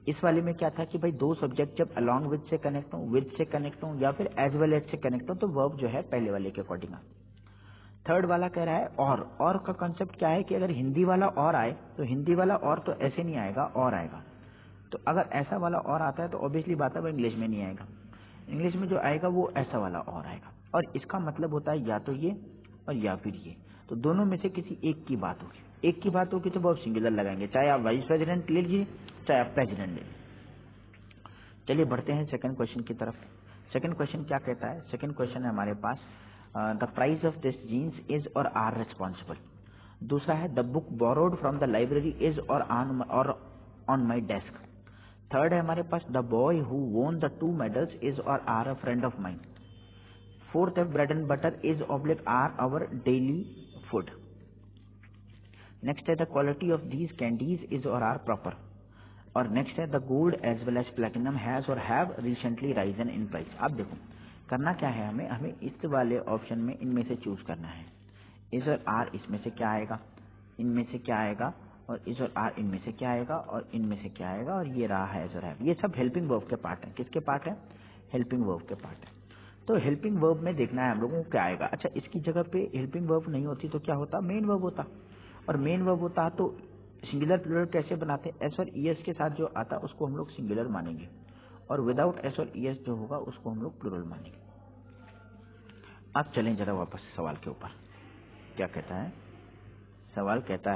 इस वाले में क्या था कि भाई दो सब्जेक्ट जब अलॉन्ग विद से कनेक्ट हो, विद से कनेक्ट हो, या फिर एज वेल एज से कनेक्ट हो, तो वर्ब जो है पहले वाले के अकॉर्डिंग आती। थर्ड वाला कह रहा है और का कॉन्सेप्ट क्या है कि अगर हिंदी वाला और आए तो हिंदी वाला और तो ऐसे नहीं आएगा, और आएगा। तो अगर ऐसा वाला और आता है तो ऑब्वियसली बात है वो इंग्लिश में नहीं आएगा, इंग्लिश में जो आएगा वो ऐसा वाला और आएगा, और इसका मतलब होता है या तो ये और या फिर ये। तो दोनों में से किसी एक की बात होगी, एक की बात होगी तो वर्ब सिंगुलर लगाएंगे, चाहे आप वाइस प्रेसिडेंट ले लीजिए चाहे आप प्रेसिडेंट ले लीजिए। चलिए बढ़ते हैं सेकंड क्वेश्चन की तरफ। सेकंड क्वेश्चन क्या कहता है, सेकंड क्वेश्चन है हमारे पास the price of this jeans is और आर रिस्पॉन्सिबल। दूसरा है the book borrowed from the library is और ऑन माई डेस्क। थर्ड है हमारे पास the boy who won the 2 medals is और are a friend of mine. Fourth है bread and butter is oblique are our daily food. Next है the quality of these candies is और are proper. और next है the gold as well as platinum has और have recently risen in price. अब देखो करना क्या है, हमें इस वाले ऑप्शन में इनमें से चूज करना है। इज और आर इसमें से क्या आएगा, इनमें से क्या आएगा, और इज और आर इनमें से क्या आएगा, और इनमें से क्या आएगा, और ये रहा है एज और हैव। ये सब हेल्पिंग वर्ब के पार्ट है। किसके पार्ट है, हेल्पिंग वर्ब के पार्ट है। तो हेल्पिंग वर्ब में देखना है हम लोगों को क्या आएगा। अच्छा इसकी जगह पे हेल्पिंग वर्ब नहीं होती तो क्या होता, मेन वर्ब होता, और मेन वर्ब होता तो सिंगुलर प्लूरल कैसे बनाते, एस और ईएस के साथ जो आता उसको हम लोग सिंगुलर मानेंगे, और विदाउट एस और ईएस जो होगा उसको हम लोग प्लूरल मानेंगे। अब चलें जरा वापस सवाल के ऊपर, क्या कहता है सवाल, कहता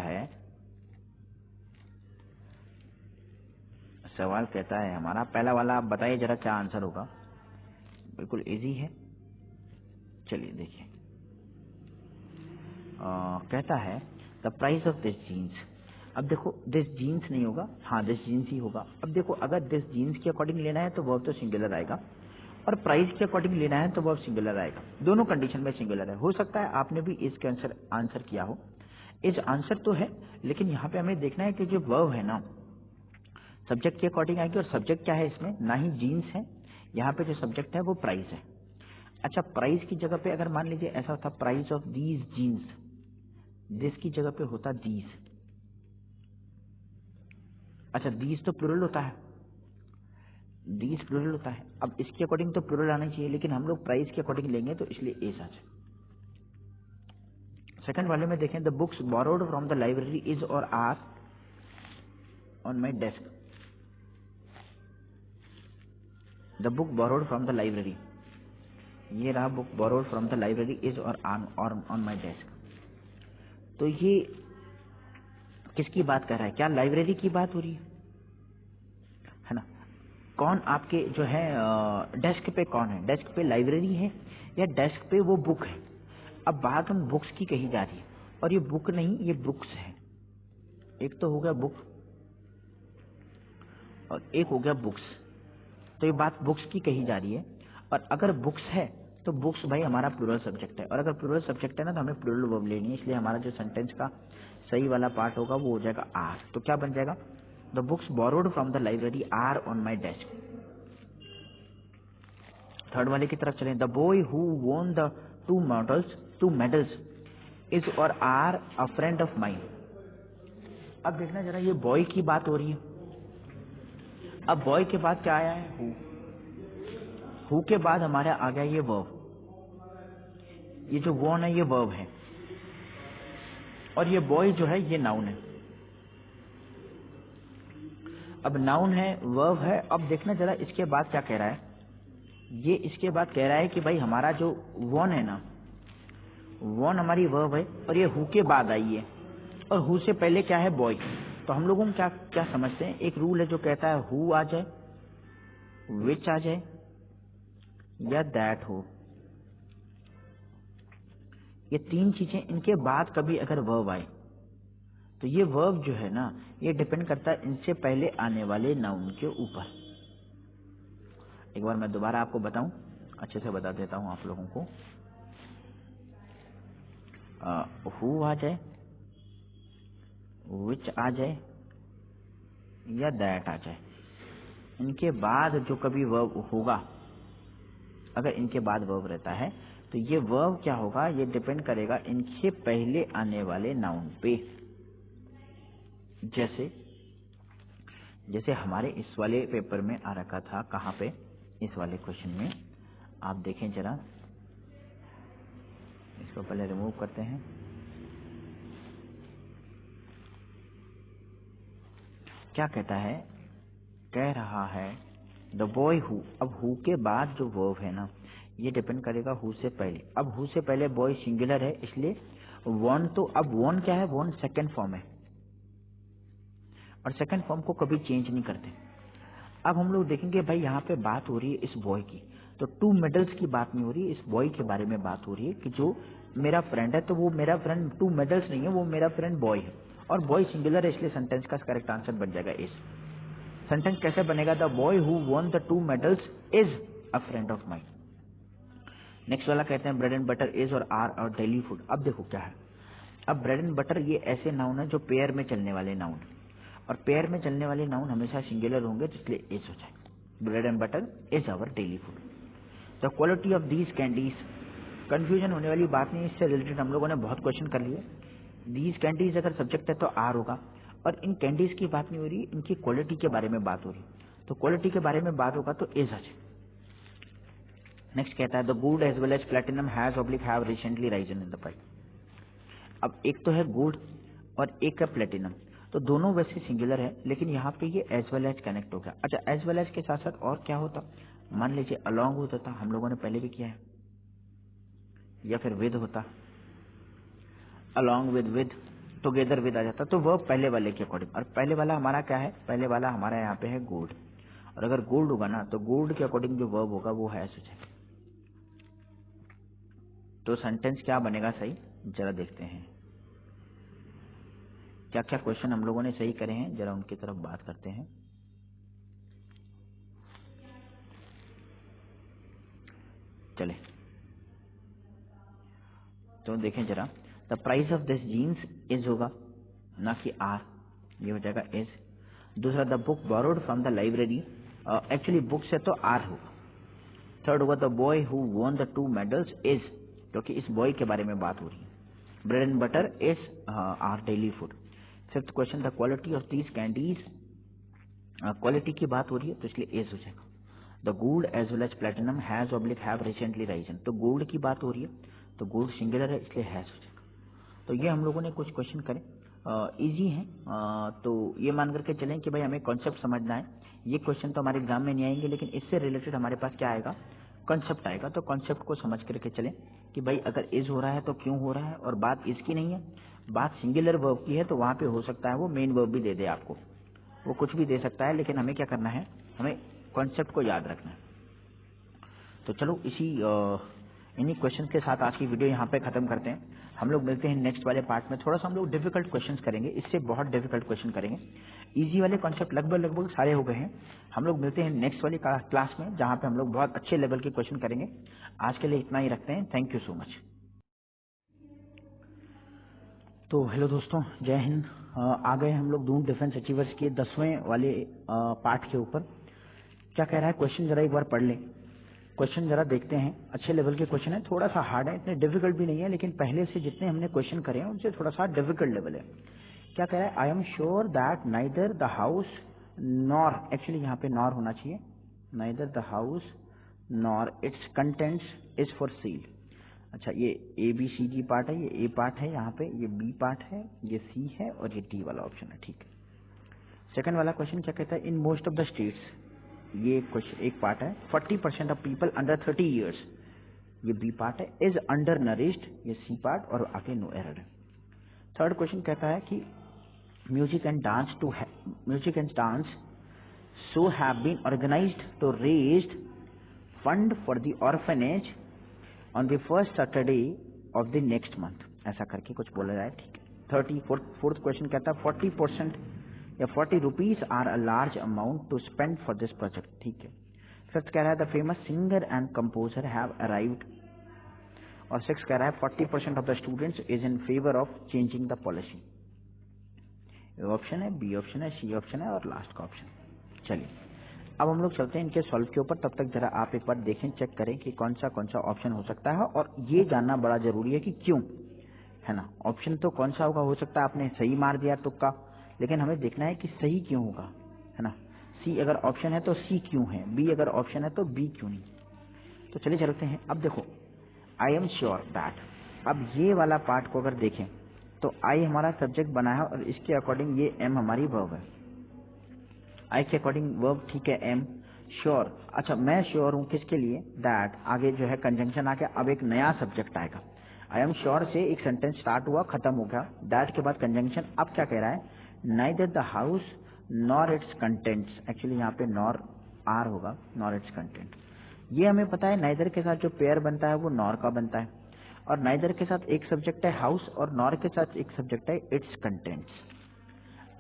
है हमारा पहला वाला, आप बताइए जरा क्या आंसर होगा। बिल्कुल इजी है, चलिए देखिए। कहता है the price of this jeans. अब देखो दिस जीन्स नहीं होगा, हाँ दिस जीन्स ही होगा। अब देखो अगर दिस जीन्स के अकॉर्डिंग लेना है तो वर्ब तो सिंगुलर आएगा, और प्राइस के अकॉर्डिंग लेना है तो वर्ब सिंगुलर आएगा। दोनों कंडीशन में सिंगुलर है। हो सकता है आपने भी इसके आंसर किया हो, इस आंसर तो है, लेकिन यहाँ पे हमें देखना है कि जो वर्ब है ना सब्जेक्ट के अकॉर्डिंग आएगी, और सब्जेक्ट क्या है इसमें, ना ही जीन्स है, यहाँ पे जो सब्जेक्ट है वो प्राइस है। अच्छा प्राइस की जगह पे अगर मान लीजिए ऐसा होता price of these genes, this की जगह पे होता दीज। अच्छा दीज तो प्लूरल होता है, दीज प्लूरल होता है। अब इसके अकॉर्डिंग तो प्लूरल आना चाहिए, लेकिन हम लोग प्राइस के अकॉर्डिंग लेंगे तो इसलिए एस आ जाए। सेकंड वाले में देखें the books borrowed from the library is और are on my desk. The book borrowed from the library, ये रहा book borrowed from the library is और ऑन माई डेस्क। तो ये किसकी बात कर रहा है, क्या लाइब्रेरी की बात हो रही है ना। कौन आपके जो है डेस्क पे कौन है, डेस्क पे लाइब्रेरी है या डेस्क पे वो बुक है। अब बात हम बुक्स की कही जा रही है, और ये बुक नहीं ये बुक्स है। एक तो हो गया बुक और एक हो गया बुक्स, तो ये बात बुक्स की कही जा रही है। और अगर बुक्स है तो बुक्स भाई हमारा प्लूरल सब्जेक्ट है, और अगर प्लूरल सब्जेक्ट है ना तो हमें प्लूरल वर्ब लेनी है, इसलिए हमारा जो सेंटेंस का सही वाला पार्ट होगा वो हो जाएगा आर। तो क्या बन जाएगा, the books borrowed from the library are on my desk. Third वाले की तरफ चलें, the boy who won the 2 medals is और are a friend of mine. अब देखना जरा ये बॉय की बात हो रही है, अब बॉय के बाद क्या आया है? हु के बाद हमारे आ गया ये वर्ब। ये जो वॉन है ये वर्ब है और ये बॉय जो है ये नाउन है। अब नाउन है, वर्ब है। अब देखना जरा इसके बाद क्या कह रहा है। ये इसके बाद कह रहा है कि भाई हमारा जो वॉन है ना, वॉन हमारी वर्ब है और ये हु के बाद आई है और हु से पहले क्या है? बॉय। तो हम लोगों क्या क्या समझते हैं, एक रूल है जो कहता है हु आ जाए, विच आ जाए या दैट हो। ये तीन चीजें, इनके बाद कभी अगर वर्ब आए तो ये वर्ब जो है ना, ये डिपेंड करता है इनसे पहले आने वाले नाउन के ऊपर। एक बार मैं दोबारा आपको बताऊं, अच्छे से बता देता हूं आप लोगों को। हु आ जाए, विच आ जाए या दैट आ जाए, इनके बाद जो कभी वर्ब होगा, अगर इनके बाद वर्ब रहता है तो ये वर्ब क्या होगा, ये डिपेंड करेगा इनसे पहले आने वाले नाउन पे। जैसे हमारे इस वाले पेपर में आ रखा था, कहाँ पे? इस वाले क्वेश्चन में आप देखें जरा, इसको पहले रिमूव करते हैं। क्या कहता है? कह रहा है द बॉय हु। अब हु के बाद जो वर्ब है ना, ये डिपेंड करेगा हु से पहले। अब हु से पहले बॉय सिंगुलर है, इसलिए वॉन। तो अब वॉन क्या है? वॉन सेकंड फॉर्म है और सेकंड फॉर्म को कभी चेंज नहीं करते। अब हम लोग देखेंगे भाई यहाँ पे बात हो रही है इस बॉय की, तो टू मेडल्स की बात नहीं हो रही है, इस बॉय के बारे में बात हो रही है कि जो मेरा फ्रेंड है, तो वो मेरा फ्रेंड टू मेडल्स नहीं है, वो मेरा फ्रेंड बॉय है और बॉय सिंगुलर है, इसलिए सेंटेंस का करेक्ट आंसर बन जाएगा इज। सेंटेंस कैसे बनेगा? The boy who won the two medals is a friend of mine. Next वाला कहते हैं ब्रेड एंड बटर इज और आर और डेली फूड। अब देखो क्या है, अब ब्रेड एंड बटर ये ऐसे नाउन है जो पेयर में चलने वाले नाउन, और पेयर में चलने वाले नाउन हमेशा सिंगुलर होंगे, तो इसलिए इज हो जाएगा। Bread and butter is our daily food. The quality of these candies, confusion होने वाली बात नहीं, इससे रिलेटेड हम लोगों ने बहुत क्वेश्चन कर लिए। दीज कैंडीज अगर सब्जेक्ट है तो आर होगा, और इन कैंडीज की बात नहीं हो रही, इनकी क्वालिटी के बारे में बात हो रही, तो क्वालिटी के बारे में बात होगा तो इज आ जाए। नेक्स्ट कहता है the gold as well as platinum has oblique have recently risen in the price. अब एक तो है गुड और एक है प्लेटिनम, तो दोनों वैसे सिंगुलर है, लेकिन यहाँ पे ये एज वेल एज कनेक्ट हो गया। अच्छा, एज वेल एज के साथ साथ और क्या होता? मान लीजिए अलॉन्ग होता था, हम लोगों ने पहले भी किया है, या फिर विद होता, अलॉन्ग विद, टुगेदर विद आ जाता, तो वो पहले वाले के अकॉर्डिंग। और पहले वाला हमारा क्या है? पहले वाला हमारा यहाँ पे है गुड, और अगर गुड होगा ना तो गुड के अकॉर्डिंग जो वर्ब होगा वो है सुचे। तो सेंटेंस क्या बनेगा सही, जरा देखते हैं क्या क्या क्वेश्चन हम लोगों ने सही करे हैं, जरा उनकी तरफ बात करते हैं। चले तो देखें जरा, the price of this jeans is होगा, ना कि आर, ये हो जाएगा इज। दूसरा the book borrowed from the library, actually book से तो आर होगा। थर्ड होगा the boy who won the two medals is, क्योंकि इस बॉय के बारे में बात हो रही है। Bread and butter is our daily food. Fifth question the quality of these candies, quality की बात हो रही है तो इसलिए इज हो जाएगा। The gold as well as platinum has oblique have recently risen, तो गुड की बात हो रही है तो गुड सिंगुलर है इसलिए हैज हो जाएगा। तो ये हम लोगों ने कुछ क्वेश्चन करे, इजी हैं, तो ये मान करके चलें कि भाई हमें कॉन्सेप्ट समझना है। ये क्वेश्चन तो हमारे एग्जाम में नहीं आएंगे, लेकिन इससे रिलेटेड हमारे पास क्या आएगा? कॉन्सेप्ट आएगा। तो कॉन्सेप्ट को समझ करके चलें कि भाई अगर इज हो रहा है तो क्यों हो रहा है, और बात इसकी नहीं है, बात सिंगुलर वर्ब की है, तो वहां पे हो सकता है वो मेन वर्ब भी दे दे आपको, वो कुछ भी दे सकता है, लेकिन हमें क्या करना है, हमें कॉन्सेप्ट को याद रखना है। तो चलो इन्हीं क्वेश्चन के साथ आज की वीडियो यहाँ पे खत्म करते हैं। हम लोग मिलते हैं नेक्स्ट वाले पार्ट में, थोड़ा सा हम लोग डिफिकल्ट क्वेश्चंस करेंगे, इससे बहुत डिफिकल्ट क्वेश्चन करेंगे। इजी वाले कॉन्सेप्ट लगभग सारे हो गए हैं। हम लोग मिलते हैं नेक्स्ट वाली क्लास में, जहाँ पे हम लोग बहुत अच्छे लेवल के क्वेश्चन करेंगे। आज के लिए इतना ही रखते हैं, थैंक यू सो मच। तो हेलो दोस्तों, जय हिंद। आ गए हम लोग दून डिफेंस अचीवर्स के 10वें वाले पार्ट के ऊपर। क्या कह रहा है क्वेश्चन, जरा एक बार पढ़ लें। क्वेश्चन जरा देखते हैं, अच्छे लेवल के क्वेश्चन है, थोड़ा सा हार्ड है, इतने डिफिकल्ट भी नहीं है, लेकिन पहले से जितने हमने क्वेश्चन करे हैं उनसे थोड़ा सा डिफिकल्ट लेवल है। क्या कह रहा है? I am sure that neither the house nor, actually यहाँ पे नॉर होना चाहिए, neither the house nor its contents is for sale. अच्छा, ये A B C D part है, ये ए पार्ट है, यहाँ पे ये बी पार्ट है, ये सी है और ये डी वाला ऑप्शन है। ठीक है, सेकंड वाला क्वेश्चन क्या कहता है, in most of the states, ये क्वेश्चन एक पार्ट है, 40% ऑफ पीपल अंडर 30 ईयर्स, ये बी पार्ट है, इज अंडर नरिश्ड, ये सी पार्ट, और आगे नो एरर है। थर्ड क्वेश्चन कहता है कि music and dance show have been organised to raise fund for the orphanage on the first Saturday of the next month, ऐसा करके कुछ बोला जाए। ठीक है, फोर्थ क्वेश्चन कहता है 40% या 40 rupees are a large amount to spend for this project. ठीक है, फिफ्थ कह रहा है the famous singer and composer have arrived, और सिक्स कह रहा है 40% of the students is in favour of changing the policy. A option है, बी ऑप्शन है, सी ऑप्शन है और लास्ट का ऑप्शन। चलिए अब हम लोग चलते हैं इनके सॉल्व के ऊपर, तब तक जरा आप एक बार देखें, चेक करें कि कौन सा ऑप्शन हो सकता है, और ये जानना बड़ा जरूरी है कि क्यों, है ना। ऑप्शन तो कौन सा होगा, हो सकता है आपने सही मार दिया तुक्का, लेकिन हमें देखना है कि सही क्यों होगा, है ना। सी अगर ऑप्शन है तो सी क्यों है, बी अगर ऑप्शन है तो बी क्यों नहीं। तो चलिए चलते हैं। अब देखो, आई एम श्योर दैट, अब ये वाला पार्ट को अगर देखें तो आई हमारा सब्जेक्ट बना है और इसके अकॉर्डिंग ये एम हमारी वर्ब है, आई के अकॉर्डिंग वर्ब, ठीक है, एम श्योर। अच्छा, मैं श्योर हूं किसके लिए, दैट, आगे जो है कंजंक्शन आ गया, अब एक नया सब्जेक्ट आएगा। आई एम श्योर से एक सेंटेंस स्टार्ट हुआ, खत्म हो गया, दैट के बाद कंजंक्शन। अब क्या कह रहा है, neither the house nor its contents, actually यहाँ पे नॉर आर होगा, नॉर इट्स कंटेंट। ये हमें पता है नाइदर के साथ जो पेयर बनता है वो नॉर का बनता है, और नाइदर के साथ एक सब्जेक्ट है हाउस और नॉर के साथ एक सब्जेक्ट है इट्स कंटेंट्स।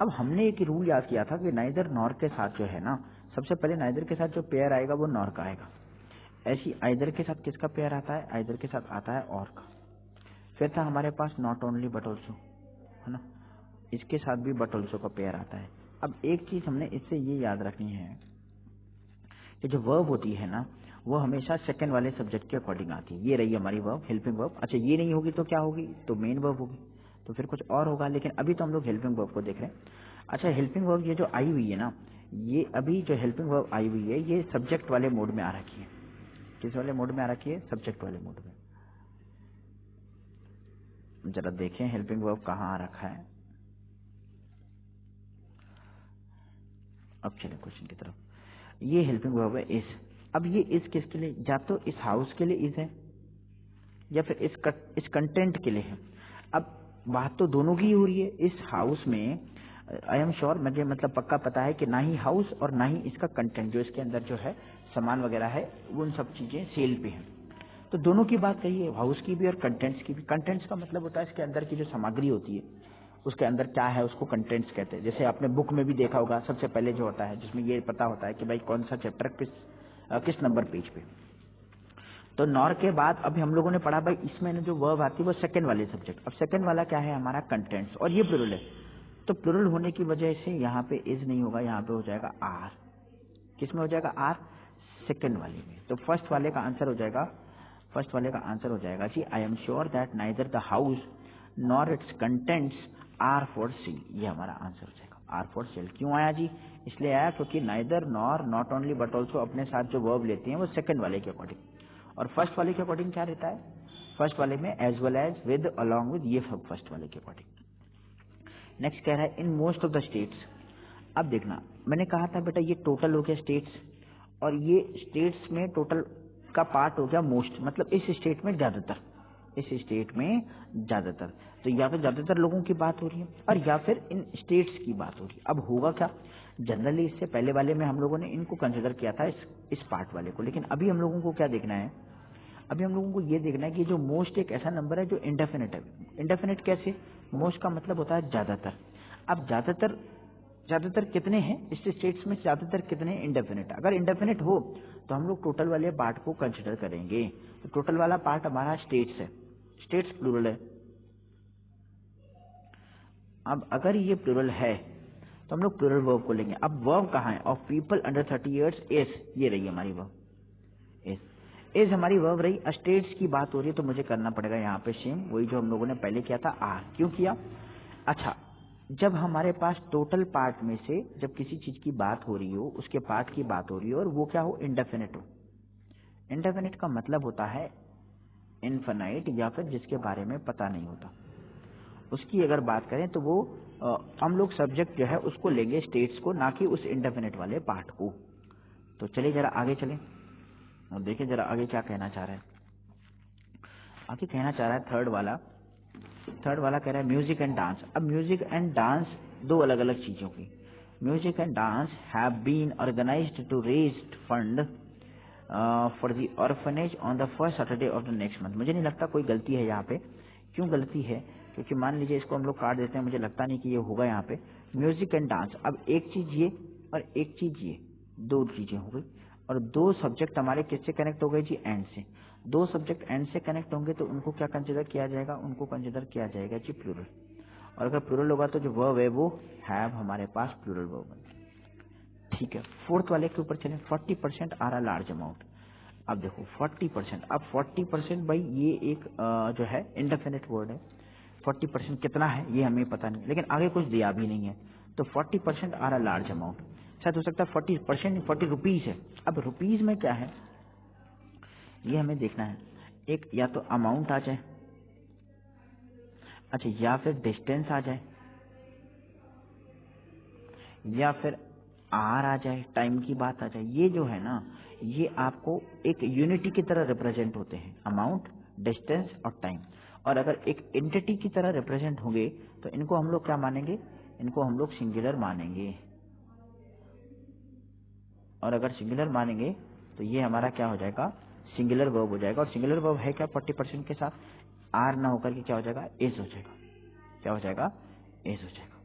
अब हमने एक रूल याद किया था कि नाइदर नॉर के साथ जो है ना, सबसे पहले नाइदर के साथ जो पेयर आएगा वो नॉर का आएगा। ऐसी आइदर के साथ किसका पेयर आता है, आइदर के साथ आता है और का। फिर था हमारे पास नॉट ओनली बट ऑल्सो, है ना, इसके साथ भी बट ऑल्सो का पेयर आता है। अब एक चीज हमने इससे ये याद रखनी है कि जो वर्ब होती है ना, वो हमेशा सेकंड वाले सब्जेक्ट के अकॉर्डिंग आती है। ये रही हमारी वर्ब, हेल्पिंग वर्ब। अच्छा, ये नहीं होगी तो क्या होगी, तो मेन वर्ब होगी, तो फिर कुछ और होगा, लेकिन अभी तो हम लोग हेल्पिंग वर्ब को देख रहे हैं। अच्छा, हेल्पिंग वर्ब ये जो आई हुई है ना, ये अभी जो हेल्पिंग वर्ब आई हुई है ये सब्जेक्ट वाले मोड में आ रखी है। किस वाले मोड में आ रखी है, सब्जेक्ट वाले मोड में। जरा देखें हेल्पिंग वर्ब कहाँ आ रखा है। अब चलें क्वेश्चन की तरफ। ये हेल्पिंग वर्ब है इज। अब ये इज किसके लिए, या तो इस हाउस के लिए इज है या फिर इस कंटेंट के लिए है। अब बात तो दोनों की हो रही है। इस हाउस में आई एम श्योर, मुझे मतलब पक्का पता है कि ना ही हाउस और ना ही इसका कंटेंट, जो इसके अंदर जो है सामान वगैरह है, उन सब चीजें सेल पे हैं। तो दोनों की बात कही है, हाउस की भी और कंटेंट्स की भी। कंटेंट्स का मतलब होता है इसके अंदर की जो सामग्री होती है, उसके अंदर क्या है, उसको कंटेंट्स कहते हैं। जैसे आपने बुक में भी देखा होगा, सबसे पहले जो होता है जिसमें ये पता होता है कि भाई कौन सा चैप्टर किस नंबर पेज पे। तो नॉर के बाद अभी हम लोगों ने पढ़ा भाई इसमें जो वर्ब आती है वो सेकंड वाले सब्जेक्ट। अब सेकंड वाला क्या है, हमारा कंटेंट्स, और ये प्लुरल है। तो प्लुरल होने की वजह से यहाँ पे इज नहीं होगा, यहाँ पे हो जाएगा आर। किस में हो जाएगा, आर, सेकंड वाले में। तो फर्स्ट वाले का आंसर हो जाएगा जी, I am sure that neither the house nor its contents are for sale. ये हमारा आंसर हो जाएगा, आर फॉर सेल। क्यों आया जी, इसलिए आया क्योंकि neither, nor, not only but also अपने साथ जो वर्ब लेते हैं वो सेकंड वाले के अकॉर्डिंग, और फर्स्ट वाले के अकॉर्डिंग क्या रहता है, फर्स्ट वाले में as well as, with, along with, ये सब फर्स्ट वाले के अकॉर्डिंग। नेक्स्ट कह रहा है in most of the states. अब देखना, मैंने कहा था बेटा ये टोटल हो गया स्टेट्स, और ये स्टेट्स में टोटल का पार्ट हो गया मोस्ट, मतलब इस स्टेट में ज्यादातर, इस स्टेट में ज्यादातर। तो या फिर ज्यादातर लोगों की बात हो रही है और या फिर इन स्टेट्स की बात हो रही है। अब होगा क्या, जनरली इससे पहले वाले में हम लोगों ने इनको कंसिडर किया था इस पार्ट वाले को, लेकिन अभी हम लोगों को क्या देखना है, अभी हम लोगों को ये देखना है कि जो मोस्ट एक ऐसा नंबर है जो इंडेफिनिट है। इंडेफिनिट कैसे, मोस्ट का मतलब होता है ज्यादातर। अब ज्यादातर कितने हैं इस स्टेट्स में, ज्यादातर कितने इंडेफिनिट। अगर इंडेफिनिट हो तो हम लोग टोटल वाले पार्ट को कंसिडर करेंगे। तो टोटल वाला पार्ट हमारा स्टेट्स है, स्टेट्स प्लूरल है। अब अगर ये प्लूरल है तो हम लोग प्लूरल वर्ब को लेंगे। अब वर्ब कहाँ है, of people under 30 years is, ये रही हमारी वर्ब, इज हमारी वर्ब रही। स्टेट्स की बात हो रही है तो मुझे करना पड़ेगा यहाँ पे सेम वही जो हम लोगों ने पहले किया था, आर। क्यों किया, अच्छा जब हमारे पास टोटल पार्ट में से जब किसी चीज की बात हो रही हो, उसके पार्ट की बात हो रही हो और वो क्या हो, इंडेफिनिट हो। इंडेफिनिट का मतलब होता है इनफाइनाइट या फिर जिसके बारे में पता नहीं होता। उसकी अगर बात करें तो वो हम लोग सब्जेक्ट जो है उसको लेंगे स्टेट्स को, ना कि उस इंडेफिनिट वाले पार्ट को। तो चलिए जरा आगे चलें और देखिए जरा आगे क्या कहना चाह रहा है। आगे कहना चाह रहा है थर्ड वाला कह रहा है म्यूजिक एंड डांस। अब म्यूजिक एंड डांस दो अलग अलग चीजों की। Music and dance have been organised to raise fund for the orphanage on the first Saturday of the next month. मुझे नहीं लगता कोई गलती है यहाँ पे। क्यों गलती है? क्योंकि मान लीजिए इसको हम लोग काट देते हैं, मुझे लगता नहीं कि ये होगा यहाँ पे म्यूजिक एंड डांस। अब एक चीज ये और एक चीज ये, दो चीजें हो गई और दो सब्जेक्ट हमारे किससे कनेक्ट हो गए जी, एंड से। दो सब्जेक्ट एंड से कनेक्ट होंगे तो उनको क्या कंसिडर किया जाएगा, उनको कंसिडर किया जाएगा जी प्लूरल। और अगर प्लूरल होगा तो जो वर्ब है वो हैव हमारे पास प्लूरल वर्ब है। ठीक है, फोर्थ वाले के ऊपर चलें। 40% आर अ लार्ज अमाउंट। अब देखो 40%, अब 40% भाई ये एक जो है इंडेफिनिट वर्ड है। 40% कितना है ये हमें पता नहीं, लेकिन आगे कुछ दिया भी नहीं है। तो 40% आर अ लार्ज अमाउंट, शायद हो सकता है 40% 40 रुपीज है। अब रुपीज में क्या है ये हमें देखना है। एक या तो अमाउंट आ जाए, अच्छा, या फिर डिस्टेंस आ जाए, या फिर आर आ जाए, टाइम की बात आ जाए। ये जो है ना, ये आपको एक यूनिटी की तरह रिप्रेजेंट होते हैं, अमाउंट, डिस्टेंस और टाइम। और अगर एक एंटिटी की तरह रिप्रेजेंट होंगे तो इनको हम लोग क्या मानेंगे, इनको हम लोग सिंगुलर मानेंगे। और अगर सिंगुलर मानेंगे तो ये हमारा क्या हो जाएगा, सिंगुलर वर्ब हो जाएगा। और सिंगुलर वर्ब है क्या, 40% के साथ आर ना होकर के क्या हो जाएगा, इज हो जाएगा। क्या हो जाएगा, इज हो जाएगा।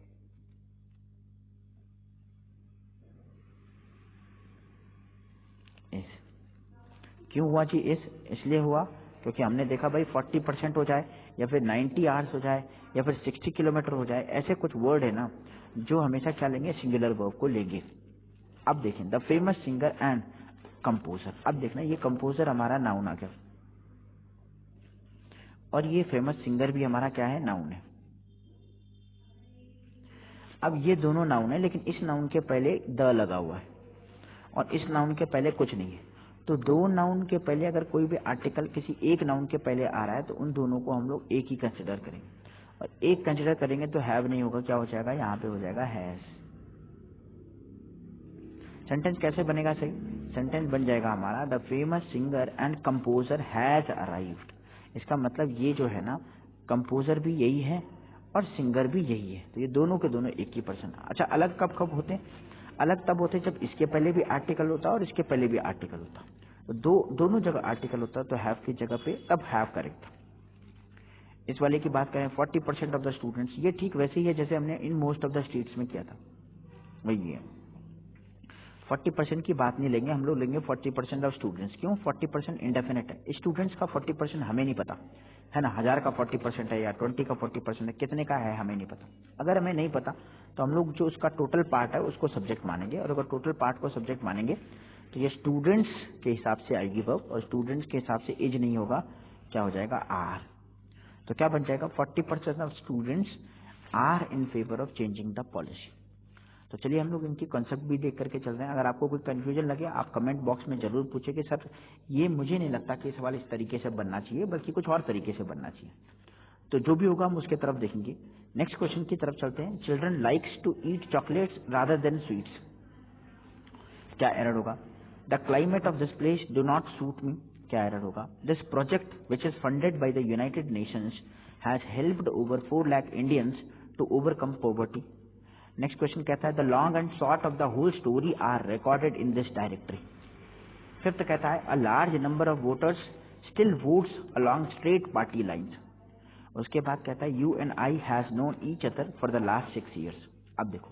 इज क्यों हुआ जी इज? इसलिए हुआ क्योंकि हमने देखा भाई 40% हो जाए या फिर 90 आवर्स हो जाए या फिर 60 किलोमीटर हो जाए, ऐसे कुछ वर्ड है ना जो हमेशा क्या लेंगे, सिंगुलर वर्ब को लेंगे। अब देखें, the famous singer and composer. अब देखना ये कंपोजर हमारा नाउन आ गया और ये फेमस सिंगर भी हमारा क्या है, नाउन है। अब ये दोनों नाउन है, लेकिन इस नाउन के पहले द लगा हुआ है और इस नाउन के पहले कुछ नहीं है। तो दो नाउन के पहले अगर कोई भी आर्टिकल किसी एक नाउन के पहले आ रहा है तो उन दोनों को हम लोग एक ही कंसिडर करेंगे। और एक कंसिडर करेंगे तो हैव नहीं होगा, क्या हो जाएगा, यहाँ पे हो जाएगा हैज। सेंटेंस कैसे बनेगा सही? सेंटेंस बन जाएगा हमारा the famous singer and composer has arrived. इसका मतलब ये जो है ना, कंपोजर भी यही है और सिंगर भी यही है, तो ये दोनों के दोनों एक ही पर्सन। अच्छा, अलग कब कब होते हैं? अलग तब होते जब इसके पहले भी आर्टिकल होता और इसके पहले भी आर्टिकल होता। तो दोनों जगह आर्टिकल होता तो हैव की जगह पे तब हैव करेक्ट था। इस वाले की बात करें 40% ऑफ द स्टूडेंट्स, ये ठीक वैसे ही है जैसे हमने इन मोस्ट ऑफ द स्टेट्स में किया था, वही है। 40% की बात नहीं लेंगे हम लोग, लेंगे 40% ऑफ स्टूडेंट्स। क्यों? 40% इंडेफिनिट है, स्टूडेंट्स का 40% हमें नहीं पता है ना, 1000 का 40% है या 20 का 40% है, कितने का है हमें नहीं पता। अगर हमें नहीं पता तो हम लोग जो उसका टोटल पार्ट है उसको सब्जेक्ट मानेंगे, और अगर टोटल पार्ट को सब्जेक्ट मानेंगे तो ये स्टूडेंट्स के हिसाब से आएगी वर्ब, और स्टूडेंट्स के हिसाब से एज नहीं होगा, क्या हो जाएगा, आर। तो क्या बन जाएगा, 40% of students are in favour of changing the policy. तो चलिए हम लोग इनकी कॉन्सेप्ट भी देख करके चल रहे हैं। अगर आपको कोई कंफ्यूजन लगे आप कमेंट बॉक्स में जरूर पूछे कि सर ये मुझे नहीं लगता कि सवाल इस तरीके से बनना चाहिए, बल्कि कुछ और तरीके से बनना चाहिए। तो जो भी होगा हम उसके तरफ देखेंगे। नेक्स्ट क्वेश्चन की तरफ चलते हैं। Children likes to eat chocolates rather than sweets. क्या एरर होगा? The climate of this place do not suit me. क्या एरर होगा? This project which is funded by the United Nations has helped over 4 lakh Indians to overcome poverty. Next question कहता है the long and short of the whole story are recorded in this directory. Fifth कहता है a large number of voters still votes along straight party lines. उसके बाद कहता है you and I has known each other for the last 6 years। अब देखो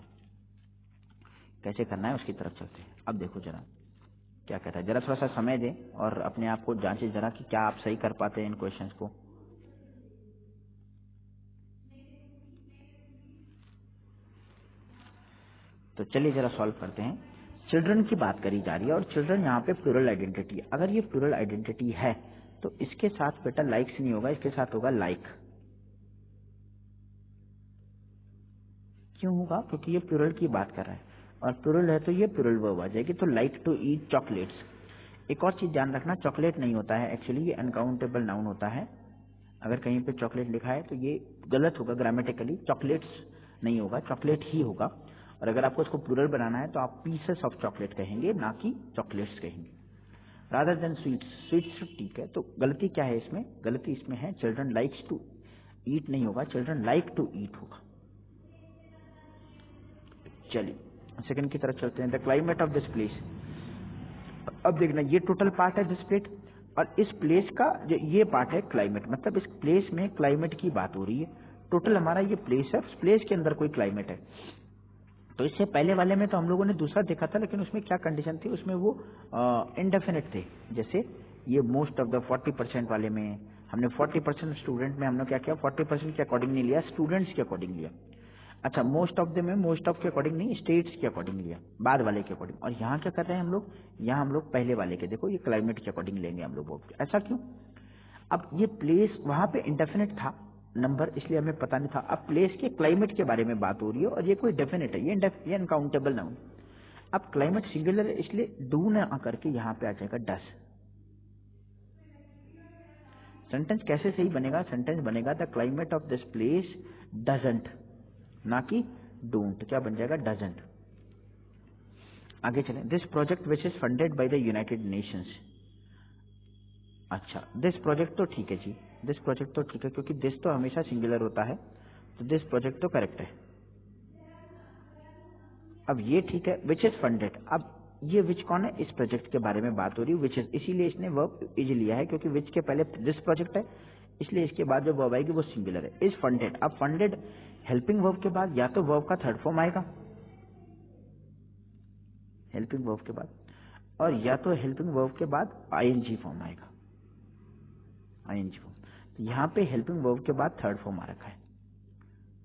कैसे करना है उसकी तरफ चलते हैं। अब देखो जरा क्या कहता है, जरा थोड़ा सा समय दें और अपने आप को जांचें जरा कि क्या आप सही कर पाते हैं इन क्वेश्चंस को। तो चलिए जरा सॉल्व करते हैं। चिल्ड्रन की बात करी जा रही है और चिल्ड्रन यहाँ पे प्लूरल आइडेंटिटी है। अगर ये प्लूरल आइडेंटिटी है तो इसके साथ बेटा लाइक्स नहीं होगा, इसके साथ होगा लाइक। क्यों होगा? क्योंकि ये प्लूरल की बात कर रहा है और प्लूरल है तो ये प्लूरल वर्ब आ जाएगी। तो लाइक टू ईट चॉकलेट्स। एक और चीज ध्यान रखना, चॉकलेट नहीं होता है एक्चुअली, ये अनकाउंटेबल नाउन होता है। अगर कहीं पे चॉकलेट लिखा है तो ये गलत होगा ग्रामेटिकली, चॉकलेट्स नहीं होगा, चॉकलेट ही होगा। और अगर आपको इसको प्लूरल बनाना है तो आप पीसेस ऑफ चॉकलेट कहेंगे, ना कि चॉकलेट्स कहेंगे। रादर देन स्वीट्स, स्वीट्स ठीक है। तो गलती क्या है इसमें? गलती इसमें है चिल्ड्रन लाइक्स टू ईट नहीं होगा, चिल्ड्रन लाइक टू ईट होगा। चलिए सेकंड की तरफ चलते हैं। The climate of this place. अब देखना ये टोटल पार्ट है दिस प्लेस और इस प्लेस का जो ये पार्ट है क्लाइमेट, मतलब इस प्लेस में क्लाइमेट की बात हो रही है। टोटल हमारा ये प्लेस है, उस प्लेस के अंदर कोई क्लाइमेट है। तो इससे पहले वाले में तो हम लोगों ने दूसरा देखा था, लेकिन उसमें क्या कंडीशन थी? उसमें वो इनडेफिनेट थे। जैसे ये मोस्ट ऑफ द 40% वाले में हमने 40% स्टूडेंट में हमने क्या किया? 40% के अकॉर्डिंग नहीं लिया, स्टूडेंट्स के अकॉर्डिंग लिया। अच्छा, मोस्ट ऑफ द में मोस्ट ऑफ के अकॉर्डिंग नहीं, स्टेट्स के अकॉर्डिंग लिया, बाद वाले के अकॉर्डिंग। और यहाँ क्या कर रहे हैं हम लोग? यहाँ हम लोग पहले वाले के, देखो ये क्लाइमेट के अकॉर्डिंग लेंगे हम लोग। ऐसा क्यों? अब ये प्लेस वहां पे इंडेफिनेट था नंबर, इसलिए हमें पता नहीं था। अब प्लेस के क्लाइमेट के बारे में बात हो रही है और ये कोई डेफिनेट है, ये अनकाउंटेबल नाउन। अब क्लाइमेट सिंगुलर है, इसलिए डू न आकर के यहाँ पे आ जाएगा डस। सेंटेंस कैसे सही बनेगा? सेंटेंस बनेगा the climate of this place doesn't, ना कि डोंट। क्या बन जाएगा? डजंट। आगे चलें। This project which is funded by the United Nations. अच्छा, दिस प्रोजेक्ट तो ठीक है जी, दिस प्रोजेक्ट तो ठीक है, क्योंकि दिस तो हमेशा सिंगुलर होता है, तो दिस प्रोजेक्ट तो करेक्ट है। अब ये ठीक है, विच इज फंडेड। अब ये विच कौन है? इस प्रोजेक्ट के बारे में बात हो रही है, विच इज, इसीलिए इसने वर्ब इज लिया है, क्योंकि विच के पहले दिस प्रोजेक्ट है, इसलिए इसके बाद जो वर्ब आएगी वो सिंगुलर है। Is funded. अब फंडेड हेल्पिंग वर्ब के बाद या तो वर्ब का थर्ड फॉर्म आएगा हेल्पिंग वर्ब के बाद, और या तो हेल्पिंग वर्ब के बाद आईएनजी फॉर्म आएगा, आईएनजी फॉर्म। तो यहां पे हेल्पिंग वर्ब के बाद थर्ड फॉर्म आ रखा है,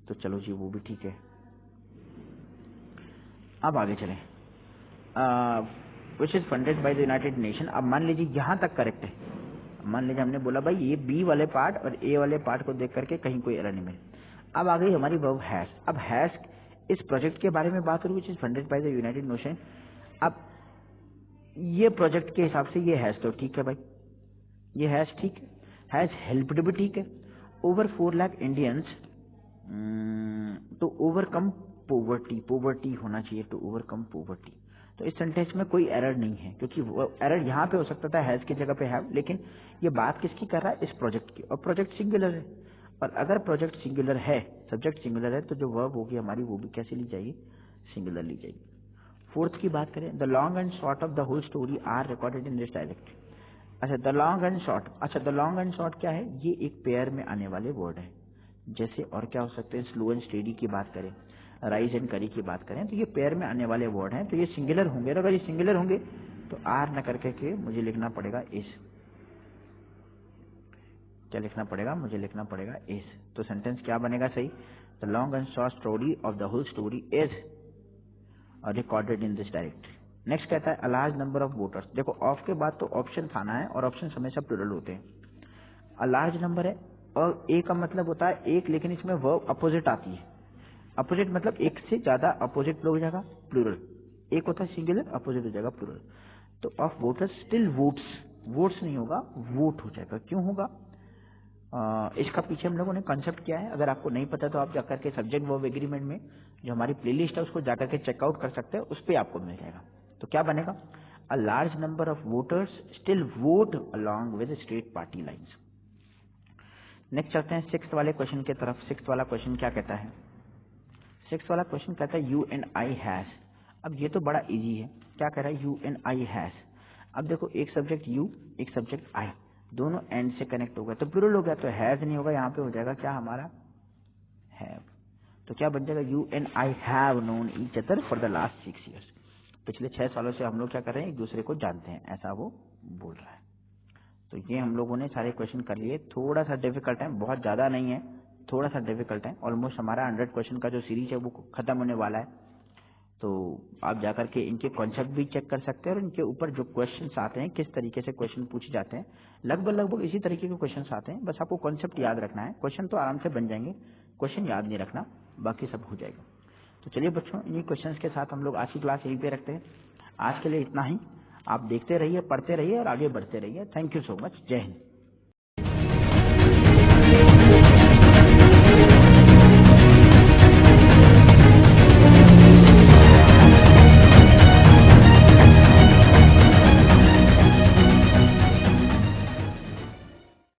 तो चलो जी वो भी ठीक है। अब आगे चलें। विच is funded by the United nation. अब मान लीजिए यहां तक करेक्ट है, मान लीजिए हमने बोला भाई ये बी वाले पार्ट और ए वाले पार्ट को देख करके कहीं कोई एरर नहीं मिले। अब आ गई हमारी वर्ब हैज। अब हैज इस प्रोजेक्ट के बारे में बात हो रही है, विच is funded by the United nation. अब ये प्रोजेक्ट के हिसाब से ये हैज तो ठीक है भाई, ये हैज ठीक है, हैज हेल्प्ड भी ठीक है। Over 4 lakh Indians to overcome poverty, poverty होना चाहिए, टू ओवरकम पोवर्टी। तो इस सेंटेंस में कोई एरर नहीं है, क्योंकि एरर यहाँ पे हो सकता था हैज की जगह पे हैव, लेकिन ये बात किसकी कर रहा है? इस प्रोजेक्ट की, और प्रोजेक्ट सिंगुलर है। और अगर प्रोजेक्ट सिंगुलर है, सब्जेक्ट सिंगुलर है, तो जो वर्ब होगी हमारी वो भी कैसे ली जाएगी? सिंगुलर ली जाएगी। फोर्थ की बात करें, the long and short of the whole story are recorded in this dialect. अच्छा, द लॉन्ग एंड शॉर्ट। अच्छा, द लॉन्ग एंड शॉर्ट क्या है? ये एक पेयर में आने वाले वर्ड है। जैसे और क्या हो सकते हैं? स्लो एंड स्टेडी की बात करें, राइज एंड करी की बात करें, तो ये पेयर में आने वाले वर्ड हैं, तो ये सिंगुलर होंगे। और अगर ये सिंगुलर होंगे तो आर न करके के मुझे लिखना पड़ेगा इस। क्या लिखना पड़ेगा? मुझे लिखना पड़ेगा इस। तो सेंटेंस क्या बनेगा सही? The long and short story of the whole story is recorded in this directory. Next कहता है a large number of voters. देखो ऑफ के बाद तो ऑप्शन आना है, और ऑप्शन हमेशा प्लूरल होते हैं। अ लार्ज नंबर है, और ए का मतलब होता है एक, लेकिन इसमें वर्ब अपोजिट आती है। अपोजिट मतलब एक से ज्यादा, अपोजिट हो जाएगा प्लूरल। एक होता है सिंगुलर, अपोजिट हो जाएगा प्लूरल। तो of voters still votes, votes नहीं होगा, वोट हो जाएगा। क्यों होगा? इसका पीछे हम लोगों ने कॉन्सेप्ट किया है। अगर आपको नहीं पता तो आप जाकर के सब्जेक्ट वर्ब एग्रीमेंट में जो हमारी प्लेलिस्ट है उसको जाकर के चेकआउट कर सकते हैं, उस पर आपको मिल जाएगा। तो क्या बनेगा? अ large number of voters still vote along with state party lines. Next चलते हैं सिक्स्थ वाले क्वेश्चन की तरफ। सिक्स्थ वाला क्वेश्चन क्या कहता है? सिक्स्थ वाला क्वेश्चन कहता है यू एंड आई हैज। अब ये तो बड़ा इजी है। क्या कह रहा है? You and I has. अब देखो एक सब्जेक्ट यू, एक सब्जेक्ट आई, दोनों एंड से कनेक्ट हो गया, तो प्लूरल हो गया, तो हैज नहीं होगा, यहाँ पे हो जाएगा क्या हमारा? हैव। तो क्या बन जाएगा? You and I have known each other for the last 6 years। पिछले 6 सालों से हम लोग क्या कर रहे हैं? एक दूसरे को जानते हैं, ऐसा वो बोल रहा है। तो ये हम लोगों ने सारे क्वेश्चन कर लिए। थोड़ा सा डिफिकल्ट है, बहुत ज्यादा नहीं है, थोड़ा सा डिफिकल्ट है। ऑलमोस्ट हमारा 100 क्वेश्चन का जो सीरीज है वो खत्म होने वाला है। तो आप जाकर के इनके कॉन्सेप्ट भी चेक कर सकते हैं, और इनके ऊपर जो क्वेश्चंस आते हैं, किस तरीके से क्वेश्चन पूछे जाते हैं, लगभग इसी तरीके के क्वेश्चंस आते हैं। बस आपको कॉन्सेप्ट याद रखना है। क्वेश्चन तो आराम से बन जाएंगे, क्वेश्चन याद नहीं रखना, बाकी सब हो जाएगा। तो चलिए बच्चों, इन्हीं क्वेश्चंस के साथ हम लोग आज की क्लास यहीं पे रखते हैं। आज के लिए इतना ही। आप देखते रहिए, पढ़ते रहिए और आगे बढ़ते रहिए। Thank you so much. जय हिंद।